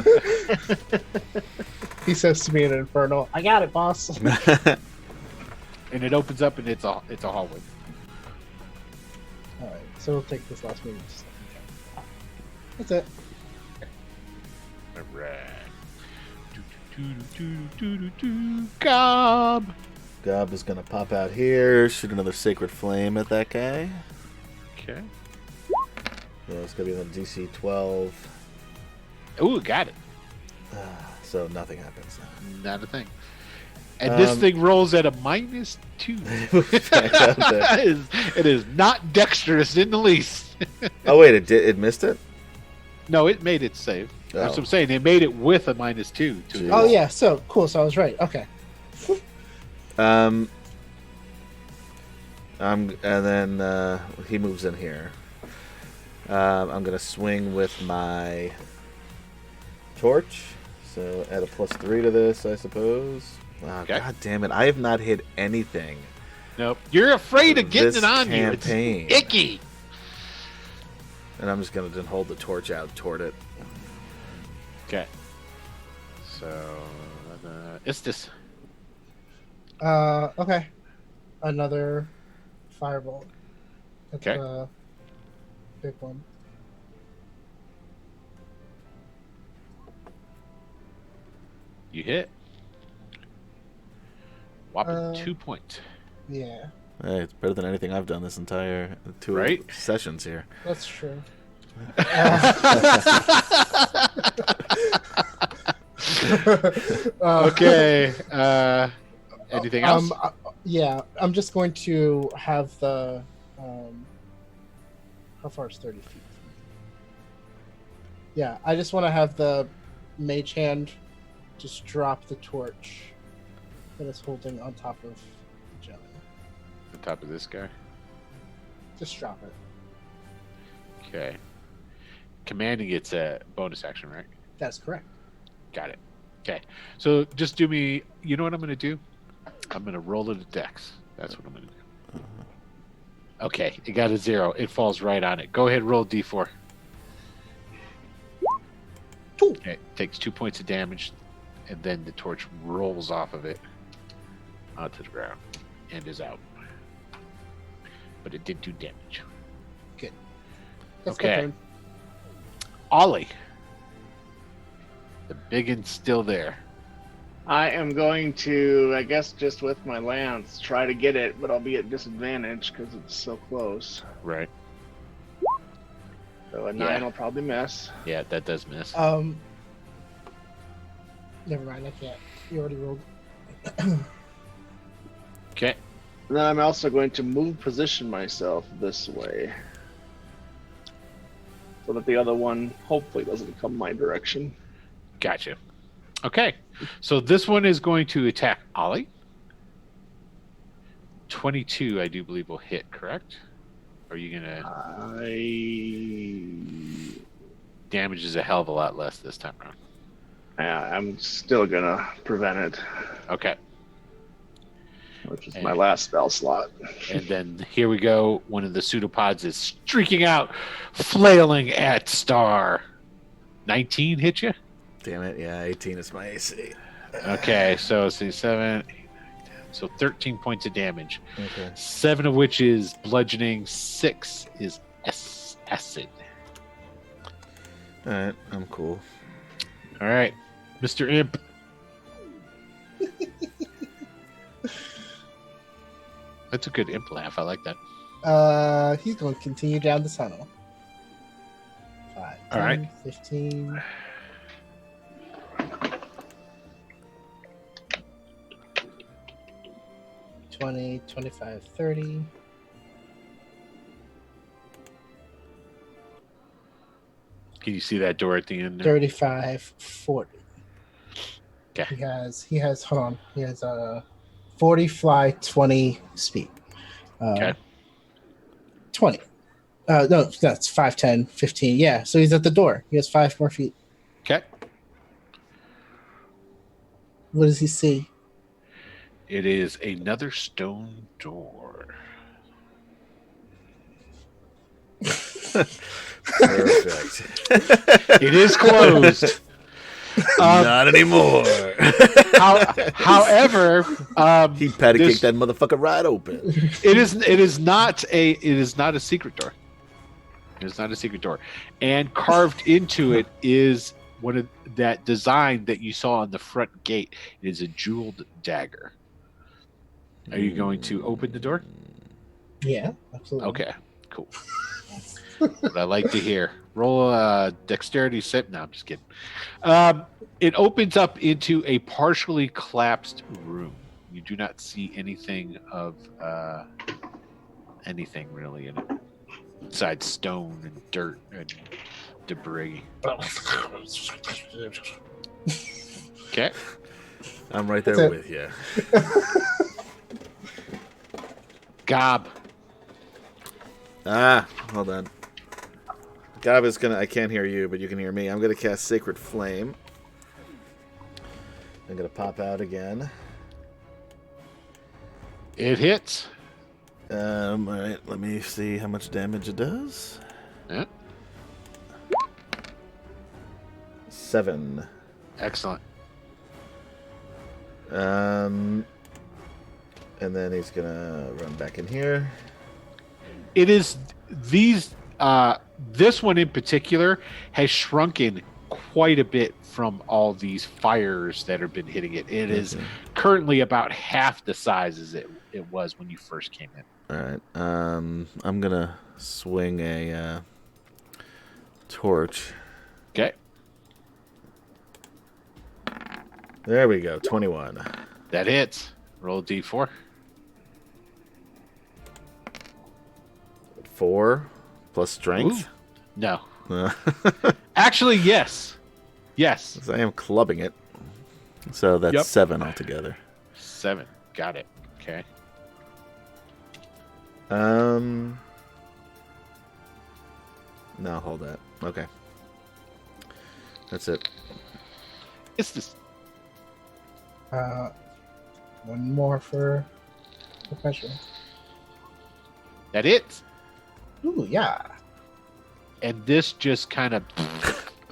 He says to me in Infernal, "I got it, boss." And it opens up, and it's a hallway. All right, so we'll take this last move. That's it. All right. Gob. Gob is gonna pop out here, shoot another sacred flame at that guy. Okay. Yeah, it's gonna be on DC 12. Ooh, got it. So nothing happens. Not a thing. And this thing rolls at a -2. It is not dexterous in the least. Oh wait, it missed it. No, it made it save. Oh. That's what I'm saying. They made it with a -2. To Jeez. Oh yeah, so cool. So I was right. Okay. And then he moves in here. I'm gonna swing with my torch, so add a +3 to this, I suppose. Oh, Okay. God damn it! I have not hit anything. Nope. You're afraid of getting This it on campaign. you. It's icky. And I'm just gonna then hold the torch out toward it. Okay. So, it's this. Okay. Another firebolt. That's Okay. a big one. You hit. Whopping 2 Uh, points. Yeah, Hey, it's better than anything I've done this entire two Right? sessions here. that's true. Okay. Anything else? Yeah, I'm just going to have the. How far is 30 feet? Yeah, I just want to have the mage hand just drop the torch that it's holding on top of the jelly. On top of this guy. Just drop it. Okay. Commanding it's a bonus action, right? That's correct. Got it. Okay. So just do me. You know what I'm going to do? I'm going to roll it a dex. That's what I'm going to do. Okay. It got a 0. It falls right on it. Go ahead, roll D4. Okay. It takes 2 points of damage, and then the torch rolls off of it onto the ground and is out. But it did do damage. That's Okay. my turn. Ollie. The biggin's still there. I am going to, I guess, just with my lance, try to get it, but I'll be at disadvantage because it's so close. Right. So a Yeah. 9 will probably miss. Yeah, that does miss. Never mind. I can't. You already rolled. Okay. And then I'm also going to move position myself this way. So that the other one hopefully doesn't come my direction. Gotcha. Okay. So this one is going to attack Ollie. 22, I do believe, will hit, correct? Or are you going to... Damage is a hell of a lot less this time around. I'm still going to prevent it, Okay. which is my last spell slot. And then here we go. One of the pseudopods is streaking out, flailing at Star. 19 hit you? Damn it! Yeah, 18 is my AC. Okay, so see 7, 8, 9, 10. So 13 points of damage. Okay. 7 of which is bludgeoning, 6 is acid. All right, I'm cool. All right, Mr. Imp. That's a good imp laugh. I like that. He's going to continue down the tunnel. 5, 10, All right. 15. 20, 25, 30. Can you see that door at the end there? 35, 40. Okay. He has hold on. He has 40 fly, 20 speed. Okay. 20. No, that's 5, 10, 15. Yeah, so he's at the door. He has 5 more feet. Okay. What does he see? It is another stone door. Perfect. It is closed. Not anymore. However, He patty kicked that motherfucker right open. it is not a secret door. It is not a secret door, and carved into it is one of that design that you saw on the front gate. It is a jeweled dagger. Are you going to open the door? Yeah, absolutely. Okay, cool. What I like to hear. Roll a dexterity set. No, I'm just kidding. It opens up into a partially collapsed room. You do not see anything of anything really in it, besides stone and dirt and debris. Okay. I'm right there That's it. with you. Gob. Hold on. Gob is gonna. I can't hear you, but you can hear me. I'm gonna cast Sacred Flame. I'm gonna pop out again. It hits. All right. Let me see how much damage it does. Yeah. 7. Excellent. And then he's gonna run back in here. It is these. This one in particular has shrunken quite a bit from all these fires that have been hitting it. It is currently about half the size as it was when you first came in. All right. I'm gonna swing a torch. Okay. There we go. 21. That hits. Roll a d4. 4 plus strength. Ooh. No. Actually, yes. Yes. I am clubbing it. So that's 7 altogether. 7. Got it. Okay. No, hold that. Okay. That's it. It's this. One more for professional. That hits. Ooh, yeah. And this just kind of.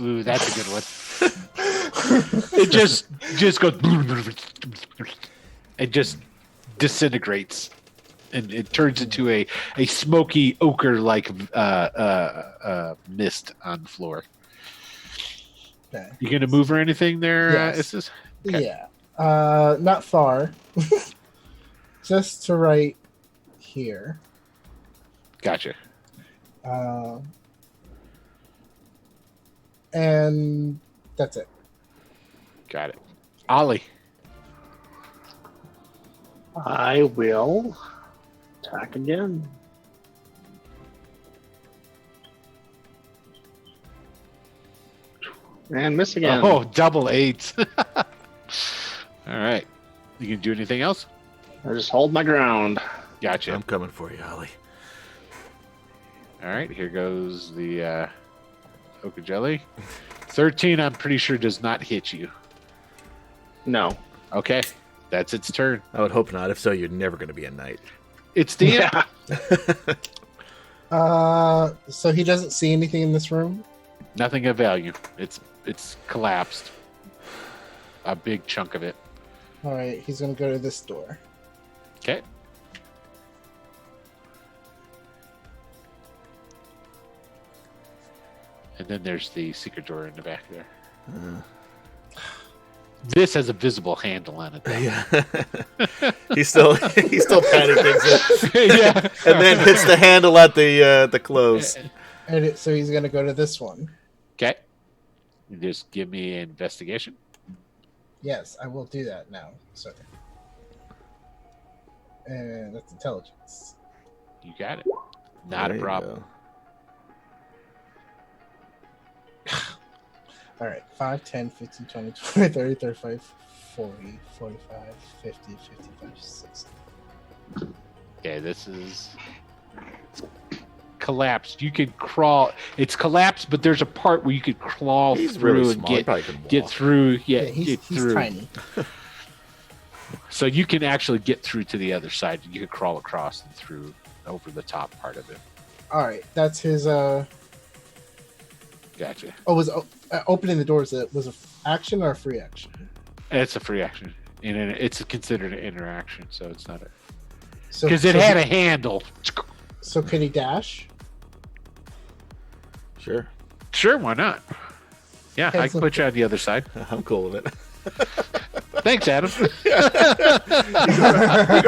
Ooh, that's a good one. It just goes. It just disintegrates. And it turns into a smoky ochre like mist on the floor. Okay. You gonna move or anything there, Yes. Issus? Okay. Yeah. Not far. Just to right here. Gotcha. And that's it. Got it. Ollie. I will attack again. And miss again. Oh, double 8s. All right. You can do anything else? I just hold my ground. Gotcha. I'm coming for you, Ollie. All right. Here goes the Oka Jelly. 13, I'm pretty sure, does not hit you. No. Okay. That's its turn. I would hope not. If so, you're never going to be a knight. It's the imp. So he doesn't see anything in this room? Nothing of value. It's collapsed. A big chunk of it. All right, he's going to go to this door. Okay. And then there's the secret door in the back there. This has a visible handle on it. Though. Yeah. he's still patting things in. Yeah. And then hits the handle at the close. So he's gonna go to this one. Okay. Just give me an investigation. Yes, I will do that now. Sorry. And that's intelligence. You got it. Not There a you problem. go. All right. 5, 10, 15, 20, 20, 30, 35, 40, 45, 50, 55, 60. Okay, this is collapsed. You could crawl. It's collapsed, but there's a part where you could crawl He's through really and small. He probably can get walk. through. Yeah, he's get through. tiny. So you can actually get through to the other side. You can crawl across and through over the top part of it. All right. That's his. Gotcha. Oh, was opening the doors. Was an action or a free action? It's a free action, and it's considered an interaction, so it's not a So because it had a handle. So can he dash? Sure. Sure, why not? Yeah, Okay, I can put you on the other side. I'm cool with it. Thanks, Adam. You go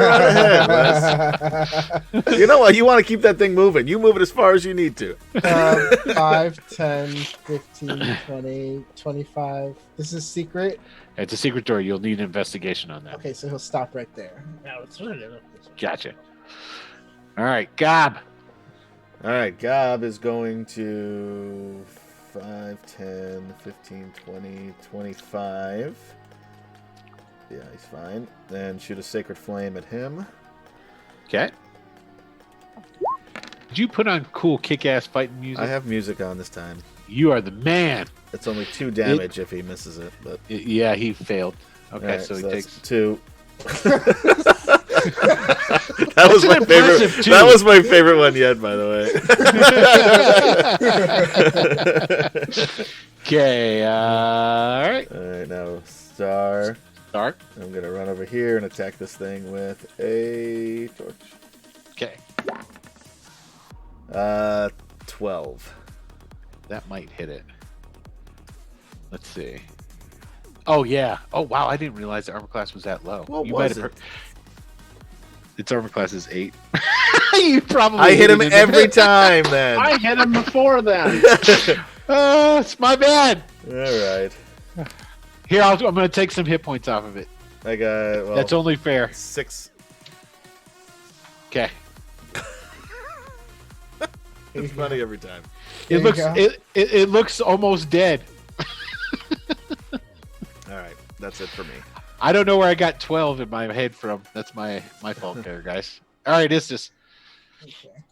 right ahead, Wes. You know what? You want to keep that thing moving. You move it as far as you need to. 5, 10, 15, 20, 25. This is secret. It's a secret door. You'll need an investigation on that. Okay, so he'll stop right there. Gotcha. All right, Gob. All right, Gob is going to 5, 10, 15, 20, 25. Yeah, he's fine. Then shoot a Sacred Flame at him. Okay. Did you put on cool kick-ass fighting music? I have music on this time. You are the man. It's only 2 damage if he misses it, but Yeah, he failed. Okay, Alright, so he that's takes 2. That was my favorite. impressive, too. That was my favorite one yet, by the way. Okay, all right. All right, now Star. Start. I'm gonna run over here and attack this thing with a torch. Okay, 12. that might hit it. Let's see. Oh, yeah. Oh, wow, I didn't realize the armor class was that low. What You was might have it? Its armor class is 8. You probably I hit him it in every the- time then. I hit him before then. Oh, it's my bad. All right. Here, I'm going to take some hit points off of it. I got That's only fair. 6. Okay. It's funny every time. It There you looks go. it looks almost dead. All right, that's it for me. I don't know where I got 12 in my head from. That's my fault there, guys. All right, it's just. Okay.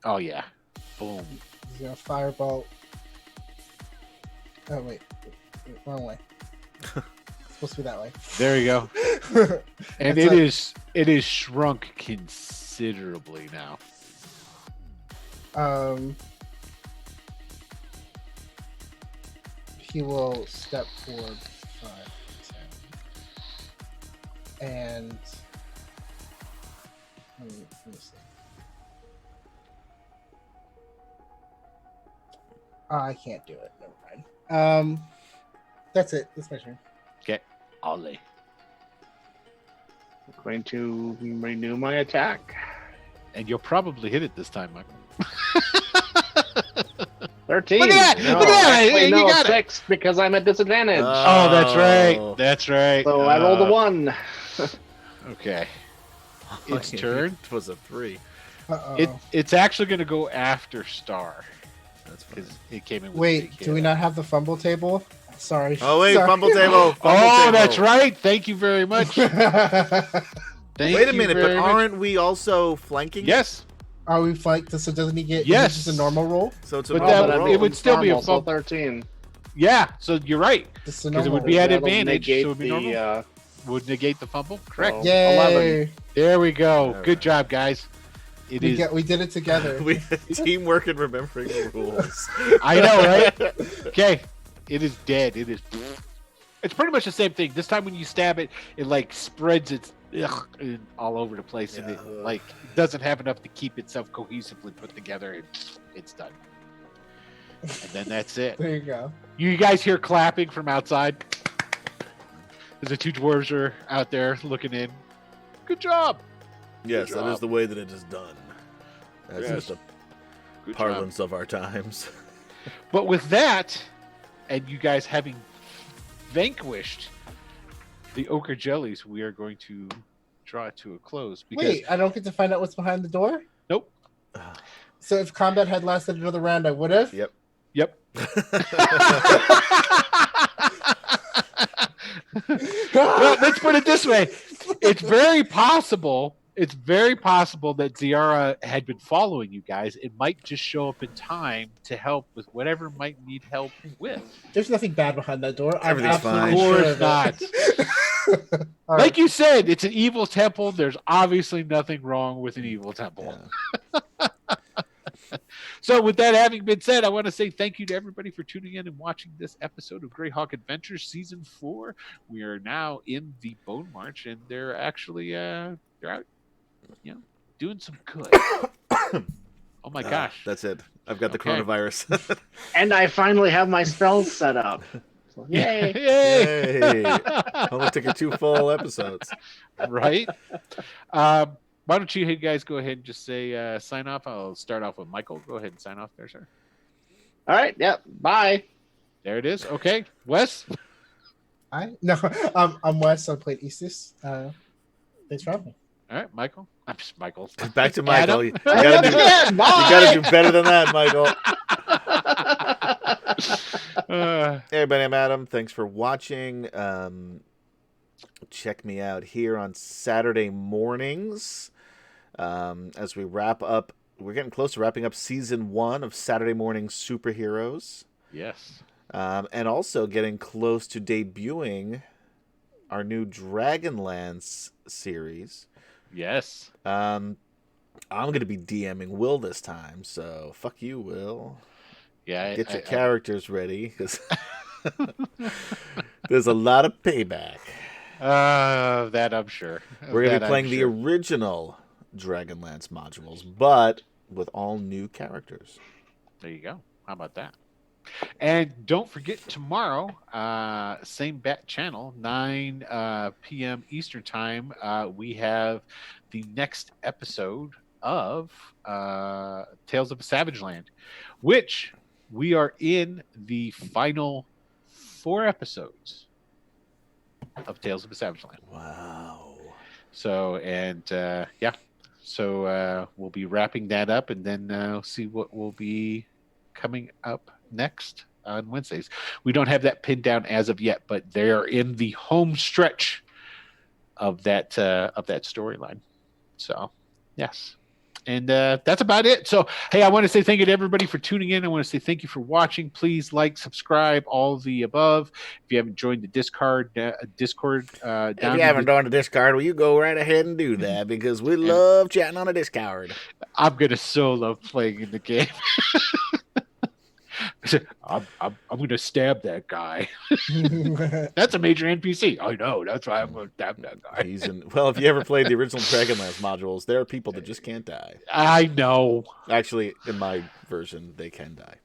Oh yeah, boom. He's gonna firebolt. Oh wait, wrong way. Supposed to be that way. There you go. And That's it is shrunk considerably now. He will step forward 5, 10, and let me see. Oh, I can't do it. Never mind. That's it. That's my turn. Okay, Ollie. I'm going to renew my attack. And you'll probably hit it this time, Michael. 13. Look at that! No, Look at that! actually, You no, got it. 6 because I'm at disadvantage. Oh, that's right. That's right. So I rolled a 1. Okay. Its turn. It was a 3. Uh-oh. It's actually going to go after Star That's fine. because it came in. With a Wait, big do we hit. not have the fumble table? Sorry. Oh wait, Sorry. fumble table. Fumble Oh, table. that's right. Thank you very much. Thank Wait a you minute, but very much. aren't we also flanking? Yes, Are we flanked? So doesn't he get? Yes. Is it just a normal roll? So it's a But normal that- roll. it would still be a Normal, so fumble. 13. yeah. So you're right. Just a Because it normal would be roll. at That'll advantage, negate so it would be normal. Would negate the fumble. Correct. So- Yay! 11. There we go. All Good right. job, guys. It is. We did it together. We teamwork and remembering the rules. I know, right? Okay. It is dead. It is. It's pretty much the same thing. This time when you stab it, it like spreads its all over the place, and it Yeah. like doesn't have enough to keep itself cohesively put together, and it's done. And then that's it. There you go. You guys hear clapping from outside. As the two dwarves are out there looking in. Good job. Yes, Good that is job. the way that it is done. That's Yes. just the Good parlance of our times. job. But with that, and you guys having vanquished the ochre jellies, we are going to draw it to a close. Because Wait, I don't get to find out what's behind the door? Nope. So if combat had lasted another round, I would have? Yep. Yep. Well, let's put it this way. It's very possible that Ziara had been following you guys. It might just show up in time to help with whatever might need help with. There's nothing bad behind that door. I'm Everything's absolutely fine. sure Of of course it. All Like right. you said, it's an evil temple. There's obviously nothing wrong with an evil temple. Yeah. So with that having been said, I want to say thank you to everybody for tuning in and watching this episode of Greyhawk Adventures Season 4. We are now in the Bone March, and they're actually they're out, doing some good. Oh my gosh. That's it. I've got the Okay. coronavirus. And I finally have my spells set up. So, yay. Yay! Yay. Only took you 2 full episodes. Right? Why don't you guys go ahead and just say sign off? I'll start off with Michael. Go ahead and sign off there, sir. All right. Yep. Bye. There it is. Okay. Wes? No, I'm Wes. I played Eastus. Thanks for having me. All right, Michael. I'm just Michael. Back to Michael. Adam? You gotta do better than that, Michael. Hey everybody, I'm Adam. Thanks for watching. Check me out here on Saturday mornings as we wrap up. We're getting close to wrapping up season 1 of Saturday Morning Superheroes, Yes. and also getting close to debuting our new Dragonlance series. Yes. I'm going to be DMing Will this time, so fuck you, Will. Yeah. Get your characters ready, because there's a lot of payback. That I'm sure. We're going to That be playing I'm the sure. original Dragonlance modules, but with all new characters. There you go. How about that? And don't forget tomorrow, same bat channel, 9 p.m. Eastern time. We have the next episode of Tales of a Savage Land, which we are in the final 4 episodes of Tales of a Savage Land. Wow. So, and so we'll be wrapping that up, and then see what will be coming up next on Wednesdays. We don't have that pinned down as of yet, but they are in the home stretch of that storyline. So, yes. And that's about it. So, hey, I want to say thank you to everybody for tuning in. I want to say thank you for watching. Please like, subscribe, all of the above. If you haven't joined the Discord, down If you haven't joined the Discord, will you go right ahead and do that, because we love chatting on the Discord. I'm gonna so love playing in the game. I'm gonna stab that guy. That's a major NPC. I know. That's why I'm gonna stab that guy. Well, if you ever played the original Dragonlance modules, there are people that just can't die. I know. Actually, in my version, they can die.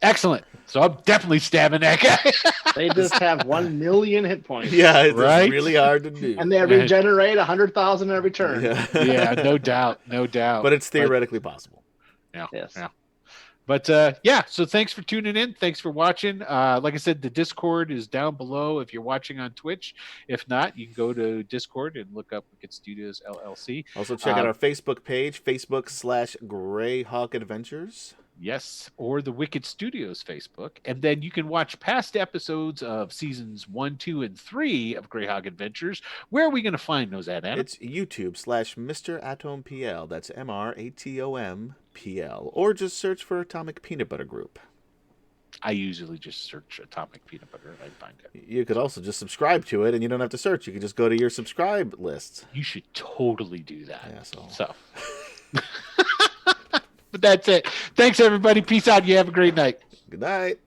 Excellent. So I'm definitely stabbing that guy. They just have 1 million hit points. Yeah, it's Right? really hard to do. And they regenerate 100,000 every turn. Yeah. Yeah, no doubt. No doubt. But it's theoretically possible. Yeah. Yes. Yeah. But so thanks for tuning in. Thanks for watching. Like I said, the Discord is down below if you're watching on Twitch. If not, you can go to Discord and look up Wicked Studios LLC. Also, check out our Facebook page, Facebook.com/Greyhawk Adventures. Yes, or the Wicked Studios Facebook. And then you can watch past episodes of seasons 1, 2, and 3 of Greyhawk Adventures. Where are we going to find those at, Adam? It's YouTube/Mr. Atom PL. That's MrAtomPL. Or just search for Atomic Peanut Butter Group. I usually just search Atomic Peanut Butter and I find it. You could also just subscribe to it, and you don't have to search. You can just go to your subscribe list. You should totally do that. Asshole. So, but that's it. Thanks, everybody. Peace out. You have a great night. Good night.